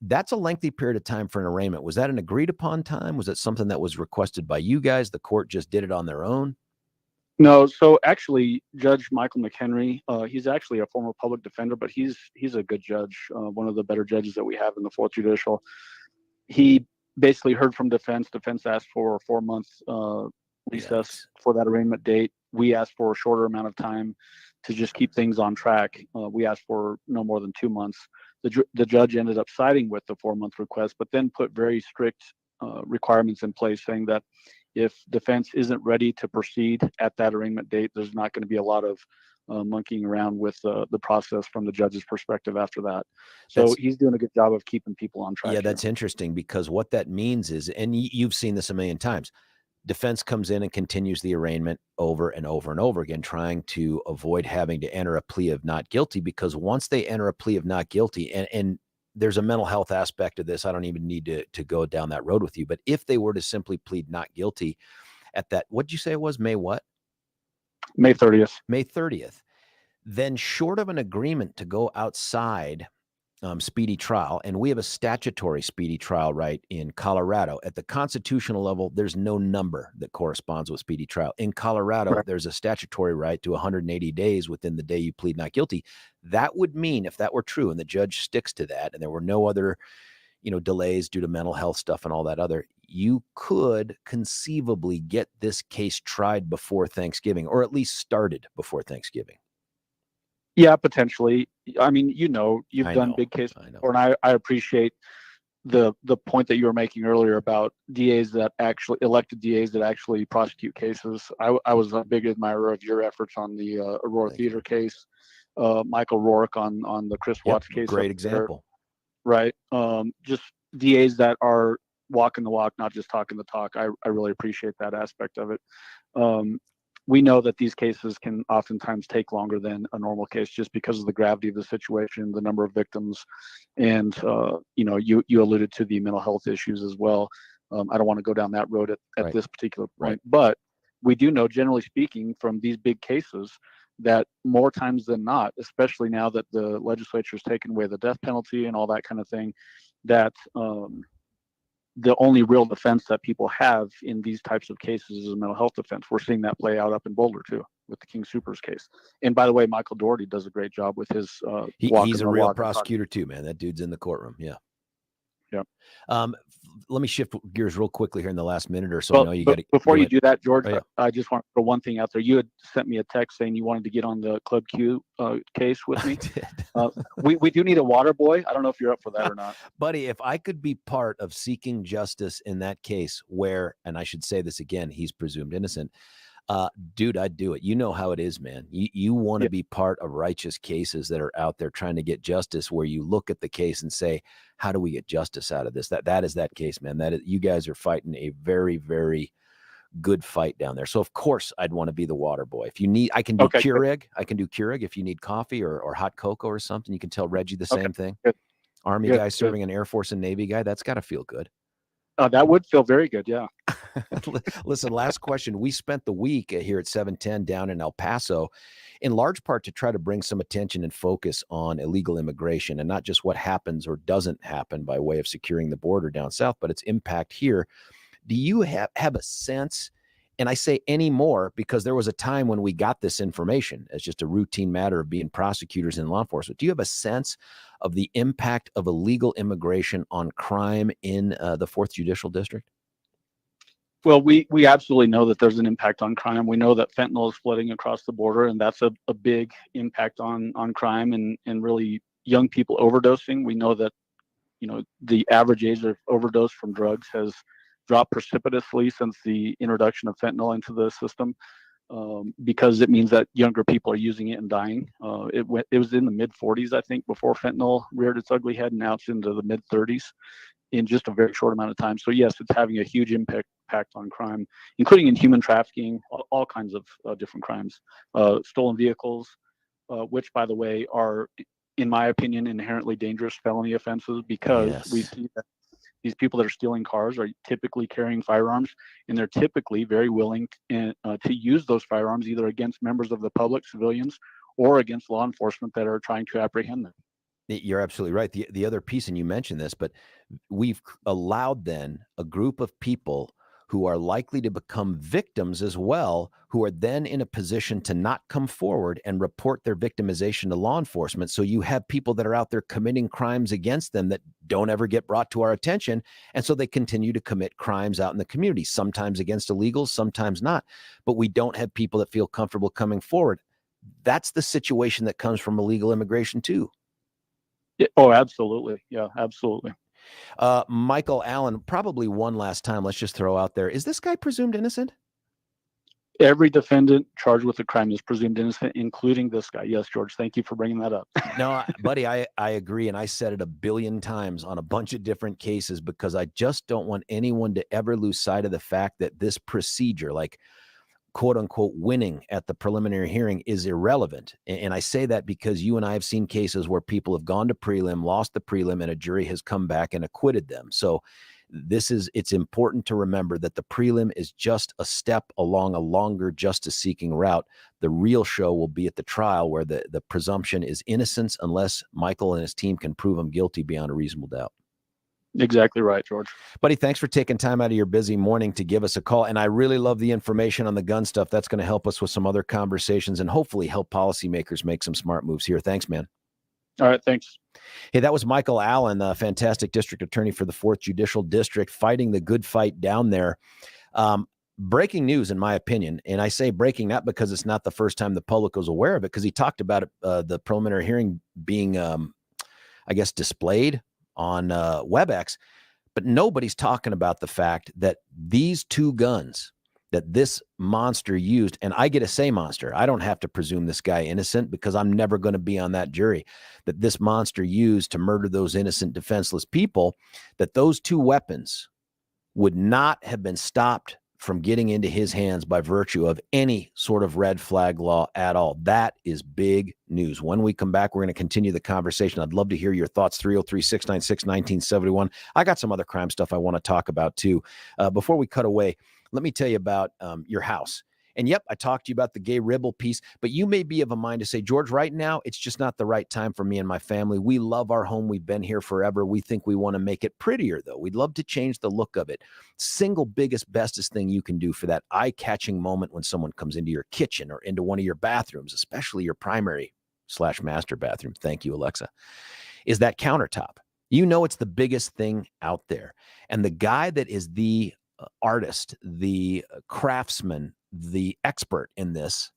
that's a lengthy period of time for an arraignment. Was that an agreed upon time? Was it something that was requested by you guys? The court just did it on their own? No. So actually, Judge Michael McHenry, he's actually a former public defender, but he's a good judge, one of the better judges that we have in the Fourth Judicial. He basically heard from defense. Defense asked for a 4-month recess for that arraignment date. We asked for a shorter amount of time to just keep things on track. We asked for no more than 2 months. The judge ended up siding with the 4-month request, but then put very strict requirements in place, saying that if defense isn't ready to proceed at that arraignment date, there's not going to be a lot of monkeying around with the process from the judge's perspective after that. So he's doing a good job of keeping people on track. Yeah, that's interesting, because what that means is, and you've seen this a million times, Defense comes in and continues the arraignment over and over and over again, trying to avoid having to enter a plea of not guilty, because once they enter a plea of not guilty, and there's a mental health aspect of this, I don't even need to go down that road with you, but if they were to simply plead not guilty at that, what'd you say it was? May what? May 30th. May 30th. Then short of an agreement to go outside speedy trial, and we have a statutory speedy trial right in Colorado. At the constitutional level, there's no number that corresponds with speedy trial. In Colorado, Right. there's a statutory right to 180 days within the day you plead not guilty. That would mean, if that were true and the judge sticks to that, and there were no other delays due to mental health stuff and all that other, you could conceivably get this case tried before Thanksgiving, or at least started before Thanksgiving. Yeah, potentially. I mean, you've done big cases before, and I appreciate the point that you were making earlier about elected DAs that actually prosecute cases. I was a big admirer of your efforts on the Aurora Theater case, Michael Rourke on the Chris Watts case. Great example. Right. Just DAs that are walking the walk, not just talking the talk. I really appreciate that aspect of it. We know that these cases can oftentimes take longer than a normal case just because of the gravity of the situation, the number of victims, and you alluded to the mental health issues as well. I don't want to go down that road at this particular point, but we do know, generally speaking, from these big cases, that more times than not, especially now that the legislature has taken away the death penalty and all that kind of thing, that the only real defense that people have in these types of cases is a mental health defense. We're seeing that play out up in Boulder too, with the King Soopers case. And by the way, Michael Doherty does a great job with his. He's a real prosecutor too, man. That dude's in the courtroom. Yeah. Yeah. Let me shift gears real quickly here in the last minute or so. Well, I know you got before you do that, George, Oh, yeah. I just want to throw one thing out there. You had sent me a text saying you wanted to get on the Club Q case with me. We do need a water boy. I don't know if you're up for that or not. Buddy, if I could be part of seeking justice in that case where, and I should say this again, he's presumed innocent, dude, I'd do it. You know how it is, man. You want to be part of righteous cases that are out there trying to get justice, where you look at the case and say, how do we get justice out of this? That is that case, man. That is, you guys are fighting a very, very good fight down there. So of course I'd want to be the water boy. If you need, I can do Keurig. I can do Keurig. If you need coffee or hot cocoa or something, you can tell Reggie the same thing. Good. Army guy serving an Air Force and Navy guy. That's got to feel good. That would feel very good. Yeah. Listen, last question. We spent the week here at 710 down in El Paso, in large part to try to bring some attention and focus on illegal immigration, and not just what happens or doesn't happen by way of securing the border down south, but its impact here. Do you have a sense, and I say any more because there was a time when we got this information as just a routine matter of being prosecutors and law enforcement. Do you have a sense of the impact of illegal immigration on crime in the 4th Judicial District? Well, we absolutely know that there's an impact on crime. We know that fentanyl is flooding across the border, and that's a big impact on crime and really young people overdosing. We know that, the average age of overdose from drugs has dropped precipitously since the introduction of fentanyl into the system, because it means that younger people are using it and dying. It was in the mid 40s, I think, before fentanyl reared its ugly head. Now it's into the mid 30s in just a very short amount of time. So yes, it's having a huge impact on crime, including in human trafficking, all kinds of different crimes, stolen vehicles, which, by the way, are, in my opinion, inherently dangerous felony offenses, because we see that these people that are stealing cars are typically carrying firearms, and they're typically very willing to use those firearms either against members of the public, civilians, or against law enforcement that are trying to apprehend them. You're absolutely right. The other piece, and you mentioned this, but we've allowed then a group of people who are likely to become victims as well, who are then in a position to not come forward and report their victimization to law enforcement. So you have people that are out there committing crimes against them that don't ever get brought to our attention. And so they continue to commit crimes out in the community, sometimes against illegals, sometimes not. But we don't have people that feel comfortable coming forward. That's the situation that comes from illegal immigration too. Oh, absolutely. Yeah, absolutely. Michael Allen, probably one last time, let's just throw out there, is this guy presumed innocent? Every defendant charged with a crime is presumed innocent, including this guy. Yes, George, thank you for bringing that up. No, buddy, I agree. And I said it a billion times on a bunch of different cases because I just don't want anyone to ever lose sight of the fact that this procedure, like quote unquote winning at the preliminary hearing, is irrelevant. And I say that because you and I have seen cases where people have gone to prelim, lost the prelim, and a jury has come back and acquitted them. So it's important to remember that the prelim is just a step along a longer justice-seeking route. The real show will be at the trial, where the presumption is innocence unless Michael and his team can prove him guilty beyond a reasonable doubt. Exactly right, George. Buddy, thanks for taking time out of your busy morning to give us a call. And I really love the information on the gun stuff. That's going to help us with some other conversations and hopefully help policymakers make some smart moves here. Thanks, man. All right, thanks. Hey, that was Michael Allen, a fantastic district attorney for the 4th Judicial District, fighting the good fight down there. Breaking news, in my opinion, and I say breaking not because it's not the first time the public was aware of it, because he talked about it, the preliminary hearing being, I guess, displayed on WebEx, but nobody's talking about the fact that these two guns that this monster used, and I get to say monster, I don't have to presume this guy innocent because I'm never going to be on that jury, that this monster used to murder those innocent, defenseless people, that those two weapons would not have been stopped from getting into his hands by virtue of any sort of red flag law at all. That is big news. When we come back, we're going to continue the conversation. I'd love to hear your thoughts. 303-696-1971. I got some other crime stuff I want to talk about too. Before we cut away, let me tell you about your house. And yep, I talked to you about the gay ribble piece, but you may be of a mind to say, George, right now, it's just not the right time for me and my family. We love our home. We've been here forever. We think we want to make it prettier, though. We'd love to change the look of it. Single biggest, bestest thing you can do for that eye-catching moment when someone comes into your kitchen or into one of your bathrooms, especially your primary/master bathroom, thank you, Alexa, is that countertop. You know it's the biggest thing out there. And the guy that is the artist, the craftsman, the expert in this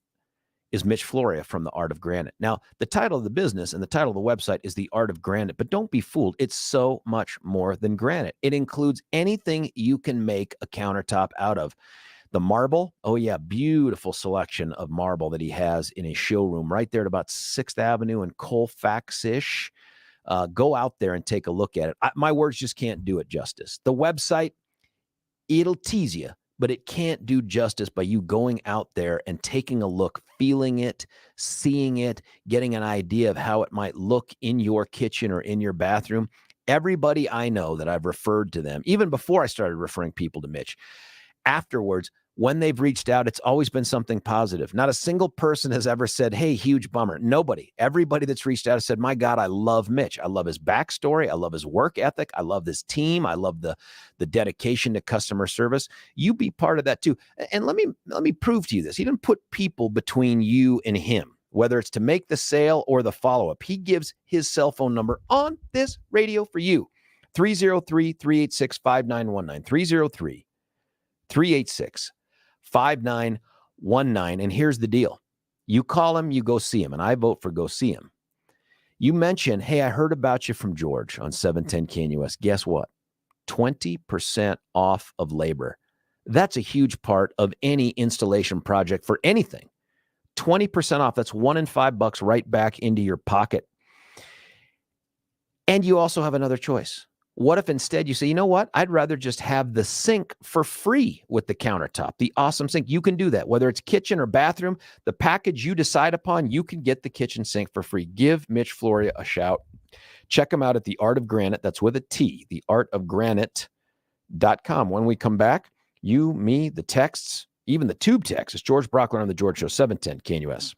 is Mitch Floria from The Art of Granite. Now, the title of the business and the title of the website is The Art of Granite, but don't be fooled. It's so much more than granite. It includes anything you can make a countertop out of. The marble, oh yeah, beautiful selection of marble that he has in a showroom right there at about 6th Avenue and Colfax-ish. Go out there and take a look at it. My words just can't do it justice. The website, it'll tease you, but it can't do justice by you going out there and taking a look, feeling it, seeing it, getting an idea of how it might look in your kitchen or in your bathroom. Everybody I know that I've referred to them, even before I started referring people to Mitch, afterwards, when they've reached out, it's always been something positive. Not a single person has ever said, hey, huge bummer. Nobody. Everybody that's reached out has said, my God, I love Mitch. I love his backstory. I love his work ethic. I love this team. I love the dedication to customer service. You be part of that too. And let me prove to you this. He didn't put people between you and him, whether it's to make the sale or the follow-up. He gives his cell phone number on this radio for you. 303-386-5919. 303-386-5919. And here's the deal. You call him, you go see him, and I vote for go see him. You mention, hey, I heard about you from George on 710 KNUS. Guess what? 20% off of labor. That's a huge part of any installation project for anything. 20% off. That's $1 in $5 right back into your pocket. And you also have another choice. What if instead you say, you know what? I'd rather just have the sink for free with the countertop, the awesome sink. You can do that. Whether it's kitchen or bathroom, the package you decide upon, you can get the kitchen sink for free. Give Mitch Floria a shout. Check him out at The Art of Granite. That's with a T, theartofgranite.com. When we come back, you, me, the texts, even the tube text. It's George Brockler on The George Show, 710 KNUS.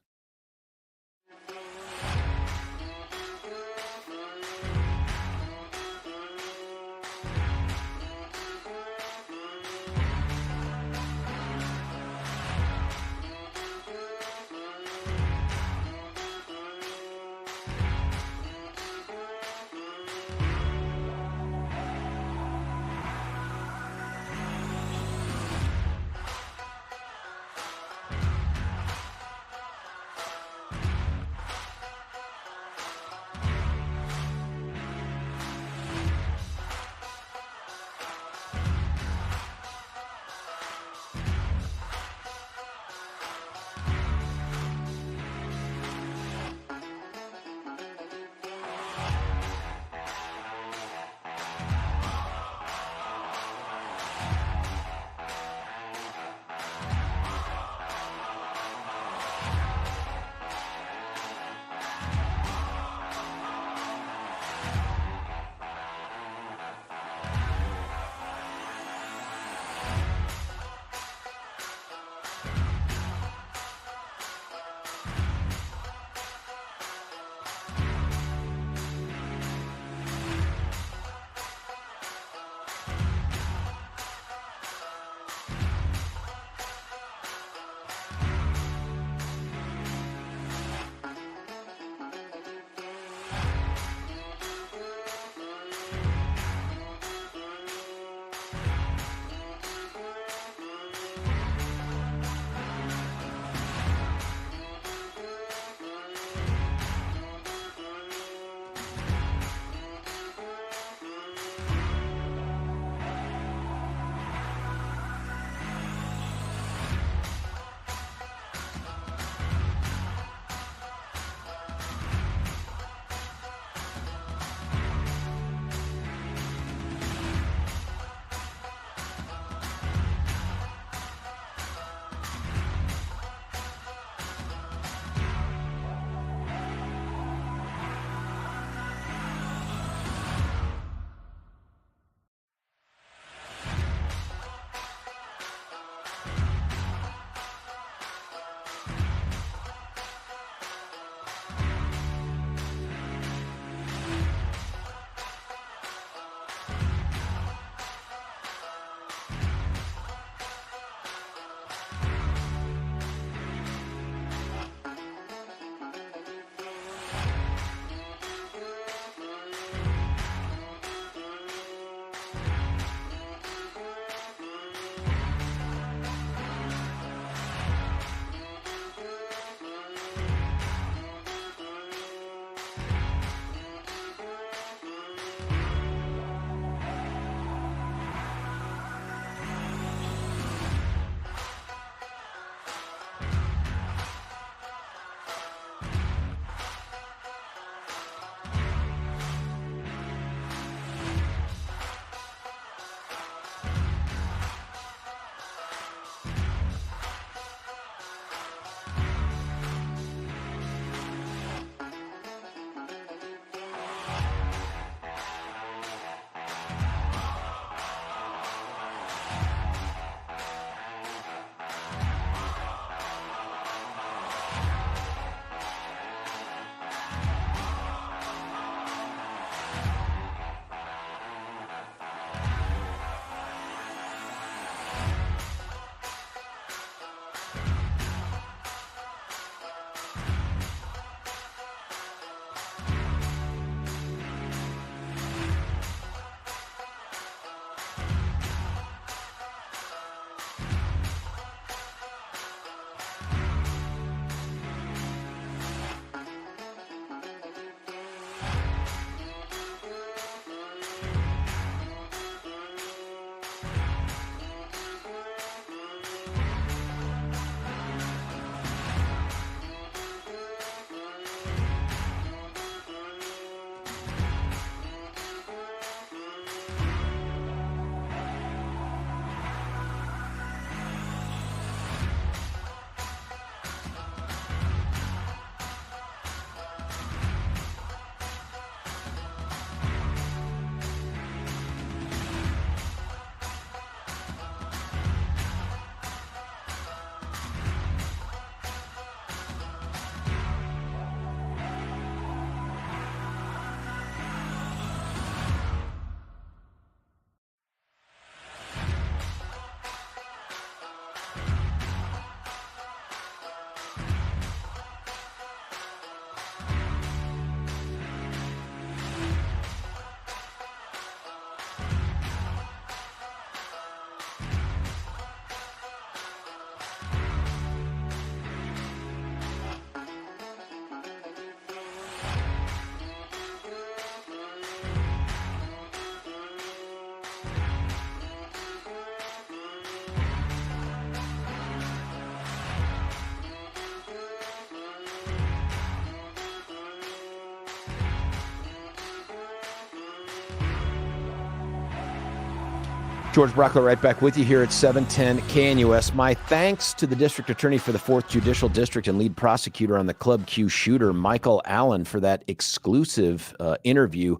George Brockler right back with you here at 710 KNUS. My thanks to the district attorney for the 4th Judicial District and lead prosecutor on the Club Q shooter, Michael Allen, for that exclusive interview.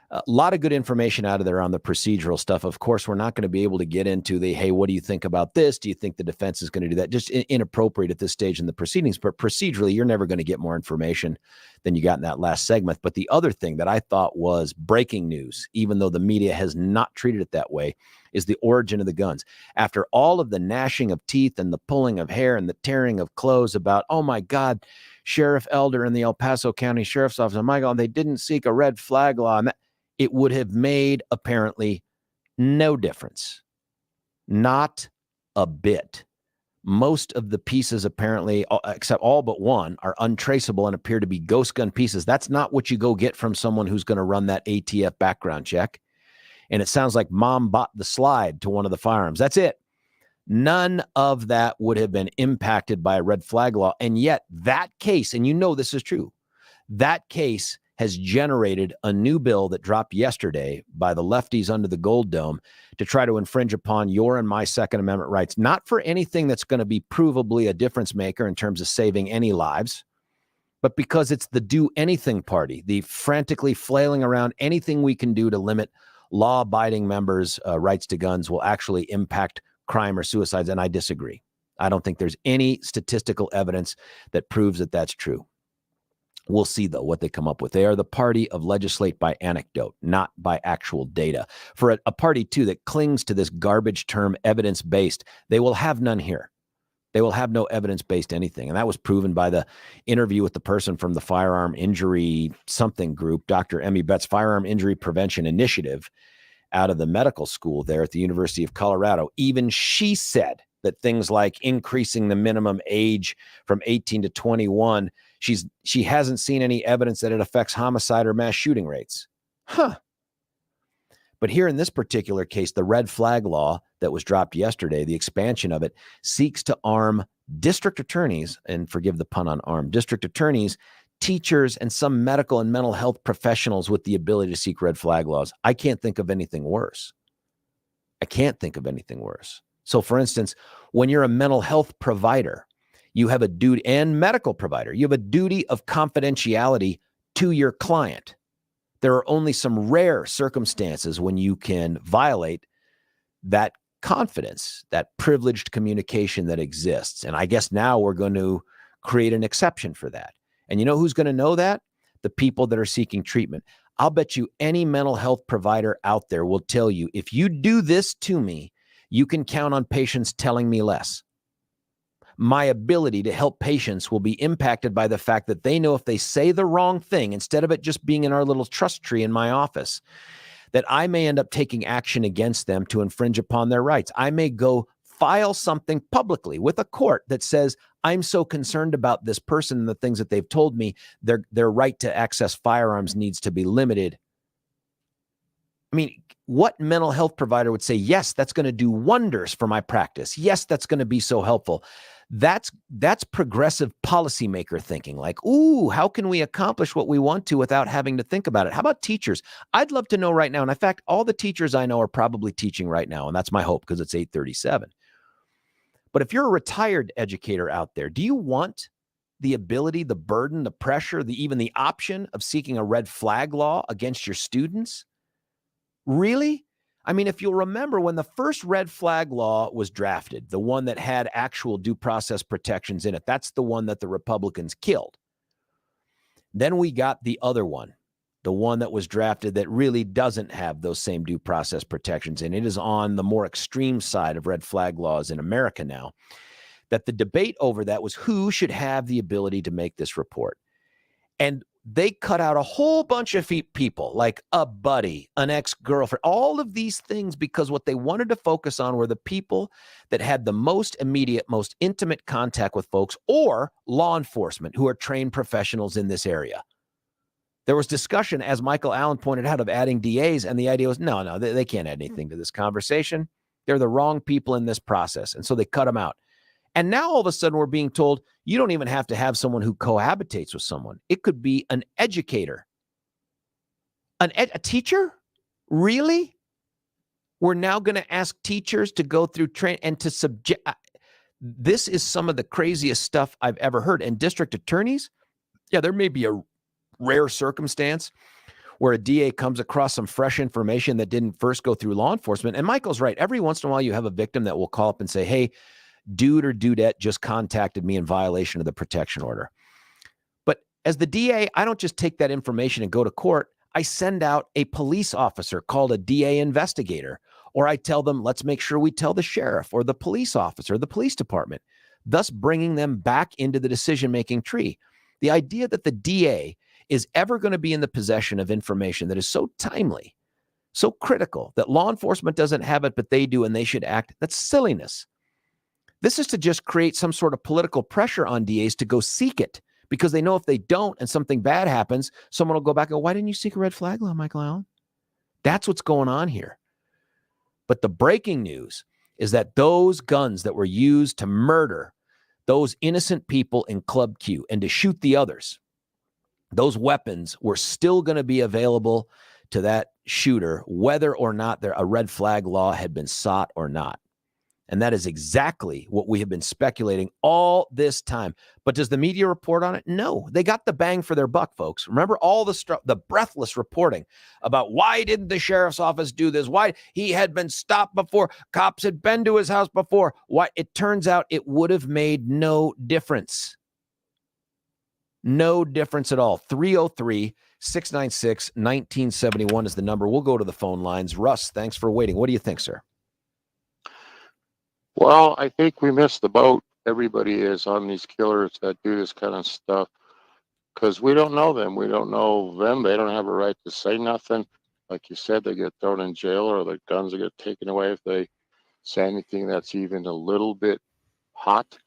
A lot of good information out of there on the procedural stuff. Of course, we're not going to be able to get into the, hey, what do you think about this? Do you think the defense is going to do that? Just inappropriate at this stage in the proceedings. But procedurally, you're never going to get more information than you got in that last segment. But the other thing that I thought was breaking news, even though the media has not treated it that way, is the origin of the guns. After all of the gnashing of teeth and the pulling of hair and the tearing of clothes about, oh my God, Sheriff Elder in the El Paso County Sheriff's Office, oh my God, they didn't seek a red flag law, and that, it would have made apparently no difference. Not a bit. Most of the pieces apparently, except all but one, are untraceable and appear to be ghost gun pieces. That's not what you go get from someone who's going to run that ATF background check. And it sounds like mom bought the slide to one of the firearms. That's it. None of that would have been impacted by a red flag law. And yet that case, and you know this is true, that case has generated a new bill that dropped yesterday by the lefties under the Gold Dome to try to infringe upon your and my Second Amendment rights, not for anything that's going to be provably a difference maker in terms of saving any lives, but because it's the do anything party, the frantically flailing around anything we can do to limit law-abiding members' rights to guns will actually impact crime or suicides, and I disagree. I don't think there's any statistical evidence that proves that that's true. We'll see, though, what they come up with. They are the party of legislate by anecdote, not by actual data. For a party, too, that clings to this garbage term evidence-based, they will have none here. They will have no evidence-based anything. And that was proven by the interview with the person from the Firearm Injury something group, Dr. Emmy Betts' Firearm Injury Prevention Initiative out of the medical school there at the University of Colorado. Even she said that things like increasing the minimum age from 18 to 21, she hasn't seen any evidence that it affects homicide or mass shooting rates. But here in this particular case, the red flag law that was dropped yesterday, the expansion of it, seeks to arm district attorneys, and forgive the pun on arm, district attorneys, teachers, and some medical and mental health professionals with the ability to seek red flag laws. I can't think of anything worse. So, for instance, when you're a mental health provider, you have a duty, and medical provider, you have a duty of confidentiality to your client. There are only some rare circumstances when you can violate that confidence, that privileged communication that exists. And I guess now we're going to create an exception for that. And you know who's going to know that? The people that are seeking treatment. I'll bet you any mental health provider out there will tell you, if you do this to me, you can count on patients telling me less. My ability to help patients will be impacted by the fact that they know if they say the wrong thing, instead of it just being in our little trust tree in my office, that I may end up taking action against them to infringe upon their rights. I may go file something publicly with a court that says, I'm so concerned about this person and the things that they've told me, their right to access firearms needs to be limited. I mean, what mental health provider would say, yes, that's going to do wonders for my practice. Yes, that's going to be so helpful. That's progressive policymaker thinking, like, ooh, how can we accomplish what we want to without having to think about it? How about teachers? I'd love to know right now. And in fact, all the teachers I know are probably teaching right now. And that's my hope, because it's 8:37. But if you're a retired educator out there, do you want the ability, the burden, the pressure, even the option of seeking a red flag law against your students? Really? I mean, if you'll remember, when the first red flag law was drafted, the one that had actual due process protections in it, that's the one that the Republicans killed. Then we got the other one, the one that was drafted that really doesn't have those same due process protections. And it is on the more extreme side of red flag laws in America now, that the debate over that was who should have the ability to make this report. And they cut out a whole bunch of people, like a buddy, an ex-girlfriend, all of these things, because what they wanted to focus on were the people that had the most immediate, most intimate contact with folks, or law enforcement who are trained professionals in this area. There was discussion, as Michael Allen pointed out, of adding DAs, and the idea was, no, they can't add anything to this conversation. They're the wrong people in this process, and so they cut them out. And now all of a sudden we're being told you don't even have to have someone who cohabitates with someone. It could be an educator. A teacher? Really? We're now going to ask teachers to go through train and to subject. This is some of the craziest stuff I've ever heard. And district attorneys, yeah, there may be a rare circumstance where a DA comes across some fresh information that didn't first go through law enforcement. And Michael's right. Every once in a while, you have a victim that will call up and say, hey, dude or dudette just contacted me in violation of the protection order. But as the DA, I don't just take that information and go to court. I send out a police officer called a DA investigator, or I tell them, let's make sure we tell the sheriff or the police officer, the police department, thus bringing them back into the decision-making tree. The idea that the DA is ever going to be in the possession of information that is so timely, so critical, that law enforcement doesn't have it, but they do, and they should act, that's silliness. This is to just create some sort of political pressure on DAs to go seek it, because they know if they don't and something bad happens, someone will go back and go, why didn't you seek a red flag law, Michael Allen? That's what's going on here. But the breaking news is that those guns that were used to murder those innocent people in Club Q and to shoot the others, those weapons were still going to be available to that shooter, whether or not a red flag law had been sought or not. And that is exactly what we have been speculating all this time. But does the media report on it? No. They got the bang for their buck, folks. Remember all the breathless reporting about why didn't the sheriff's office do this? Why he had been stopped before. Cops had been to his house before. Why? It turns out it would have made no difference. No difference at all. 303-696-1971 is the number. We'll go to the phone lines. Russ, thanks for waiting. What do you think, sir? Well, I think we missed the boat. Everybody is on these killers that do this kind of stuff because we don't know them. We don't know them. They don't have a right to say nothing. Like you said, they get thrown in jail or the guns will get taken away if they say anything that's even a little bit hot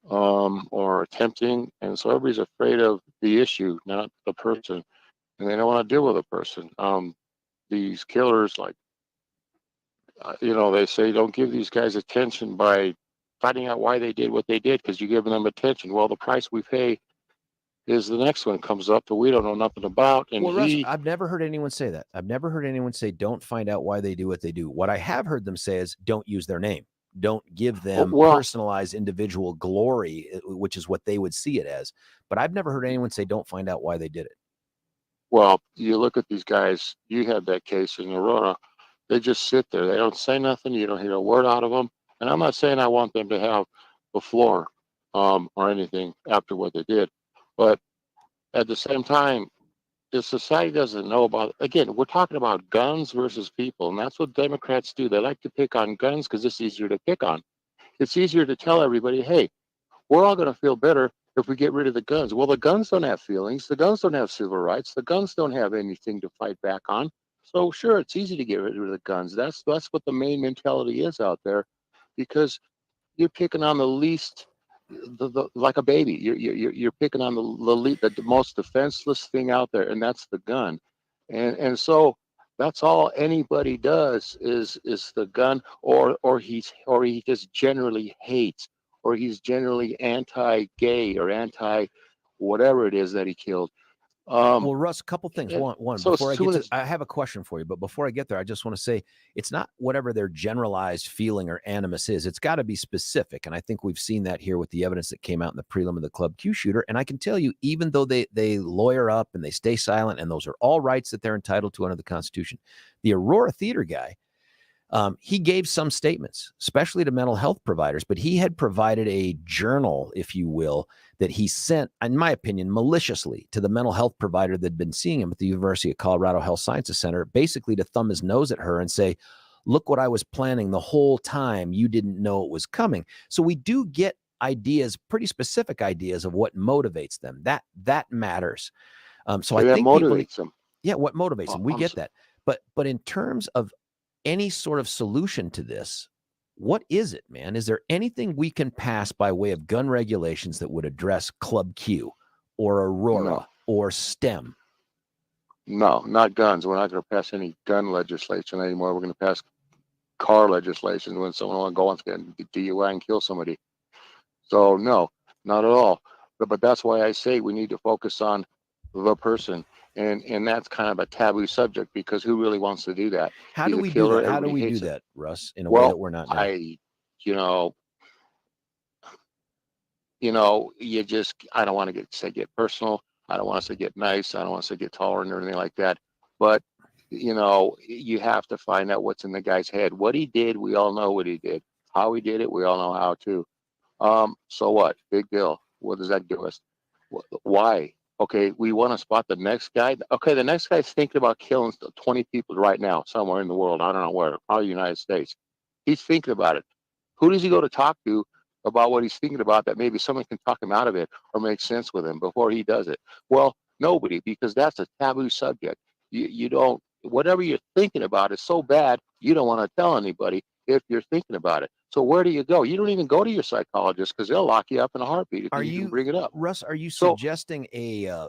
or tempting. And so everybody's afraid of the issue, not the person. And they don't want to deal with a person. These killers, like, they say don't give these guys attention by finding out why they did what they did because you're giving them attention. Well, the price we pay is the next one comes up that we don't know nothing about. And Russ, I've never heard anyone say that. I've never heard anyone say don't find out why they do what they do. What I have heard them say is don't use their name. Don't give them personalized individual glory, which is what they would see it as. But I've never heard anyone say don't find out why they did it. Well, you look at these guys. You had that case in Aurora. They just sit there. They don't say nothing. You don't hear a word out of them. And I'm not saying I want them to have the floor or anything after what they did. But at the same time, if society doesn't know about, again, we're talking about guns versus people. And that's what Democrats do. They like to pick on guns because it's easier to pick on. It's easier to tell everybody, hey, we're all going to feel better if we get rid of the guns. Well, the guns don't have feelings. The guns don't have civil rights. The guns don't have anything to fight back on. So sure, it's easy to get rid of the guns. That's what the main mentality is out there, because you're picking on the least, like a baby. You're picking on the most defenseless thing out there, and that's the gun. And so that's all anybody does is the gun, or he just generally hates, or he's generally anti-gay or anti whatever it is that he killed. Well, Russ, a couple things. One, so before I get to, I have a question for you, but before I get there, I just want to say it's not whatever their generalized feeling or animus is. It's got to be specific. And I think we've seen that here with the evidence that came out in the prelim of the Club Q shooter. And I can tell you, even though they lawyer up and they stay silent, and those are all rights that they're entitled to under the Constitution, the Aurora Theater guy, he gave some statements, especially to mental health providers, but he had provided a journal, if you will, that he sent, in my opinion, maliciously to the mental health provider that had been seeing him at the University of Colorado Health Sciences Center, basically to thumb his nose at her and say, look what I was planning the whole time. You didn't know it was coming. So we do get ideas, pretty specific ideas of what motivates them. That matters. So I think motivates them. Yeah, what motivates them. We get that. But in terms of any sort of solution to this, what is it, man? Is there anything we can pass by way of gun regulations that would address Club Q or Aurora or STEM? No, not guns. We're not going to pass any gun legislation anymore. We're going to pass car legislation when someone wants to go on to get DUI and kill somebody. So no, not at all. But that's why I say we need to focus on the person. And that's kind of a taboo subject because who really wants to do that? How He's do a we do killer. that? How do Everybody we do hates him. that, Russ, in a way that we're not now? You just, I don't want to get personal. I don't want to say get nice. I don't want to say get tolerant or anything like that. But, you have to find out what's in the guy's head. What he did, we all know what he did. How he did it, we all know how to. So what? Big deal. What does that give us? Why? Okay, we want to spot the next guy. Okay, the next guy's thinking about killing 20 people right now somewhere in the world. I don't know where, probably the United States. He's thinking about it. Who does he go to talk to about what he's thinking about that maybe someone can talk him out of it or make sense with him before he does it? Well, nobody, because that's a taboo subject. You don't, whatever you're thinking about is so bad, you don't want to tell anybody if you're thinking about it. So where do you go? You don't even go to your psychologist because they'll lock you up in a heartbeat if you can bring it up. Russ, are you suggesting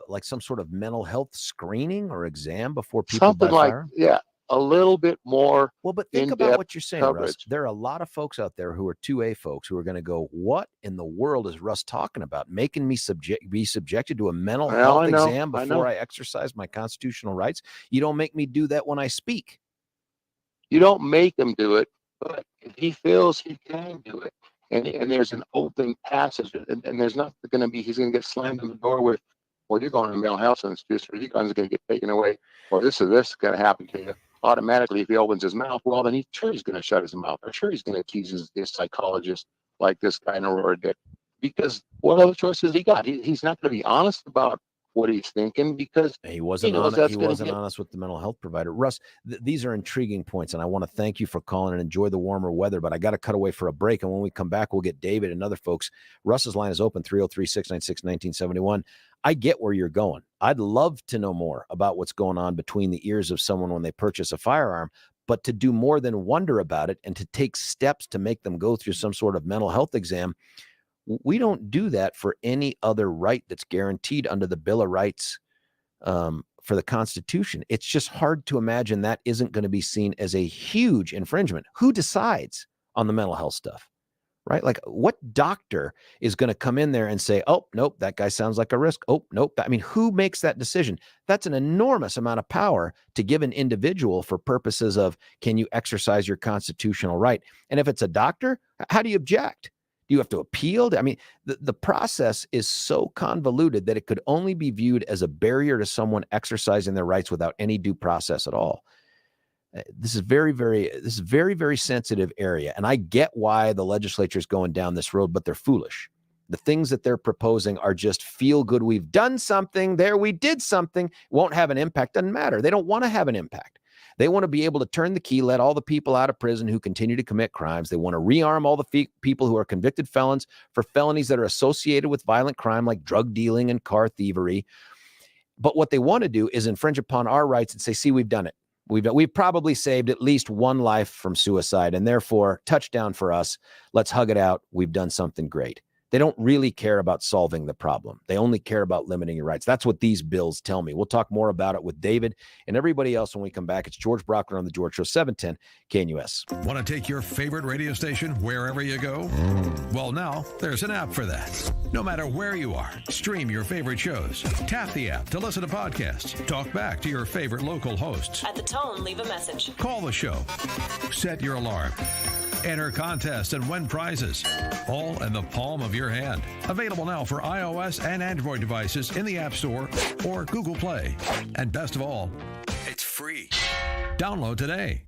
like some sort of mental health screening or exam before people buy firearms? Yeah, a little bit more. Well, but think about what you're saying, coverage. Russ. There are a lot of folks out there who are 2A folks who are going to go, what in the world is Russ talking about? Making me be subjected to a mental health exam before I exercise my constitutional rights? You don't make me do that when I speak. You don't make him do it, but if he feels he can do it, and there's an open passage, and there's not going to be, he's going to get slammed in the door with, well, you're going to a mental health institute, or your gun's going to get taken away, or this is going to happen to you. Automatically, if he opens his mouth, well, then he's sure he's going to shut his mouth. I'm sure he's going to accuse his psychologist like this guy in Aurora did. Because what other choices he got? He's not going to be honest about what he's thinking because he wasn't honest with the mental health provider. Russ, these are intriguing points, and I want to thank you for calling and enjoy the warmer weather, but I got to cut away for a break, and when we come back, we'll get David and other folks. Russ's line is open, 303-696-1971. I get where you're going. I'd love to know more about what's going on between the ears of someone when they purchase a firearm, but to do more than wonder about it and to take steps to make them go through some sort of mental health exam, we don't do that for any other right that's guaranteed under the Bill of Rights for the Constitution. It's just hard to imagine that isn't going to be seen as a huge infringement. Who decides on the mental health stuff, right? Like, what doctor is going to come in there and say, oh, nope, that guy sounds like a risk. Oh, nope. I mean, who makes that decision? That's an enormous amount of power to give an individual for purposes of, can you exercise your constitutional right? And if it's a doctor, how do you object? Do you have to appeal? I mean, the process is so convoluted that it could only be viewed as a barrier to someone exercising their rights without any due process at all. This is very sensitive area. And I get why the legislature is going down this road, but they're foolish. The things that they're proposing are just feel good. We've done something there. We did something. Won't have an impact. Doesn't matter. They don't want to have an impact. They want to be able to turn the key, let all the people out of prison who continue to commit crimes. They want to rearm all the people who are convicted felons for felonies that are associated with violent crime like drug dealing and car thievery. But what they want to do is infringe upon our rights and say, see, we've done it. We've probably saved at least one life from suicide, and therefore, touchdown for us. Let's hug it out. We've done something great. They don't really care about solving the problem. They only care about limiting your rights. That's what these bills tell me. We'll talk more about it with David and everybody else when we come back. It's George Brockler on The George Show, 710 KNUS. Want to take your favorite radio station wherever you go? Well, now there's an app for that. No matter where you are, stream your favorite shows. Tap the app to listen to podcasts. Talk back to your favorite local hosts. At the tone, leave a message. Call the show. Set your alarm. Enter contests and win prizes, all in the palm of your hand. Available now for iOS and Android devices in the App Store or Google Play. And best of all, it's free. Download today.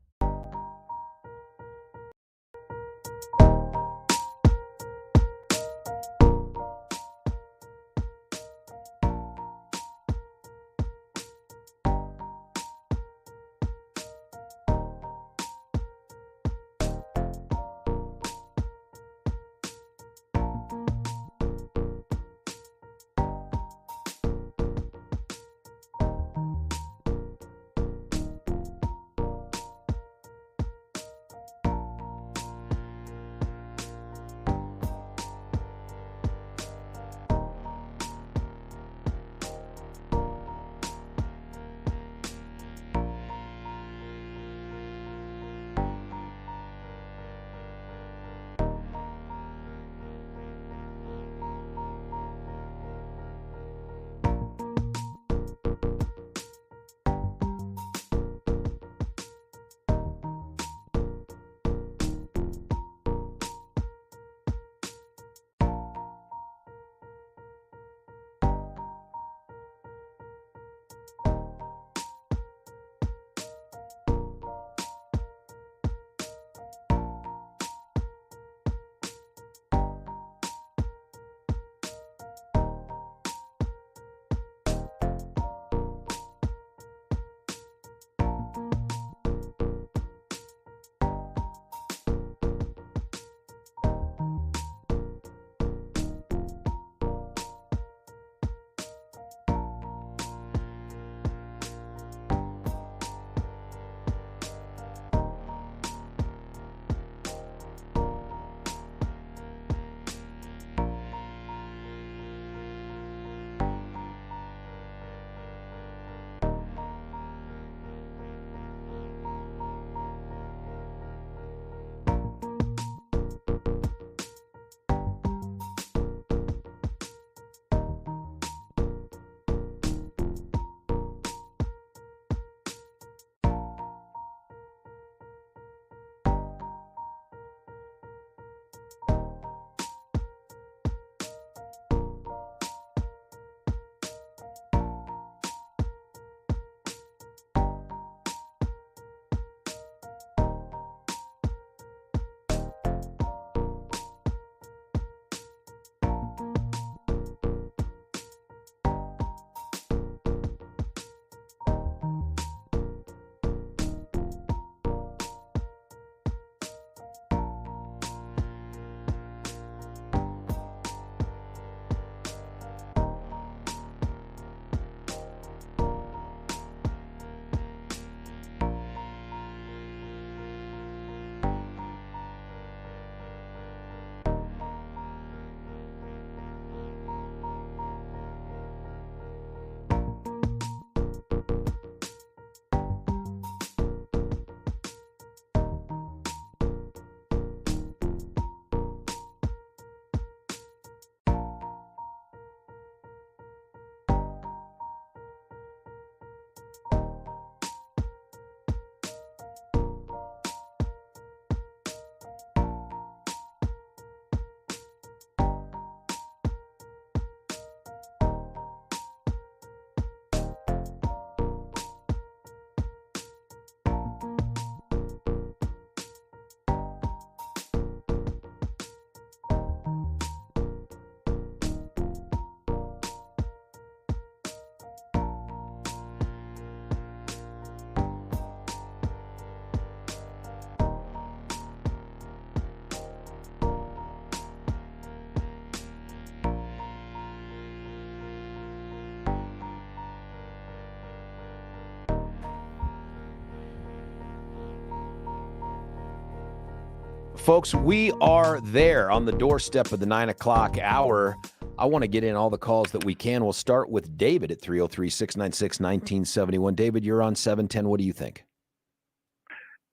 Folks, we are there on the doorstep of the 9 o'clock hour. I want to get in all the calls that we can. We'll start with David at 303-696-1971. David, you're on 710. What do you think?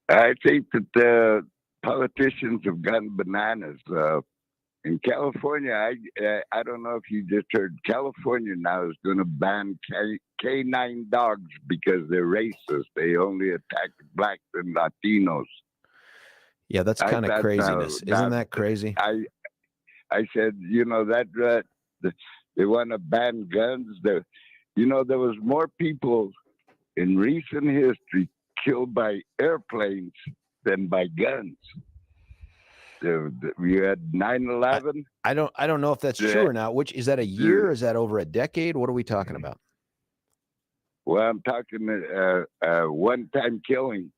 I think that the politicians have gotten bananas. In California, I don't know if you just heard, California now is going to ban canine dogs because they're racist. They only attack blacks and Latinos. Yeah, that's kind of craziness. Isn't that crazy? I said, that they want to ban guns. There was more people in recent history killed by airplanes than by guns. We had 9/11. I don't know if that's true or not. Which is that a year? Or is that over a decade? What are we talking about? Well, I'm talking one-time killing.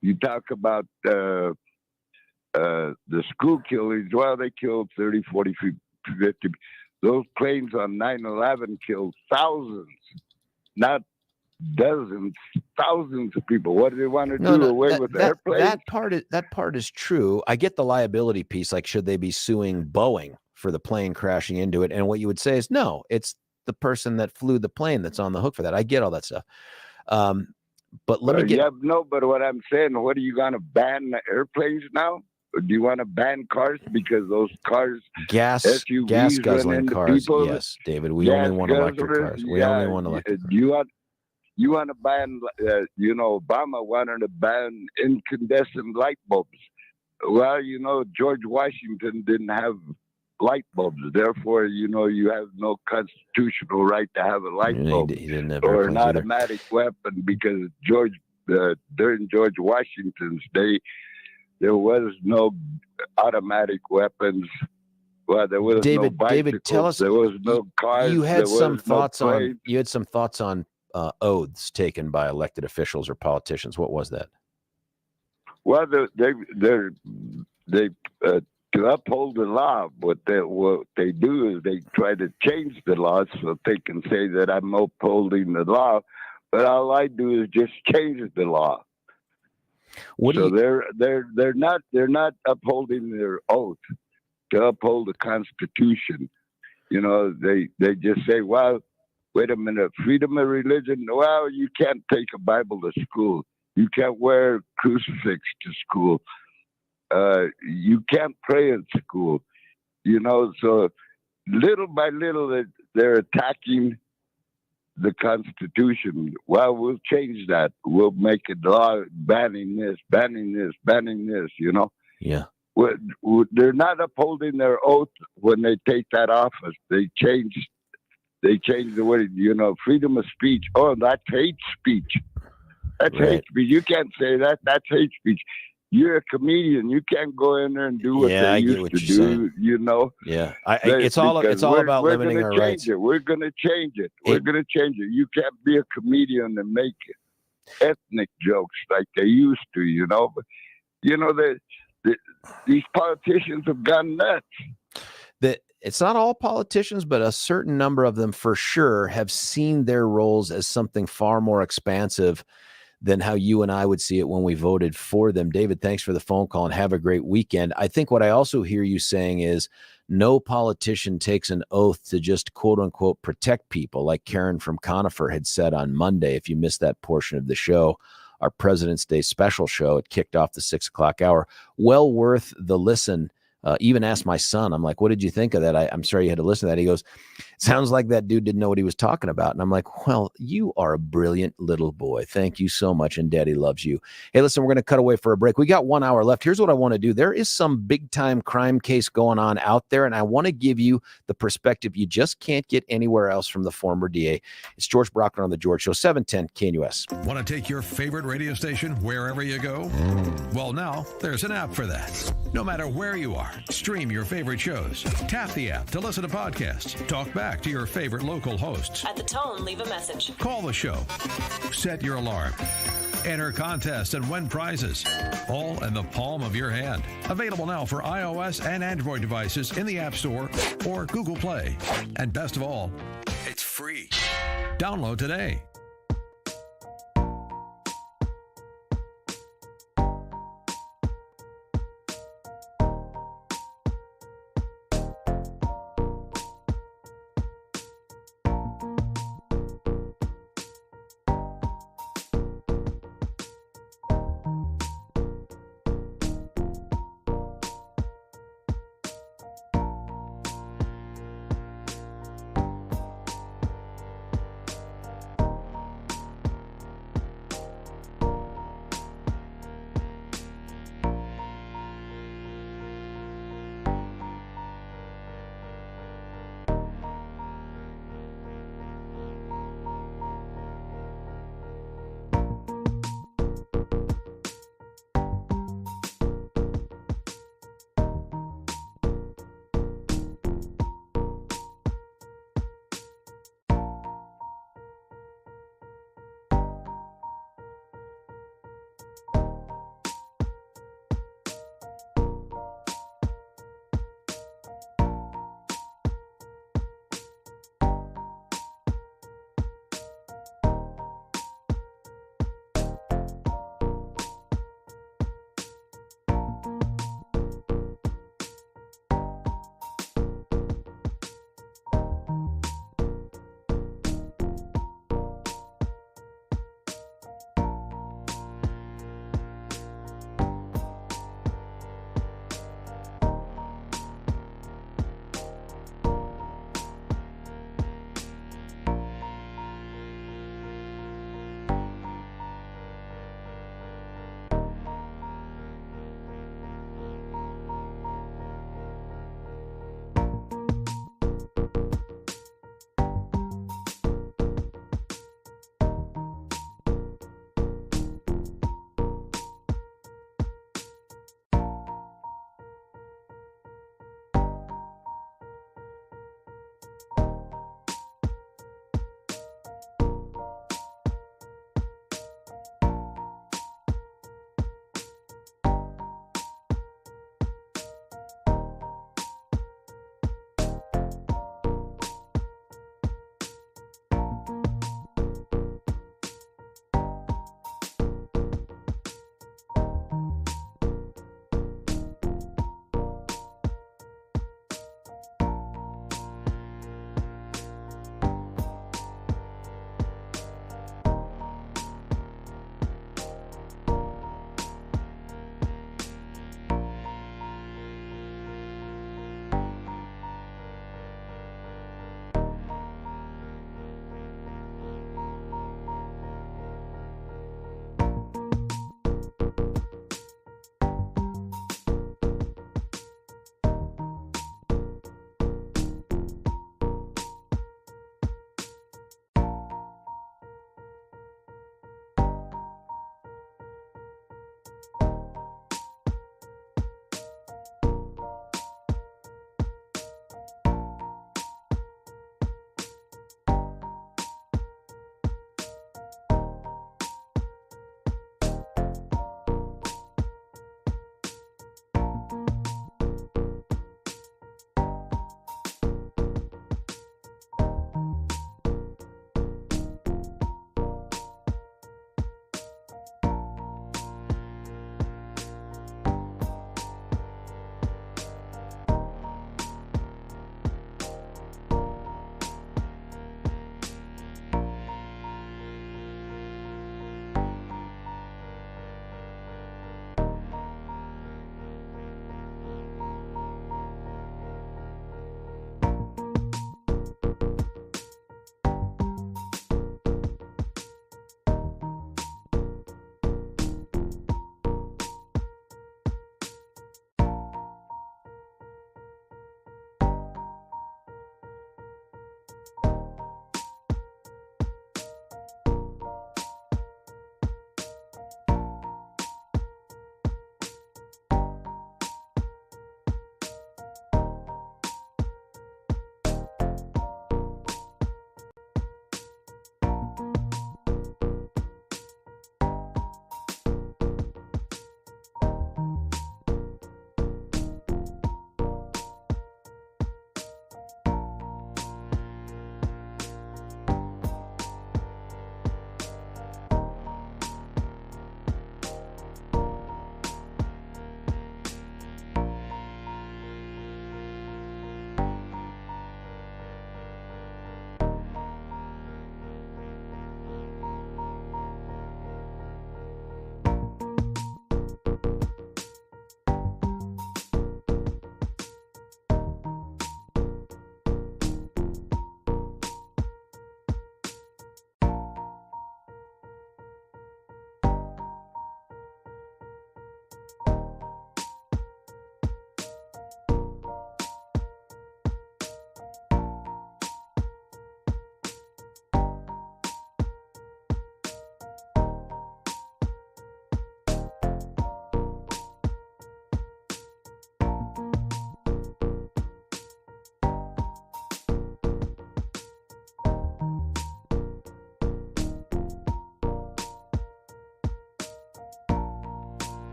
You talk about the school killings. Well, they killed 30, 40, 50. Those planes on 9/11 killed thousands, not dozens, thousands of people. What do they want to do away with airplanes? That part is true. I get the liability piece. Like, should they be suing Boeing for the plane crashing into it? And what you would say is, no, it's the person that flew the plane that's on the hook for that. I get all that stuff. But let me get... Yeah, no, but what I'm saying, what are you going to ban airplanes now? Or do you want to ban cars because those cars, gas guzzling cars? Yes, David. We only want electric cars. We only want electric cars. You want to ban? Obama wanted to ban incandescent light bulbs. Well, George Washington didn't have light bulbs. Therefore, you have no constitutional right to have a light bulb or an automatic weapon because during George Washington's day, there was no automatic weapons. Well, there was no bicycles. David, tell us. There was no cars. You had some thoughts on. You had some thoughts on oaths taken by elected officials or politicians. What was that? Well, they to uphold the law, what they do is they try to change the law so they can say that I'm upholding the law, but all I do is just change the law. They're not upholding their oath to uphold the Constitution. They just say, well, wait a minute, freedom of religion. Well, you can't take a Bible to school. You can't wear a crucifix to school. You can't pray in school. So little by little, they're attacking the Constitution. Well, we'll change that. We'll make a law banning this. Yeah. They're not upholding their oath when they take that office. They change the word, freedom of speech. Oh, that's hate speech. That's hate speech. You can't say that. That's hate speech. You're a comedian. You can't go in there and do what they used to do. Yeah, it's all about limiting our rights. We're going to change it. We're going to change it. You can't be a comedian and make ethnic jokes like they used to. But these politicians have gone nuts. It's not all politicians, but a certain number of them for sure have seen their roles as something far more expansive than how you and I would see it when we voted for them. David, thanks for the phone call and have a great weekend. I think what I also hear you saying is no politician takes an oath to just quote unquote protect people, like Karen from Conifer had said on Monday. If you missed that portion of the show, our President's Day special show, it kicked off the 6 o'clock hour. Well worth the listen. Even asked my son, I'm like, what did you think of that? I'm sorry you had to listen to that. He goes, sounds like that dude didn't know what he was talking about. And I'm like, well, you are a brilliant little boy. Thank you so much. And Daddy loves you. Hey, listen, we're going to cut away for a break. We got 1 hour left. Here's what I want to do. There is some big time crime case going on out there. And I want to give you the perspective you just can't get anywhere else from the former DA. It's George Brockner on The George Show, 710 KNUS. Want to take your favorite radio station wherever you go? Well, now there's an app for that. No matter where you are, stream your favorite shows. Tap the app to listen to podcasts. Talk back to your favorite local hosts. At the tone, leave a message. Call the show. Set your alarm. Enter contests and win prizes. All in the palm of your hand. Available now for iOS and Android devices in the App Store or Google Play. And best of all, it's free. Download today.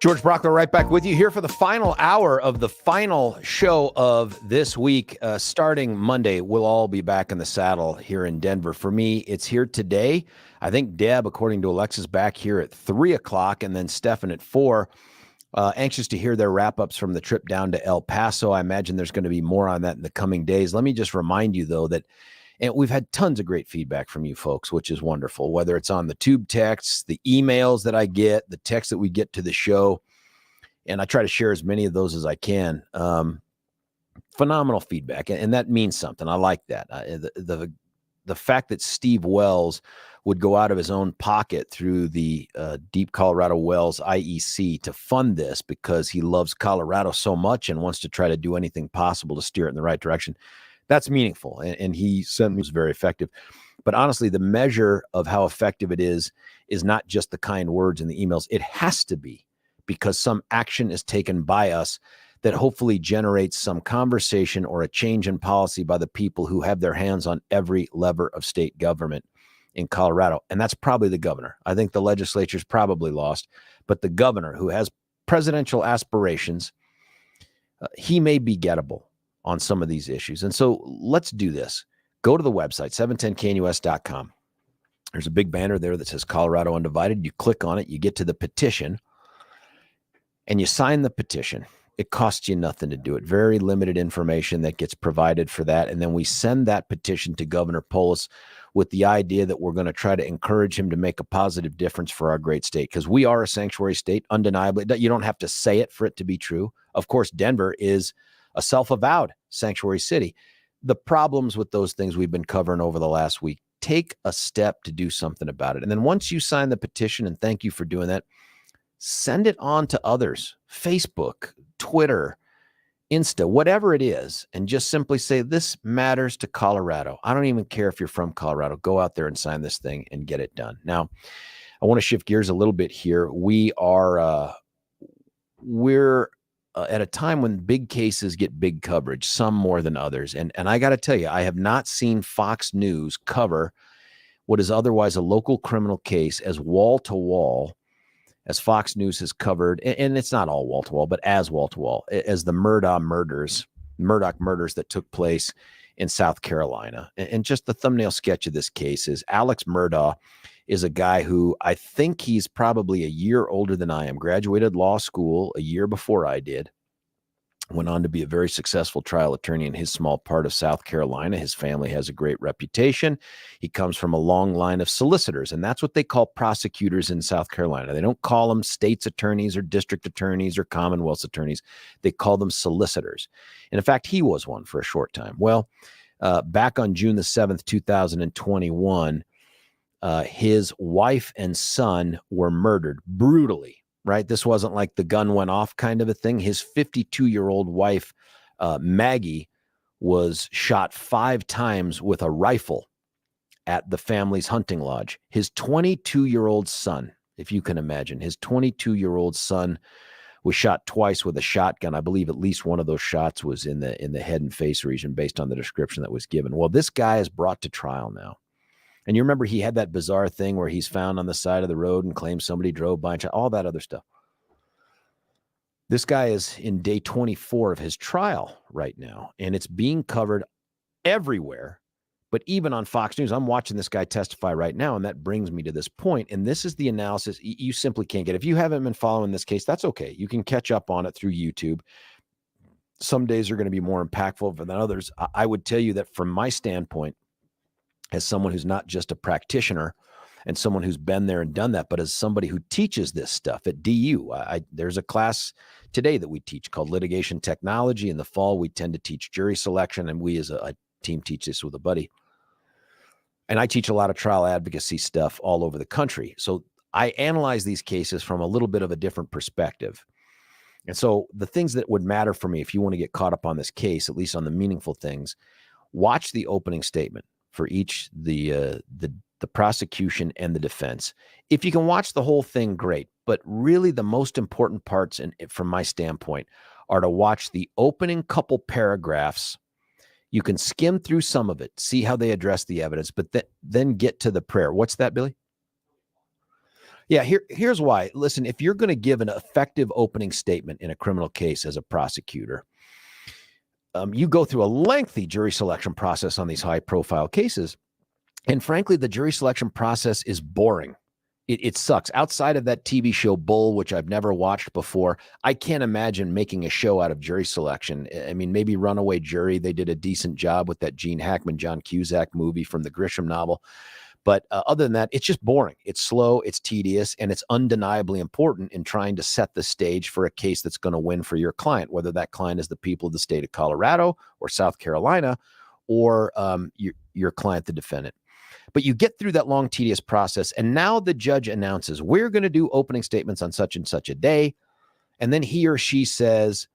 George Brockler right back with you here for the final hour of the final show of this week. Starting Monday, we'll all be back in the saddle here in Denver. For me, it's here today. I think Deb, according to Alexis, back here at 3 o'clock, and then Steffan at 4. Anxious to hear their wrap-ups from the trip down to El Paso. I imagine there's going to be more on that in the coming days. Let me just remind you, though, that and we've had tons of great feedback from you folks, which is wonderful, whether it's on the tube texts, the emails that I get, the texts that we get to the show. And I try to share as many of those as I can. Phenomenal feedback. And that means something. I like that. The fact that Steve Wells would go out of his own pocket through the Deep Colorado Wells IEC to fund this because he loves Colorado so much and wants to try to do anything possible to steer it in the right direction. That's meaningful. And he certainly was very effective. But honestly, the measure of how effective it is not just the kind words in the emails. It has to be, because some action is taken by us that hopefully generates some conversation or a change in policy by the people who have their hands on every lever of state government in Colorado. And that's probably the governor. I think the legislature's probably lost, but the governor, who has presidential aspirations, he may be gettable on some of these issues. And so let's do this. Go to the website, 710knus.com. There's a big banner there that says Colorado Undivided. You click on it, you get to the petition, and you sign the petition. It costs you nothing to do it. Very limited information that gets provided for that. And then we send that petition to Governor Polis with the idea that we're going to try to encourage him to make a positive difference for our great state, because we are a sanctuary state, undeniably. You don't have to say it for it to be true. Of course, Denver is a self-avowed sanctuary city. The problems with those things we've been covering over the last week. Take a step to do something about it. And then once you sign the petition, and thank you for doing that, send it on to others, Facebook, Twitter, Insta, whatever it is, and just simply say, this matters to Colorado. I don't even care if you're from Colorado. Go out there and sign this thing and get it done. Now, I want to shift gears a little bit here. We're at a time when big cases get big coverage, some more than others. And I got to tell you, I have not seen Fox News cover what is otherwise a local criminal case as wall-to-wall as Fox News has covered, and it's not all wall-to-wall, but as wall-to-wall, as the Murdaugh murders that took place in South Carolina. And just the thumbnail sketch of this case is Alex Murdaugh is a guy who I think he's probably a year older than I am, graduated law school a year before I did, went on to be a very successful trial attorney in his small part of South Carolina. His family has a great reputation. He comes from a long line of solicitors, and that's what they call prosecutors in South Carolina. They don't call them state's attorneys or district attorneys or Commonwealth's attorneys. They call them solicitors. And in fact, he was one for a short time. Well, back on June the 7th, 2021, his wife and son were murdered brutally. Right? This wasn't like the gun went off kind of a thing. His 52-year-old wife, Maggie, was shot 5 times with a rifle at the family's hunting lodge. His 22-year-old son, if you can imagine, his 22-year-old son was shot twice with a shotgun. I believe at least one of those shots was in the head and face region based on the description that was given. Well, this guy is brought to trial now. And you remember he had that bizarre thing where he's found on the side of the road and claims somebody drove by and all that other stuff. This guy is in day 24 of his trial right now, and it's being covered everywhere, but even on Fox News. I'm watching this guy testify right now, and that brings me to this point, and this is the analysis you simply can't get. If you haven't been following this case, that's okay. You can catch up on it through YouTube. Some days are going to be more impactful than others. I would tell you that from my standpoint, as someone who's not just a practitioner and someone who's been there and done that, but as somebody who teaches this stuff at DU, there's a class today that we teach called Litigation Technology. In the fall, we tend to teach jury selection, and we as a team teach this with a buddy. And I teach a lot of trial advocacy stuff all over the country. So I analyze these cases from a little bit of a different perspective. And so the things that would matter for me, if you want to get caught up on this case, at least on the meaningful things, watch the opening statement for each, the prosecution and the defense. If you can watch the whole thing, great. But really the most important parts, and from my standpoint, are to watch the opening couple paragraphs. You can skim through some of it, see how they address the evidence, but then get to the prayer. What's that, Billy? Yeah, here's why. Listen, if you're going to give an effective opening statement in a criminal case as a prosecutor, you go through a lengthy jury selection process on these high-profile cases. And frankly, the jury selection process is boring. It sucks. Outside of that TV show Bull, which I've never watched before, I can't imagine making a show out of jury selection. I mean, maybe Runaway Jury, they did a decent job with that Gene Hackman, John Cusack movie from the Grisham novel. But other than that, it's just boring. It's slow, it's tedious, and it's undeniably important in trying to set the stage for a case that's going to win for your client, whether that client is the people of the state of Colorado or South Carolina or your client, the defendant. But you get through that long, tedious process, and now the judge announces, we're going to do opening statements on such and such a day. And then he or she says,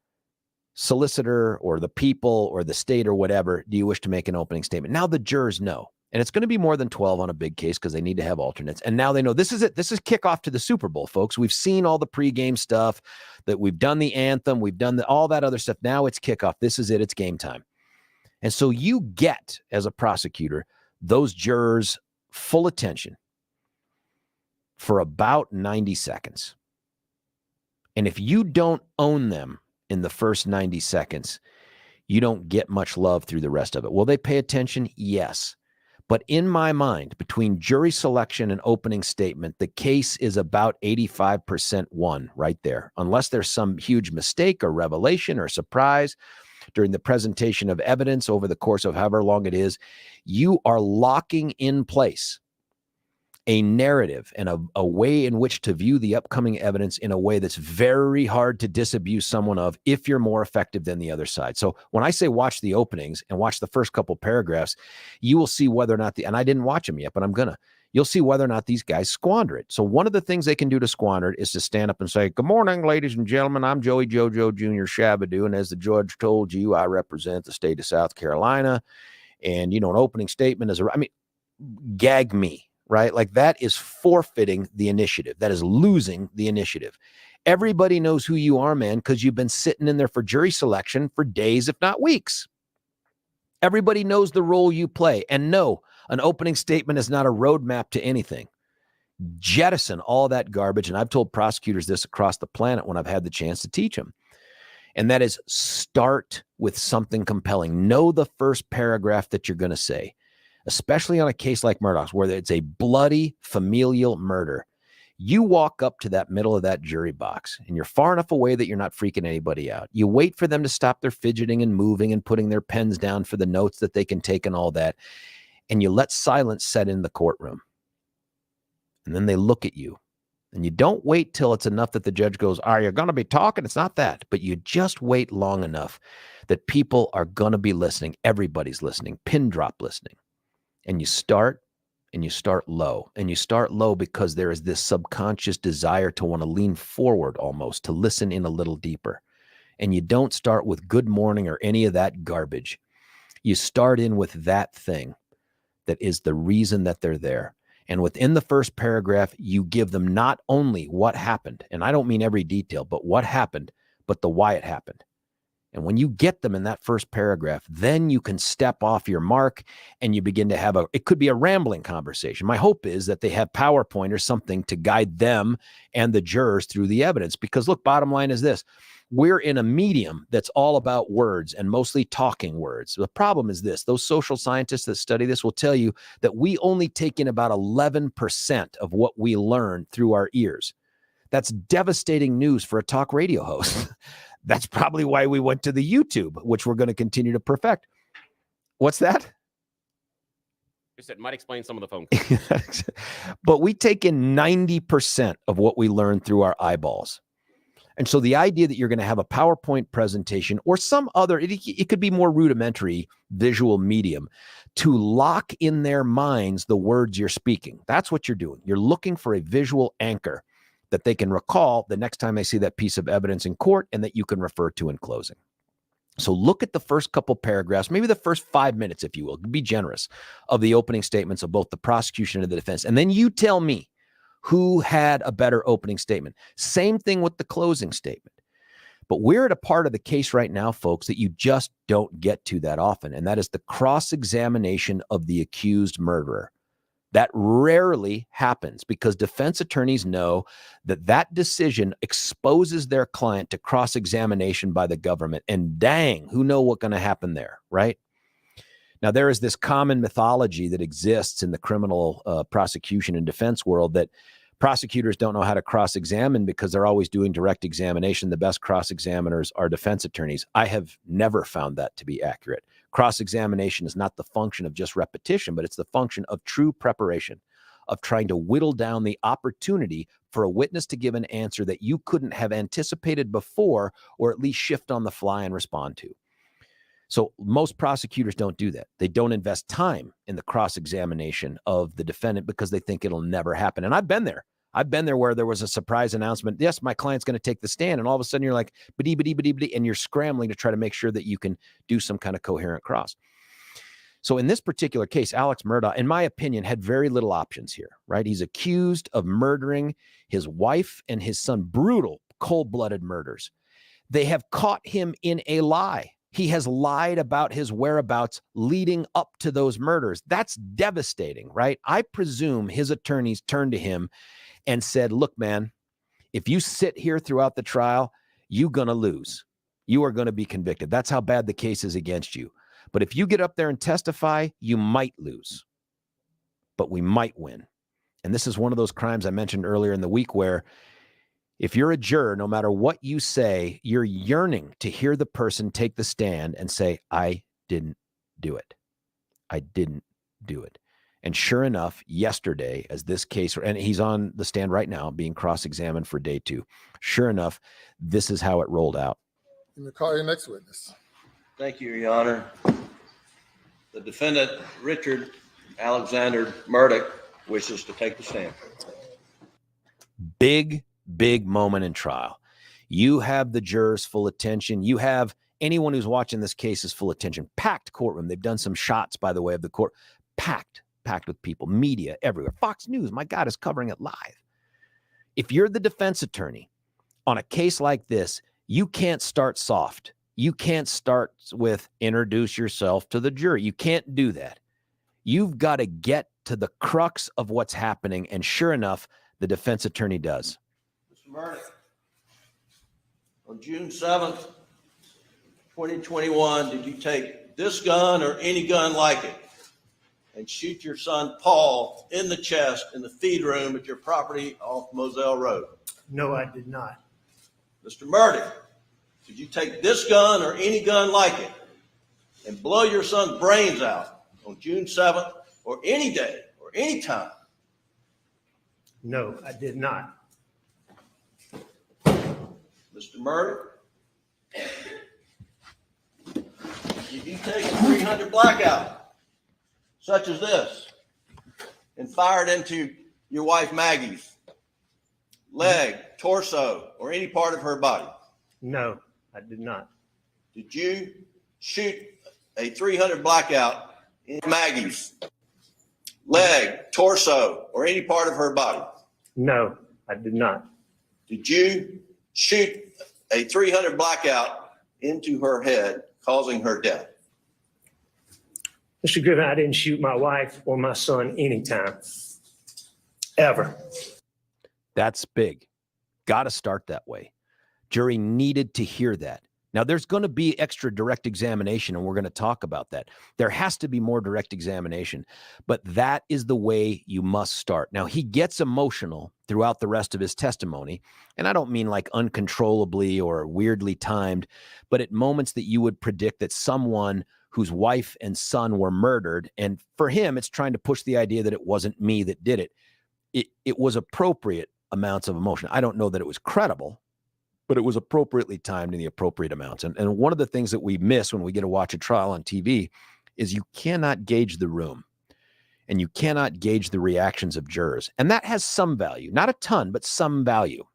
solicitor or the people or the state or whatever, do you wish to make an opening statement? Now the jurors know. And it's going to be more than 12 on a big case because they need to have alternates. And now they know this is it. This is kickoff to the Super Bowl, folks. We've seen all the pregame stuff, that we've done the anthem. We've done all that other stuff. Now it's kickoff. This is it. It's game time. And so you get, as a prosecutor, those jurors' full attention for about 90 seconds. And if you don't own them in the first 90 seconds, you don't get much love through the rest of it. Will they pay attention? Yes. But in my mind, between jury selection and opening statement, the case is about 85% won right there, unless there's some huge mistake or revelation or surprise during the presentation of evidence over the course of however long it is. You are locking in place a narrative and a way in which to view the upcoming evidence in a way that's very hard to disabuse someone of if you're more effective than the other side. So when I say watch the openings and watch the first couple paragraphs, you will see whether or not and I didn't watch them yet, but I'm going to. You'll see whether or not these guys squander it. So one of the things they can do to squander it is to stand up and say, good morning, ladies and gentlemen. I'm Joey Jojo Jr. Shabadoo. And as the judge told you, I represent the state of South Carolina. And, an opening statement is, gag me, right? Like that is forfeiting the initiative. That is losing the initiative. Everybody knows who you are, man, because you've been sitting in there for jury selection for days, if not weeks. Everybody knows the role you play. And no, an opening statement is not a roadmap to anything. Jettison all that garbage. And I've told prosecutors this across the planet when I've had the chance to teach them. And that is, start with something compelling. Know the first paragraph that you're going to say, especially on a case like Murdaugh's, where it's a bloody familial murder. You walk up to that middle of that jury box and you're far enough away that you're not freaking anybody out. You wait for them to stop their fidgeting and moving and putting their pens down for the notes that they can take and all that. And you let silence set in the courtroom. And then they look at you. And you don't wait till it's enough that the judge goes, are you going to be talking? It's not that. But you just wait long enough that people are going to be listening. Everybody's listening. Pin drop listening. And you start low. And you start low because there is this subconscious desire to want to lean forward almost, to listen in a little deeper. And you don't start with good morning or any of that garbage. You start in with that thing that is the reason that they're there. And within the first paragraph, you give them not only what happened, and I don't mean every detail, but what happened, but the why it happened. And when you get them in that first paragraph, then you can step off your mark and you begin to have it could be a rambling conversation. My hope is that they have PowerPoint or something to guide them and the jurors through the evidence. Because look, bottom line is this. We're in a medium that's all about words and mostly talking words. The problem is this. Those social scientists that study this will tell you that we only take in about 11% of what we learn through our ears. That's devastating news for a talk radio host. That's probably why we went to the YouTube, which we're going to continue to perfect. What's that? You said might explain some of the phone calls. But we take in 90% of what we learn through our eyeballs. And so the idea that you're going to have a PowerPoint presentation or some other, it could be more rudimentary visual medium to lock in their minds the words you're speaking. That's what you're doing. You're looking for a visual anchor that they can recall the next time they see that piece of evidence in court and that you can refer to in closing. So look at the first couple paragraphs, maybe the first 5 minutes, if you will, be generous, of the opening statements of both the prosecution and the defense. And then you tell me who had a better opening statement. Same thing with the closing statement. But we're at a part of the case right now, folks, that you just don't get to that often. And that is the cross-examination of the accused murderer. That rarely happens because defense attorneys know that that decision exposes their client to cross-examination by the government. And dang, who know what's going to happen there, right? Now, there is this common mythology that exists in the criminal prosecution and defense world that prosecutors don't know how to cross-examine because they're always doing direct examination. The best cross-examiners are defense attorneys. I have never found that to be accurate. Cross-examination is not the function of just repetition, but it's the function of true preparation, of trying to whittle down the opportunity for a witness to give an answer that you couldn't have anticipated before, or at least shift on the fly and respond to. So most prosecutors don't do that. They don't invest time in the cross-examination of the defendant because they think it'll never happen. And I've been there. I've been there where there was a surprise announcement. Yes, my client's going to take the stand. And all of a sudden you're like, and you're scrambling to try to make sure that you can do some kind of coherent cross. So in this particular case, Alex Murdaugh, in my opinion, had very little options here, right? He's accused of murdering his wife and his son, brutal, cold-blooded murders. They have caught him in a lie. He has lied about his whereabouts leading up to those murders. That's devastating, right? I presume his attorneys turned to him and said, look, man, if you sit here throughout the trial, you're going to lose. You are going to be convicted. That's how bad the case is against you. But if you get up there and testify, you might lose, but we might win. And this is one of those crimes I mentioned earlier in the week where if you're a juror, no matter what you say, you're yearning to hear the person take the stand and say, I didn't do it. I didn't do it. And sure enough, yesterday, as this case, and he's on the stand right now being cross-examined for day 2. Sure enough, this is how it rolled out. You may call your next witness. Thank you, Your Honor. The defendant, Richard Alexander Murdaugh, wishes to take the stand. Big moment in trial. You have the jurors' full attention. You have anyone who's watching this case is full attention. Packed courtroom. They've done some shots, by the way, of the court. Packed with people, media everywhere. Fox News, my God, is covering it live. If you're the defense attorney on a case like this, you can't start soft. You can't start with introduce yourself to the jury. You can't do that. You've got to get to the crux of what's happening. And sure enough, the defense attorney does. Mr. Murdaugh, on June 7th, 2021, did you take this gun or any gun like it and shoot your son Paul in the chest in the feed room at your property off Moselle Road? No, I did not. Mr. Murdaugh, did you take this gun or any gun like it and blow your son's brains out on June 7th or any day or any time? No, I did not. Mr. Murdaugh, did you take a 300 blackout such as this and fire it into your wife Maggie's leg, torso, or any part of her body? No, I did not. Did you shoot a 300 blackout in Maggie's leg, torso, or any part of her body? No, I did not. Did you shoot a 300 blackout into her head, causing her death? Mr. Griffin, I didn't shoot my wife or my son anytime, ever. That's big. Got to start that way. Jury needed to hear that. Now, there's going to be extra direct examination, and we're going to talk about that. There has to be more direct examination, but that is the way you must start. Now, he gets emotional throughout the rest of his testimony, and I don't mean like uncontrollably or weirdly timed, but at moments that you would predict that someone whose wife and son were murdered, and for him, it's trying to push the idea that it wasn't me that did it. It was appropriate amounts of emotion. I don't know that it was credible, but it was appropriately timed in the appropriate amounts. And one of the things that we miss when we get to watch a trial on TV is you cannot gauge the room and you cannot gauge the reactions of jurors. And that has some value, not a ton, but some value.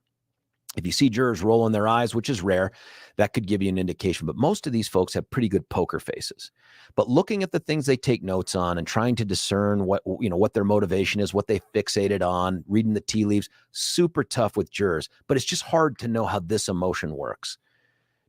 If you see jurors rolling their eyes, which is rare, that could give you an indication. But most of these folks have pretty good poker faces. But looking at the things they take notes on and trying to discern what their motivation is, what they fixated on, reading the tea leaves, super tough with jurors. But it's just hard to know how this emotion works.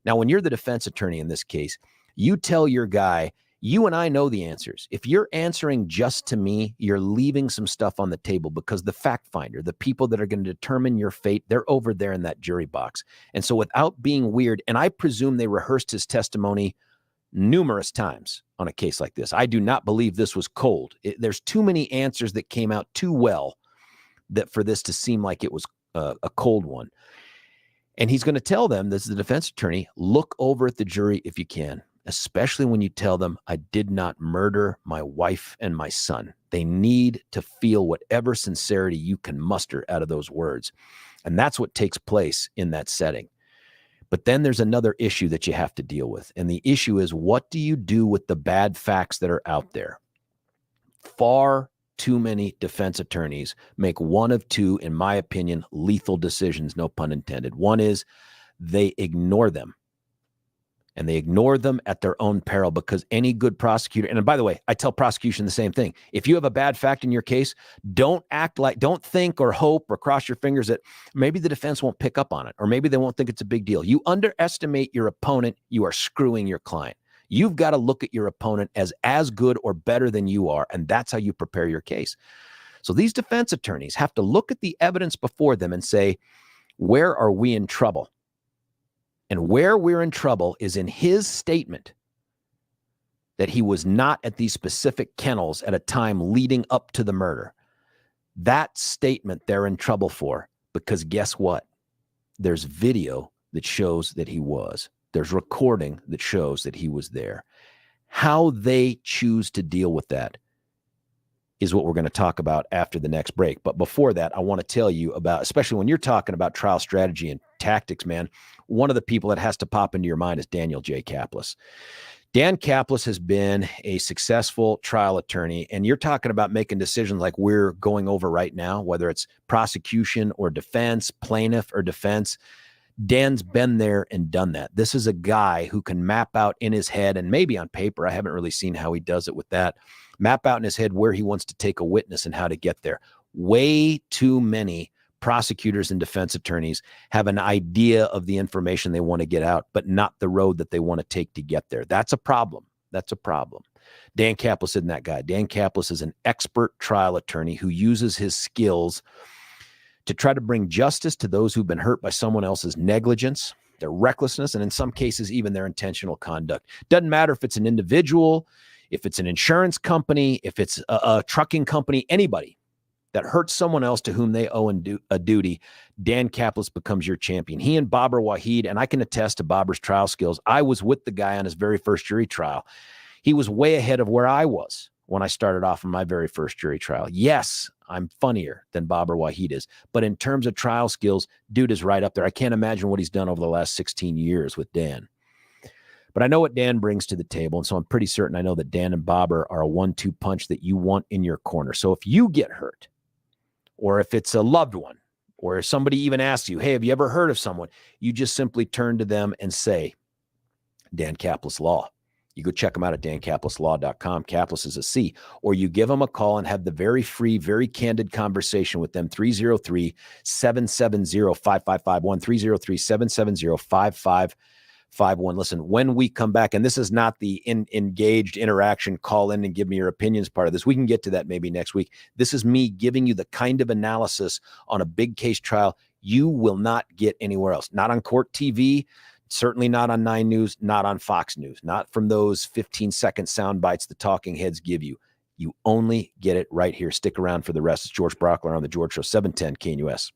Now, when you're the defense attorney in this case, you tell your guy, You and I know the answers. If you're answering just to me, you're leaving some stuff on the table because the fact finder, the people that are going to determine your fate, they're over there in that jury box. And so without being weird, and I presume they rehearsed his testimony numerous times on a case like this. I do not believe this was cold. There's too many answers that came out too well that for this to seem like it was a cold one. And he's going to tell them, this is the defense attorney, look over at the jury if you can, especially when you tell them, I did not murder my wife and my son. They need to feel whatever sincerity you can muster out of those words. And that's what takes place in that setting. But then there's another issue that you have to deal with. And the issue is, what do you do with the bad facts that are out there? Far too many defense attorneys make one of two, in my opinion, lethal decisions, no pun intended. One is they ignore them. And they ignore them at their own peril, because any good prosecutor, and by the way, I tell prosecution the same thing. If you have a bad fact in your case, don't think or hope or cross your fingers that maybe the defense won't pick up on it, or maybe they won't think it's a big deal. You underestimate your opponent, you are screwing your client. You've got to look at your opponent as good or better than you are, and that's how you prepare your case. So these defense attorneys have to look at the evidence before them and say, where are we in trouble? And where we're in trouble is in his statement that he was not at these specific kennels at a time leading up to the murder. That statement they're in trouble for, because guess what? There's video that shows that he was. There's recording that shows that he was there. How they choose to deal with that is what we're going to talk about after the next break. But before that, I want to tell you about, especially when you're talking about trial strategy and tactics, man, one of the people that has to pop into your mind is Daniel J. Caplis. Dan Caplis has been a successful trial attorney, and you're talking about making decisions like we're going over right now, whether it's prosecution or defense, plaintiff or defense. Dan's been there and done that. This is a guy who can map out in his head, and maybe on paper, I haven't really seen how he does it with that, map out in his head where he wants to take a witness and how to get there. Way too many prosecutors and defense attorneys have an idea of the information they want to get out, but not the road that they want to take to get there. That's a problem. That's a problem. Dan Caplis isn't that guy. Dan Caplis is an expert trial attorney who uses his skills to try to bring justice to those who've been hurt by someone else's negligence, their recklessness, and in some cases, even their intentional conduct. Doesn't matter if it's an individual, if it's an insurance company, if it's a trucking company, anybody that hurts someone else to whom they owe a duty, Dan Caplis becomes your champion. He and Babar Wahid, and I can attest to Babar's trial skills. I was with the guy on his very first jury trial. He was way ahead of where I was when I started off in my very first jury trial. Yes, I'm funnier than Babar Wahid is, but in terms of trial skills, dude is right up there. I can't imagine what he's done over the last 16 years with Dan. But I know what Dan brings to the table, and so I'm pretty certain I know that Dan and Babar are a 1-2 punch that you want in your corner. So if you get hurt, or if it's a loved one, or if somebody even asks you, hey, have you ever heard of someone? You just simply turn to them and say, Dan Caplis Law. You go check them out at dancaplisLaw.com. Caplis is a C. Or you give them a call and have the very free, very candid conversation with them. 303-770-5551. 303-770-5551. Listen, when we come back, and this is not the engaged interaction, call in and give me your opinions part of this. We can get to that maybe next week. This is me giving you the kind of analysis on a big case trial you will not get anywhere else. Not on Court TV, certainly not on 9 News, not on Fox News, not from those 15-second sound bites the talking heads give you. You only get it right here. Stick around for the rest. It's George Brockler on The George Show, 710 KNUS.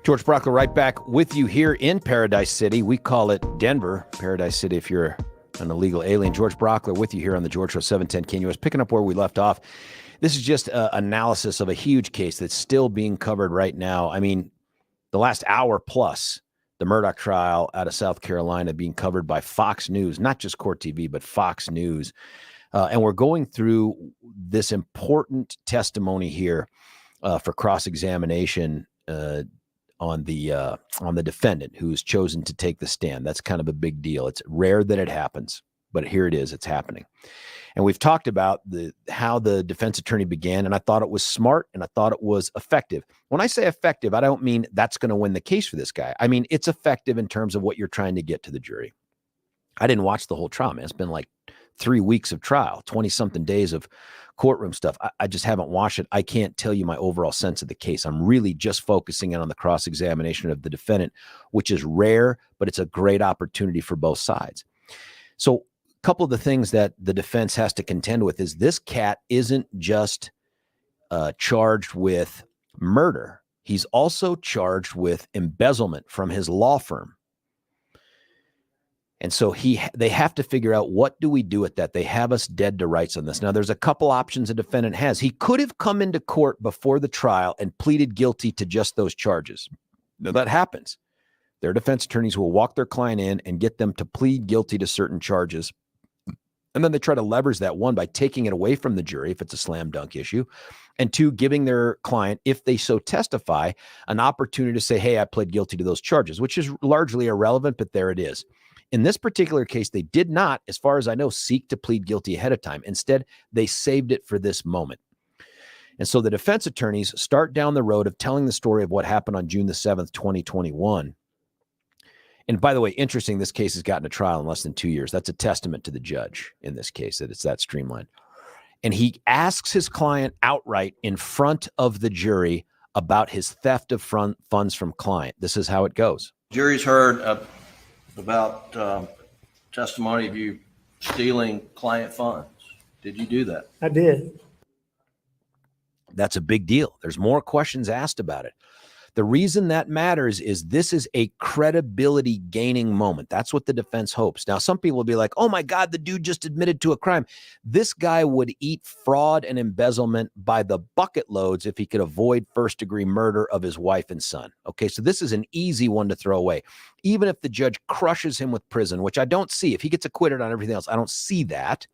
George Brockler right back with you here in Paradise City. We call it Denver, Paradise City if you're an illegal alien. George Brockler with you here on the George Show 710 KNUS. Picking up where we left off. This is just an analysis of a huge case that's still being covered right now. I mean, the last hour plus, the Murdaugh trial out of South Carolina being covered by Fox News, not just Court TV, but Fox News. And we're going through this important testimony here for cross-examination on the defendant who's chosen to take the stand. That's kind of a big deal. It's rare that it happens, but here it is. It's happening. And we've talked about how the defense attorney began, and I thought it was smart and I thought it was effective. When I say effective, I don't mean that's going to win the case for this guy. I mean, it's effective in terms of what you're trying to get to the jury. I didn't watch the whole trial, man. It's been like 3 weeks of trial, 20-something days of courtroom stuff. I just haven't watched it. I can't tell you my overall sense of the case. I'm really just focusing in on the cross-examination of the defendant, which is rare, but it's a great opportunity for both sides. So a couple of the things that the defense has to contend with is this cat isn't just charged with murder. He's also charged with embezzlement from his law firm. And so they have to figure out, what do we do with that? They have us dead to rights on this. Now, there's a couple options a defendant has. He could have come into court before the trial and pleaded guilty to just those charges. Now, that happens. Their defense attorneys will walk their client in and get them to plead guilty to certain charges. And then they try to leverage that, one, by taking it away from the jury if it's a slam dunk issue, and two, giving their client, if they so testify, an opportunity to say, hey, I pled guilty to those charges, which is largely irrelevant, but there it is. In this particular case, they did not, as far as I know, seek to plead guilty ahead of time. Instead, they saved it for this moment. And so the defense attorneys start down the road of telling the story of what happened on June the 7th, 2021. And by the way, interesting, this case has gotten a trial in less than 2 years. That's a testament to the judge in this case, that it's that streamlined. And he asks his client outright in front of the jury about his theft of funds from client. This is how it goes. Jury's heard about testimony of you stealing client funds. Did you do that? I did. That's a big deal. There's more questions asked about it. The reason that matters is this is a credibility gaining moment. That's what the defense hopes. Now, some people will be like, oh my God, the dude just admitted to a crime. This guy would eat fraud and embezzlement by the bucket loads if he could avoid first-degree murder of his wife and son. Okay, so this is an easy one to throw away. Even if the judge crushes him with prison, which I don't see. If he gets acquitted on everything else, I don't see that.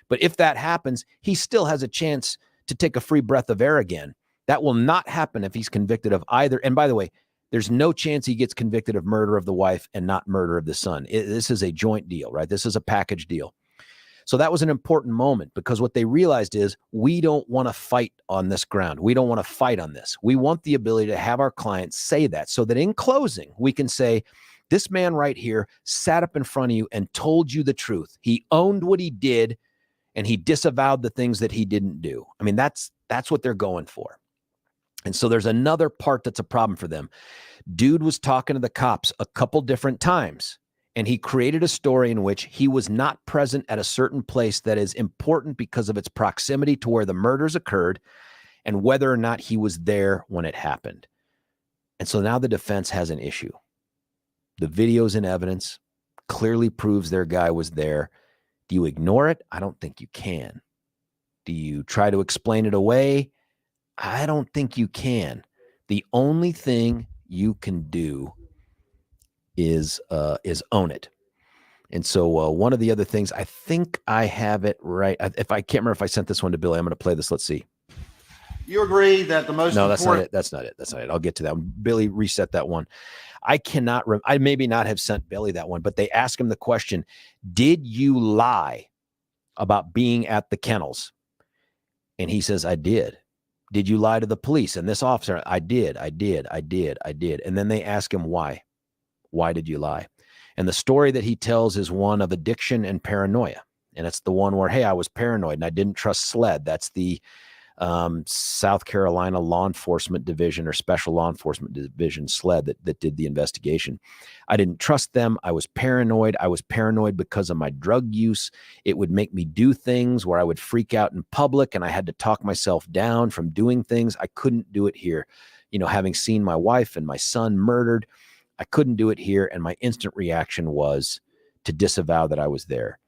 But if that happens, he still has a chance to take a free breath of air again. That will not happen if he's convicted of either. And by the way, there's no chance he gets convicted of murder of the wife and not murder of the son. This is a joint deal, right? This is a package deal. So that was an important moment, because what they realized is, we don't want to fight on this ground. We don't want to fight on this. We want the ability to have our clients say that, so that in closing, we can say, this man right here sat up in front of you and told you the truth. He owned what he did, and he disavowed the things that he didn't do. I mean, that's what they're going for. And so there's another part that's a problem for them. Dude was talking to the cops a couple different times, and he created a story in which he was not present at a certain place that is important because of its proximity to where the murders occurred and whether or not he was there when it happened. And so now the defense has an issue. The video's in evidence, clearly proves their guy was there. Do you ignore it? I don't think you can. Do you try to explain it away? I don't think you can. The only thing you can do is own it. And so one of the other things, I think I have it right. If I can't remember if I sent this one to Billy, I'm going to play this. Let's see. You agree that the most No, important... that's not it. I'll get to that one. Billy, reset that one. I maybe not have sent Billy that one, but they ask him the question, did you lie about being at the kennels? And he says, I did. Did you lie to the police and this officer? I did. And then they ask him why. Why did you lie? And the story that he tells is one of addiction and paranoia. And it's the one where, hey, I was paranoid and I didn't trust SLED. That's the South Carolina Law Enforcement Division, or Special Law Enforcement Division, SLED, that did the investigation. I didn't trust them. I was paranoid. I was paranoid because of my drug use. It would make me do things where I would freak out in public, and I had to talk myself down from doing things. I couldn't do it here. having seen my wife and my son murdered, I couldn't do it here. And my instant reaction was to disavow that I was there.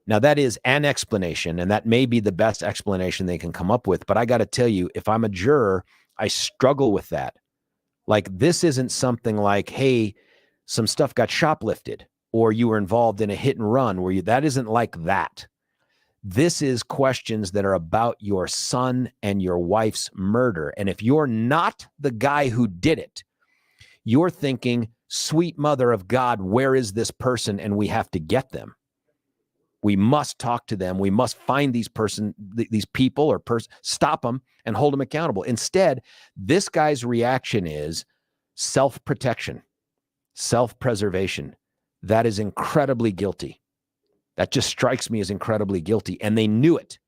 Now, that is an explanation, and that may be the best explanation they can come up with. But I got to tell you, if I'm a juror, I struggle with that. Like, this isn't something like, hey, some stuff got shoplifted, or you were involved in a hit and run, that isn't like that. This is questions that are about your son and your wife's murder. And if you're not the guy who did it, you're thinking, sweet mother of God, where is this person? And we have to get them. We must talk to them. We must find these people or stop them and hold them accountable. Instead, this guy's reaction is self-protection, self-preservation. That is incredibly guilty. That just strikes me as incredibly guilty. And they knew it.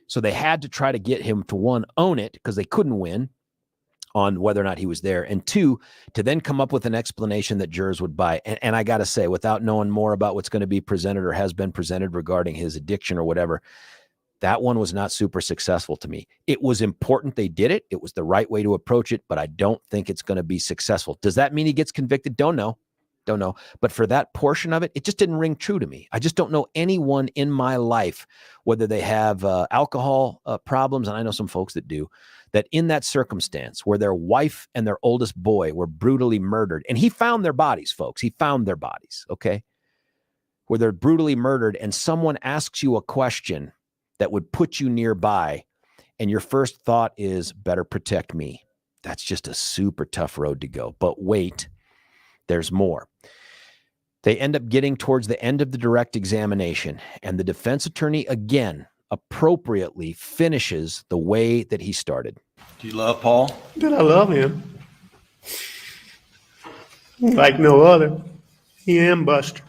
So they had to try to get him to, one, own it, because they couldn't win on whether or not he was there, and two, to then come up with an explanation that jurors would buy. And I got to say, without knowing more about what's going to be presented or has been presented regarding his addiction or whatever, that one was not super successful to me. It was important they did it. It was the right way to approach it, but I don't think it's going to be successful. Does that mean he gets convicted? Don't know. But for that portion of it, it just didn't ring true to me. I just don't know anyone in my life, whether they have alcohol problems, and I know some folks that do, that in that circumstance where their wife and their oldest boy were brutally murdered, and he found their bodies, folks. He found their bodies, okay? Where they're brutally murdered, and someone asks you a question that would put you nearby, and your first thought is, better protect me. That's just a super tough road to go. But wait, there's more. They end up getting towards the end of the direct examination, and the defense attorney, again, appropriately finishes the way that he started. Do you love Paul? Did I love him? Like no other. He and Buster.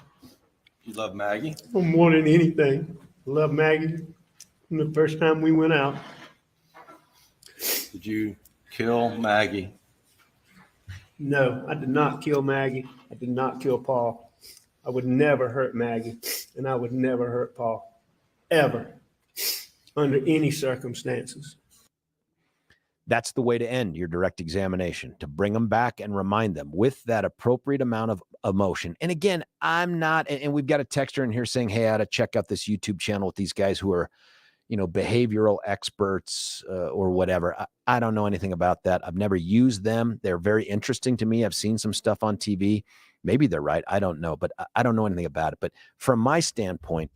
You love Maggie? More than anything. I love Maggie from the first time we went out. Did you kill Maggie? No, I did not kill Maggie. I did not kill Paul. I would never hurt Maggie, and I would never hurt Paul. Ever. Under any circumstances. That's the way to end your direct examination, to bring them back and remind them with that appropriate amount of emotion. And again, I'm not, and we've got a texter in here saying, hey, I ought to check out this YouTube channel with these guys who are, behavioral experts or whatever. I don't know anything about that. I've never used them. They're very interesting to me. I've seen some stuff on TV. Maybe they're right. I don't know, but I don't know anything about it. But from my standpoint,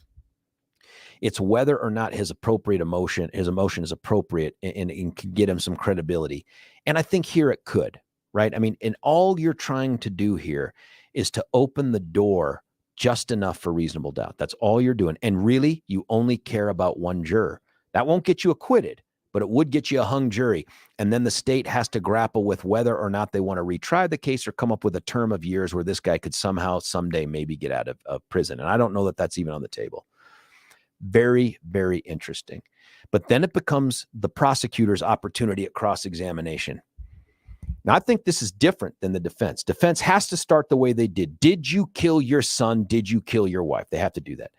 it's whether or not his emotion is appropriate and can get him some credibility. And I think here it could, right? I mean, and all you're trying to do here is to open the door just enough for reasonable doubt. That's all you're doing. And really, you only care about one juror. That won't get you acquitted, but it would get you a hung jury. And then the state has to grapple with whether or not they want to retry the case or come up with a term of years where this guy could somehow, someday, maybe get out of prison. And I don't know that that's even on the table. Very, very interesting. But then it becomes the prosecutor's opportunity at cross-examination. Now, I think this is different than the defense. Defense has to start the way they did. Did you kill your son? Did you kill your wife? They have to do that.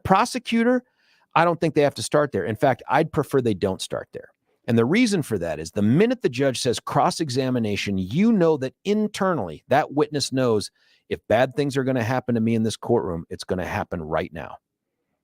Prosecutor, I don't think they have to start there. In fact, I'd prefer they don't start there. And the reason for that is the minute the judge says cross-examination, you know that internally that witness knows if bad things are going to happen to me in this courtroom, it's going to happen right now.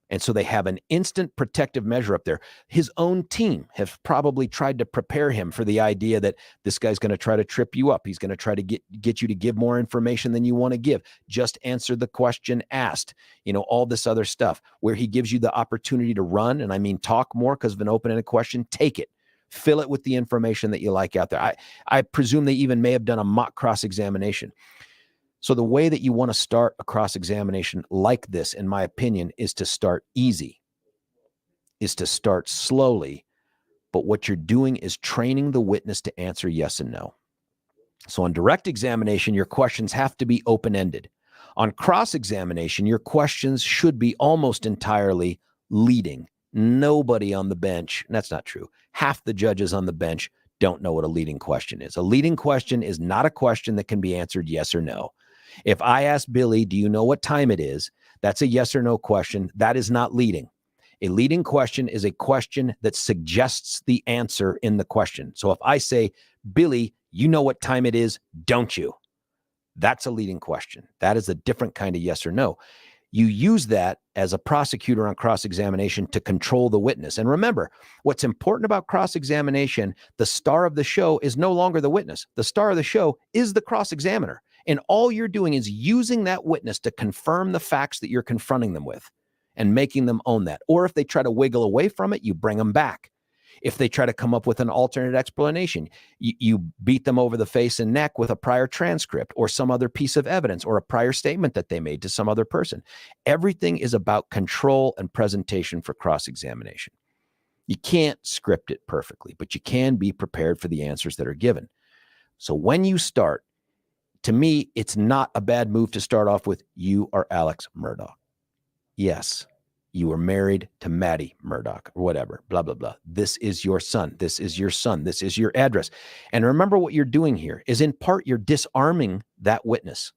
And so they have an instant protective measure up there. His own team have probably tried to prepare him for the idea that this guy's going to try to trip you up. He's going to try to get you to give more information than you want to give. Just answer the question asked, all this other stuff where he gives you the opportunity to run. And I mean, talk more because of an open-ended question. Take it, fill it with the information that you like out there. I presume they even may have done a mock cross-examination. So the way that you want to start a cross-examination like this, in my opinion, is to start easy, is to start slowly. But what you're doing is training the witness to answer yes and no. So on direct examination, your questions have to be open-ended. On cross-examination, your questions should be almost entirely leading. Nobody on the bench, and that's not true. Half the judges on the bench don't know what a leading question is. A leading question is not a question that can be answered yes or no. If I ask Billy, do you know what time it is? That's a yes or no question. That is not leading. A leading question is a question that suggests the answer in the question. So if I say, Billy, you know what time it is, don't you? That's a leading question. That is a different kind of yes or no. You use that as a prosecutor on cross-examination to control the witness. And remember, what's important about cross-examination, the star of the show is no longer the witness. The star of the show is the cross-examiner. And all you're doing is using that witness to confirm the facts that you're confronting them with and making them own that. Or if they try to wiggle away from it, you bring them back. If they try to come up with an alternate explanation, you beat them over the face and neck with a prior transcript or some other piece of evidence or a prior statement that they made to some other person. Everything is about control and presentation for cross-examination. You can't script it perfectly, but you can be prepared for the answers that are given. So when you start, to me, it's not a bad move to start off with, you are Alex Murdaugh. Yes, you were married to Maddie Murdaugh or whatever, blah, blah, blah. This is your son. This is your son. This is your address. And remember what you're doing here is in part, you're disarming that witness.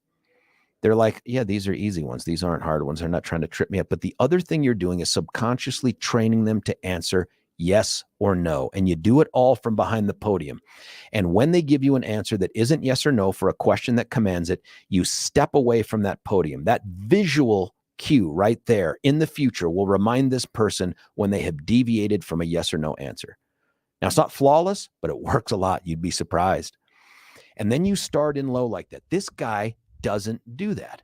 They're like, yeah, these are easy ones. These aren't hard ones. They're not trying to trip me up. But the other thing you're doing is subconsciously training them to answer yes or no. And you do it all from behind the podium. And when they give you an answer that isn't yes or no for a question that commands it, you step away from that podium. That visual cue right there in the future will remind this person when they have deviated from a yes or no answer. Now, it's not flawless, but it works a lot. You'd be surprised. And then you start in low like that. This guy doesn't do that.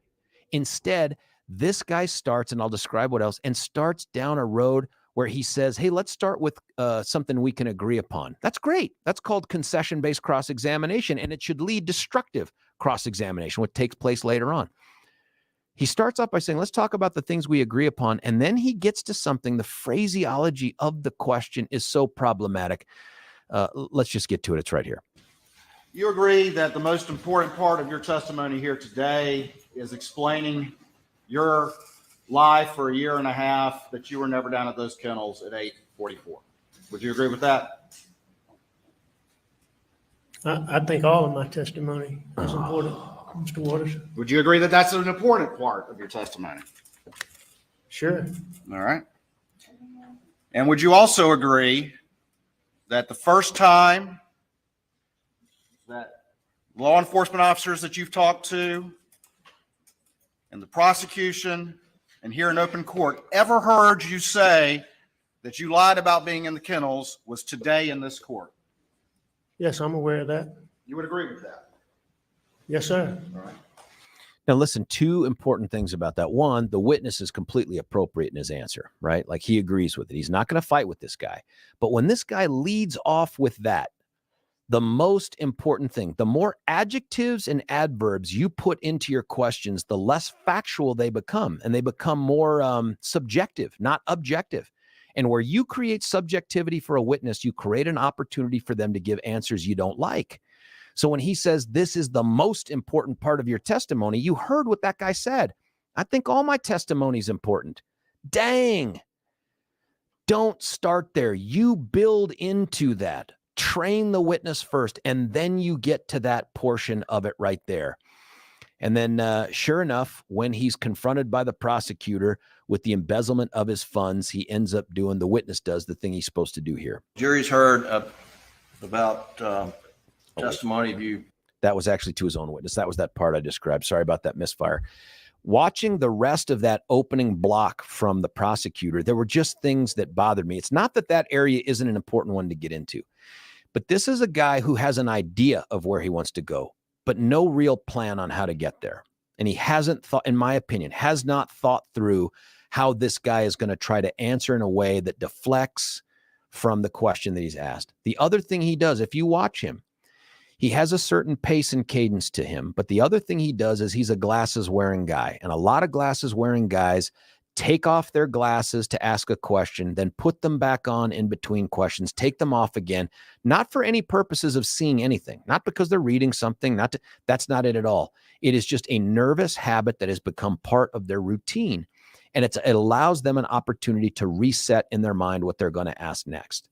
Instead, this guy starts, and I'll describe what else, and starts down a road where he says, hey, let's start with something we can agree upon. That's great. That's called concession-based cross-examination, and it should lead destructive cross-examination, what takes place later on. He starts off by saying, let's talk about the things we agree upon. And then he gets to something. The phraseology of the question is so problematic. Let's just get to it. It's right here. You agree that the most important part of your testimony here today is explaining your lie for a year and a half that you were never down at those kennels at 8:44. Would you agree with that? I think all of my testimony is important, Mr. Waters. Would you agree that that's an important part of your testimony? Sure. All right. And would you also agree that the first time that law enforcement officers that you've talked to and the prosecution and here in open court ever heard you say that you lied about being in the kennels was today in this court? Yes, I'm aware of that. You would agree with that? Yes, sir. All right. Now, listen, two important things about that. One, the witness is completely appropriate in his answer, right? Like he agrees with it. He's not going to fight with this guy. But when this guy leads off with that, the most important thing, the more adjectives and adverbs you put into your questions, the less factual they become, and they become more subjective, not objective. And where you create subjectivity for a witness, you create an opportunity for them to give answers you don't like. So when he says this is the most important part of your testimony, you heard what that guy said. I think all my testimony is important. Dang. Don't start there. You build into that. Train the witness first, and then you get to that portion of it right there. And then sure enough, when he's confronted by the prosecutor with the embezzlement of his funds, he ends up doing, the witness does the thing he's supposed to do here. Jury's heard about testimony of you. That was actually to his own witness. That was that part I described. Sorry about that misfire. Watching the rest of that opening block from the prosecutor, there were just things that bothered me. It's not that that area isn't an important one to get into, but this is a guy who has an idea of where he wants to go, but no real plan on how to get there. And he hasn't thought, in my opinion, has not thought through how this guy is going to try to answer in a way that deflects from the question that he's asked. The other thing he does, if you watch him, he has a certain pace and cadence to him. But the other thing he does is he's a glasses wearing guy. And a lot of glasses wearing guys take off their glasses to ask a question, then put them back on in between questions, take them off again, not for any purposes of seeing anything, not because they're reading something, that's not it at all. It is just a nervous habit that has become part of their routine. And it allows them an opportunity to reset in their mind what they're going to ask next.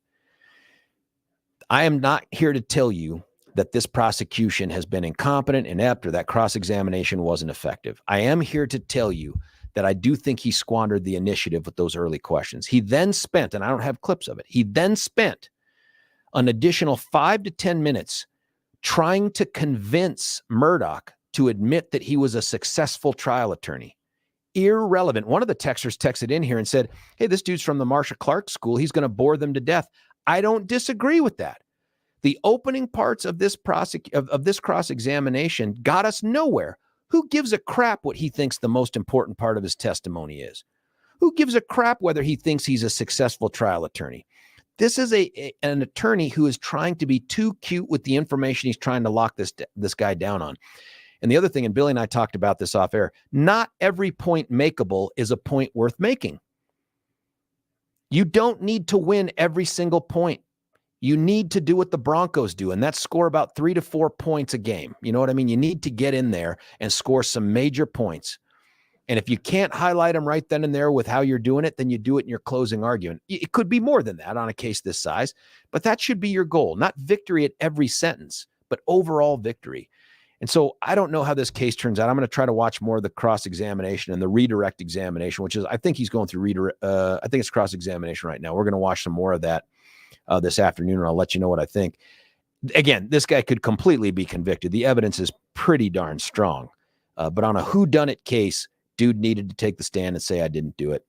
I am not here to tell you that this prosecution has been incompetent, inept, or that cross-examination wasn't effective. I am here to tell you that I do think he squandered the initiative with those early questions. He then spent, and I don't have clips of it, he then spent an additional 5 to 10 minutes trying to convince Murdaugh to admit that he was a successful trial attorney. Irrelevant. One of the texters texted in here and said, hey, this dude's from the Marsha Clark School. He's going to bore them to death. I don't disagree with that. The opening parts of this cross-examination got us nowhere. Who gives a crap what he thinks the most important part of his testimony is? Who gives a crap whether he thinks he's a successful trial attorney? This is an attorney who is trying to be too cute with the information he's trying to lock this guy down on. And the other thing, and Billy and I talked about this off air, not every point makeable is a point worth making. You don't need to win every single point. You need to do what the Broncos do, and that's score about 3 to 4 points a game. You know what I mean? You need to get in there and score some major points. And if you can't highlight them right then and there with how you're doing it, then you do it in your closing argument. It could be more than that on a case this size, but that should be your goal, not victory at every sentence, but overall victory. And so I don't know how this case turns out. I'm going to try to watch more of the cross-examination and the redirect examination, which is, I think he's going through I think it's cross-examination right now. We're going to watch some more of that this afternoon, and I'll let you know what I think. Again, this guy could completely be convicted. The evidence is pretty darn strong. But on a whodunit case, dude needed to take the stand and say, I didn't do it.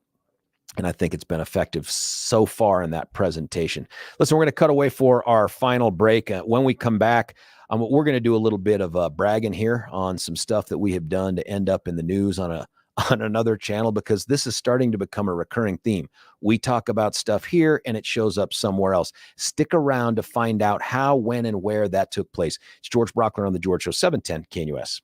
And I think it's been effective so far in that presentation. Listen, we're going to cut away for our final break. When we come back, we're going to do a little bit of bragging here on some stuff that we have done to end up in the news on another channel, because this is starting to become a recurring theme. We talk about stuff here and it shows up somewhere else. Stick around to find out how, when, and where that took place. It's George Brockler on The George Show, 710 KNUS.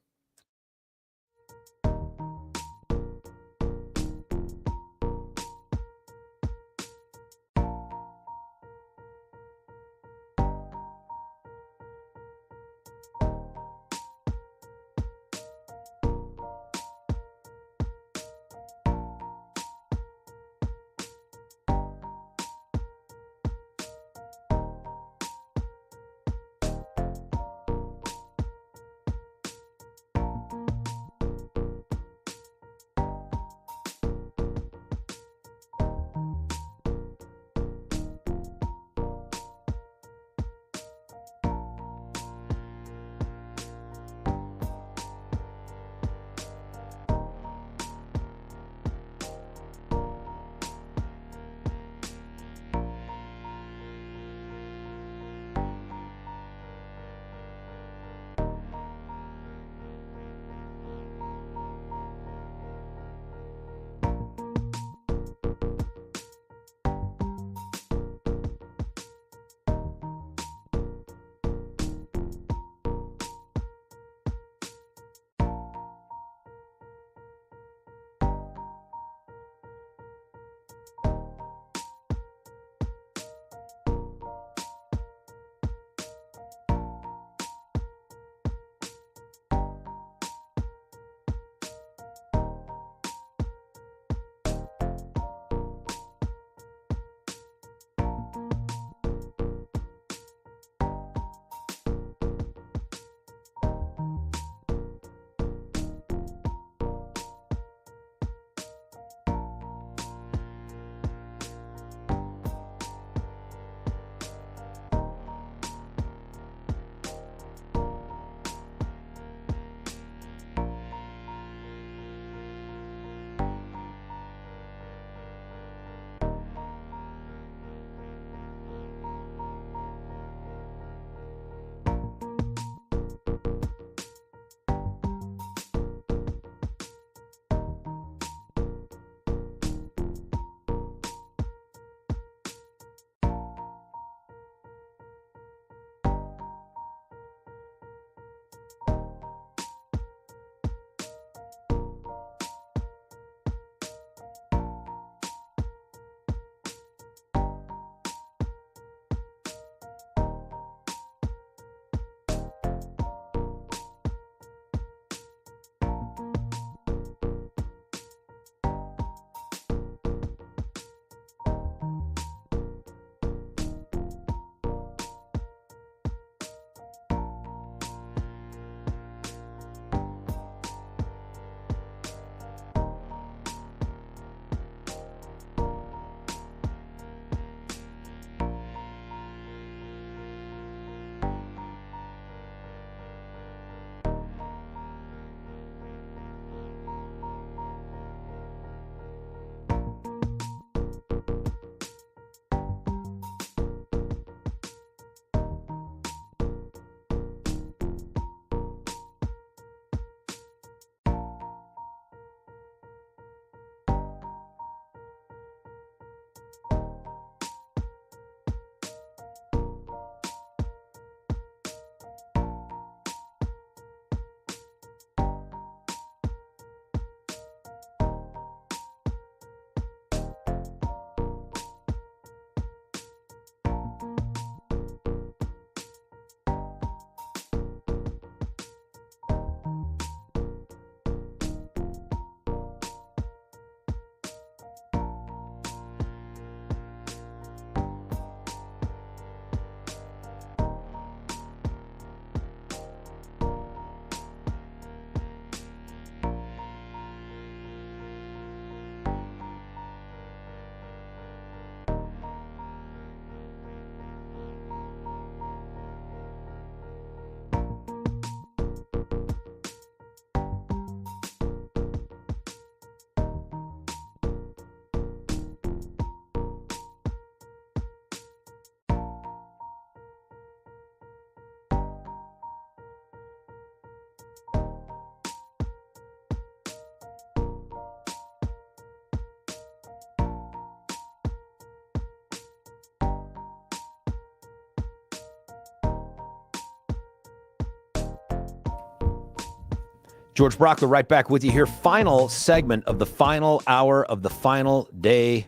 George Brockler right back with you here. Final segment of the final hour of the final day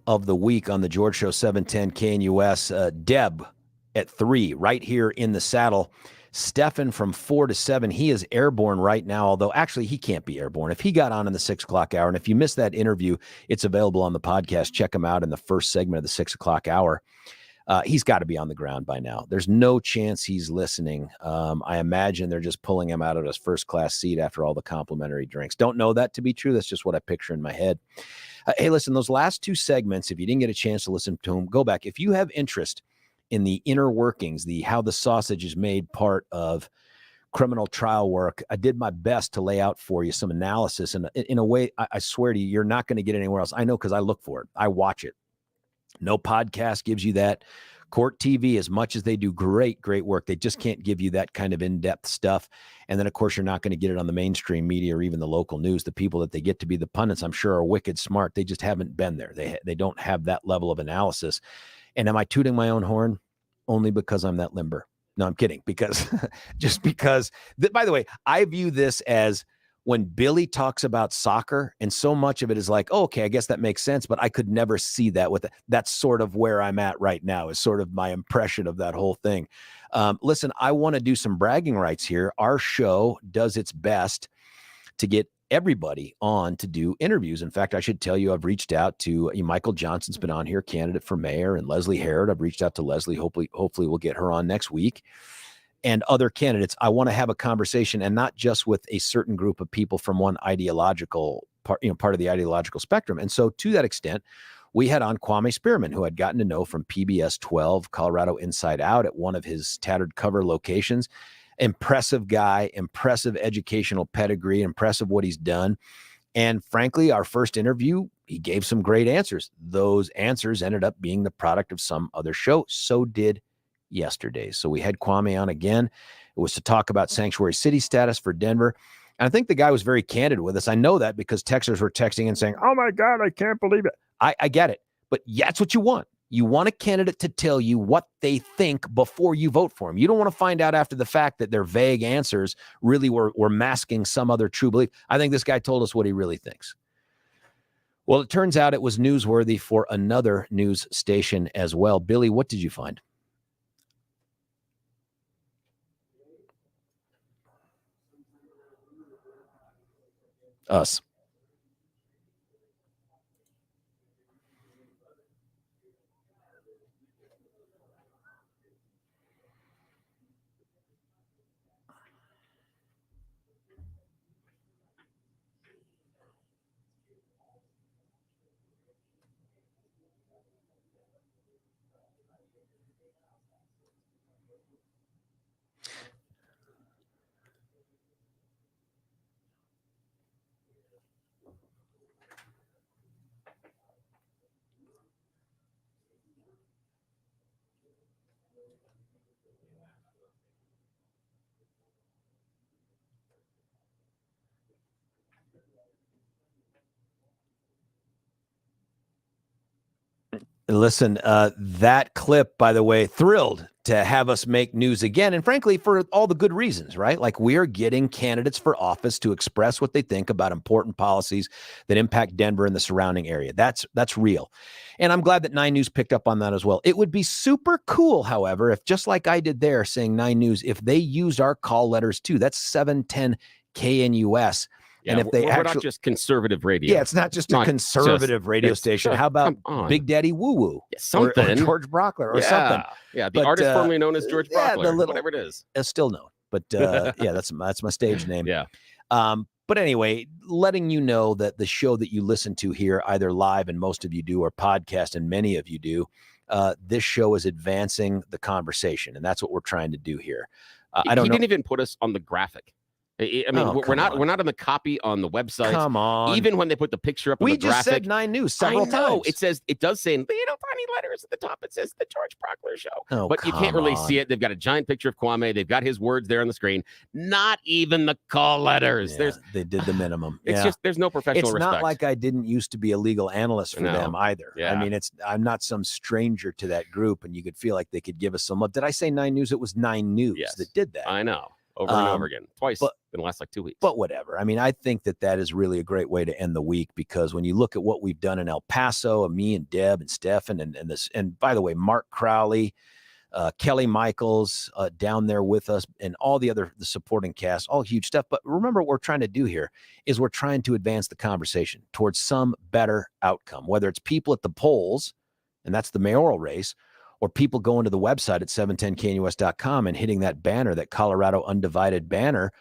of the week on the George Show, 710 KNUS. Deb at 3 right here in the saddle. Steffan from 4 to 7. He is airborne right now, although actually he can't be airborne. If he got on in the 6 o'clock hour, and if you missed that interview, it's available on the podcast. Check him out in the first segment of the 6 o'clock hour. He's got to be on the ground by now. There's no chance he's listening. I imagine they're just pulling him out of his first class seat after all the complimentary drinks. Don't know that to be true. That's just what I picture in my head. Hey, listen, those last 2 segments, if you didn't get a chance to listen to them, go back. If you have interest in the inner workings, how the sausage is made part of criminal trial work, I did my best to lay out for you some analysis. And in a way, I swear to you, you're not going to get anywhere else. I know, because I look for it. I watch it. No podcast gives you that. Court TV, as much as they do great work, they just can't give you that kind of in-depth stuff. And then, of course, you're not going to get it on the mainstream media or even the local news. The people that they get to be the pundits, I'm sure, are wicked smart. They just haven't been there. They don't have that level of analysis. And am I tooting my own horn? Only because I'm that limber. No, I'm kidding. Because by the way, I view this as when Billy talks about soccer, and so much of it is like, oh, okay, I guess that makes sense, but I could never see that with it. That's sort of where I'm at right now, is sort of my impression of that whole thing. Listen, I want to do some bragging rights here. Our show does its best to get everybody on to do interviews. In fact, I should tell you, I've reached out to Michael Johnson's been on here, candidate for mayor, and Leslie Herod. I've reached out to Leslie. Hopefully we'll get her on next week. And other candidates. I want to have a conversation, and not just with a certain group of people from one ideological part of the ideological spectrum. And so to that extent, we had on Kwame Spearman, who I'd gotten to know from PBS 12, Colorado Inside Out, at one of his tattered cover locations. Impressive guy, impressive educational pedigree, impressive what he's done. And frankly, our first interview, he gave some great answers. Those answers ended up being the product of some other show. So did yesterday. So we had Kwame on again. It was to talk about sanctuary city status for Denver. And I think the guy was very candid with us. I know that because texters were texting and saying, oh my God, I can't believe it. I get it. But that's what you want. You want a candidate to tell you what they think before you vote for him. You don't want to find out after the fact that their vague answers really were masking some other true belief. I think this guy told us what he really thinks. Well, it turns out it was newsworthy for another news station as well. Billy, what did you find? Us. Listen, that clip, by the way, thrilled to have us make news again. And frankly, for all the good reasons, right? Like, we are getting candidates for office to express what they think about important policies that impact Denver and the surrounding area. That's real. And I'm glad that 9 News picked up on that as well. It would be super cool, however, if, just like I did there saying 9 News, if they used our call letters too. That's 710 KNUS. Yeah, and if they we're not just conservative radio. Yeah, it's not just a conservative radio station. How about Big Daddy Woo Woo? Yeah, something. Or George Brockler or something. Yeah, the artist formerly known as George Brockler, whatever it is. Still known. But yeah, that's my stage name. Yeah. But anyway, letting you know that the show that you listen to here, either live, and most of you do, or podcast, and many of you do, this show is advancing the conversation. And that's what we're trying to do here. I don't know. He didn't even put us on the graphic. I mean, we're not on the copy on the website. Come on. Even when they put the picture up on we the graphic. just said 9 News several times. It does say in little tiny letters at the top, it says the George Brockler Show. Oh, but you can't really see it. They've got a giant picture of Kwame. They've got his words there on the screen. Not even the call letters. Yeah, they did the minimum. It's just, there's no professional respect. It's not like I didn't used to be a legal analyst for them either. Yeah. I mean, I'm not some stranger to that group, and you could feel like they could give us some love. Did I say 9 News? It was 9 News that did that. I know. over and over again, twice in the last like 2 weeks. But whatever. I mean, I think that is really a great way to end the week, because when you look at what we've done in El Paso, and me and Deb and Steffan and by the way, Mark Crowley, Kelly Michaels down there with us, and all the supporting cast, all huge stuff. But remember, what we're trying to do here is we're trying to advance the conversation towards some better outcome, whether it's people at the polls, and that's the mayoral race, or people going to the website at 710knus.com and hitting that banner, that Colorado Undivided banner,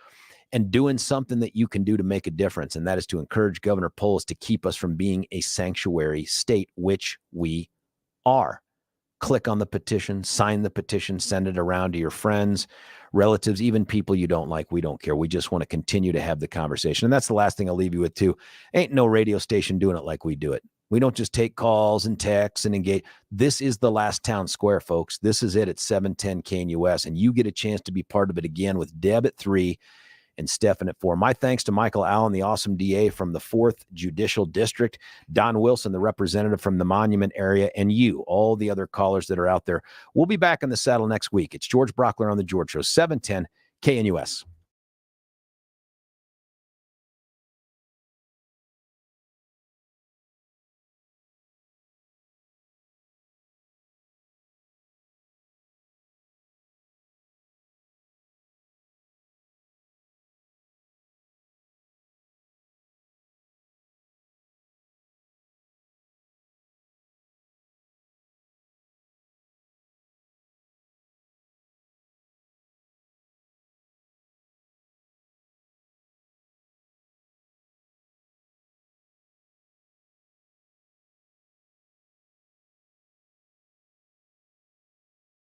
and doing something that you can do to make a difference. And that is to encourage Governor Polis to keep us from being a sanctuary state, which we are. Click on the petition, sign the petition, send it around to your friends, relatives, even people you don't like. We don't care. We just want to continue to have the conversation. And that's the last thing I'll leave you with too. Ain't no radio station doing it like we do it. We don't just take calls and texts and engage. This is the last town square, folks. This is it at 710 KNUS, and you get a chance to be part of it again with Deb at 3 and Steffan at 4. My thanks to Michael Allen, the awesome DA from the 4th Judicial District, Don Wilson, the representative from the Monument area, and you, all the other callers that are out there. We'll be back in the saddle next week. It's George Brockler on The George Show, 710 KNUS.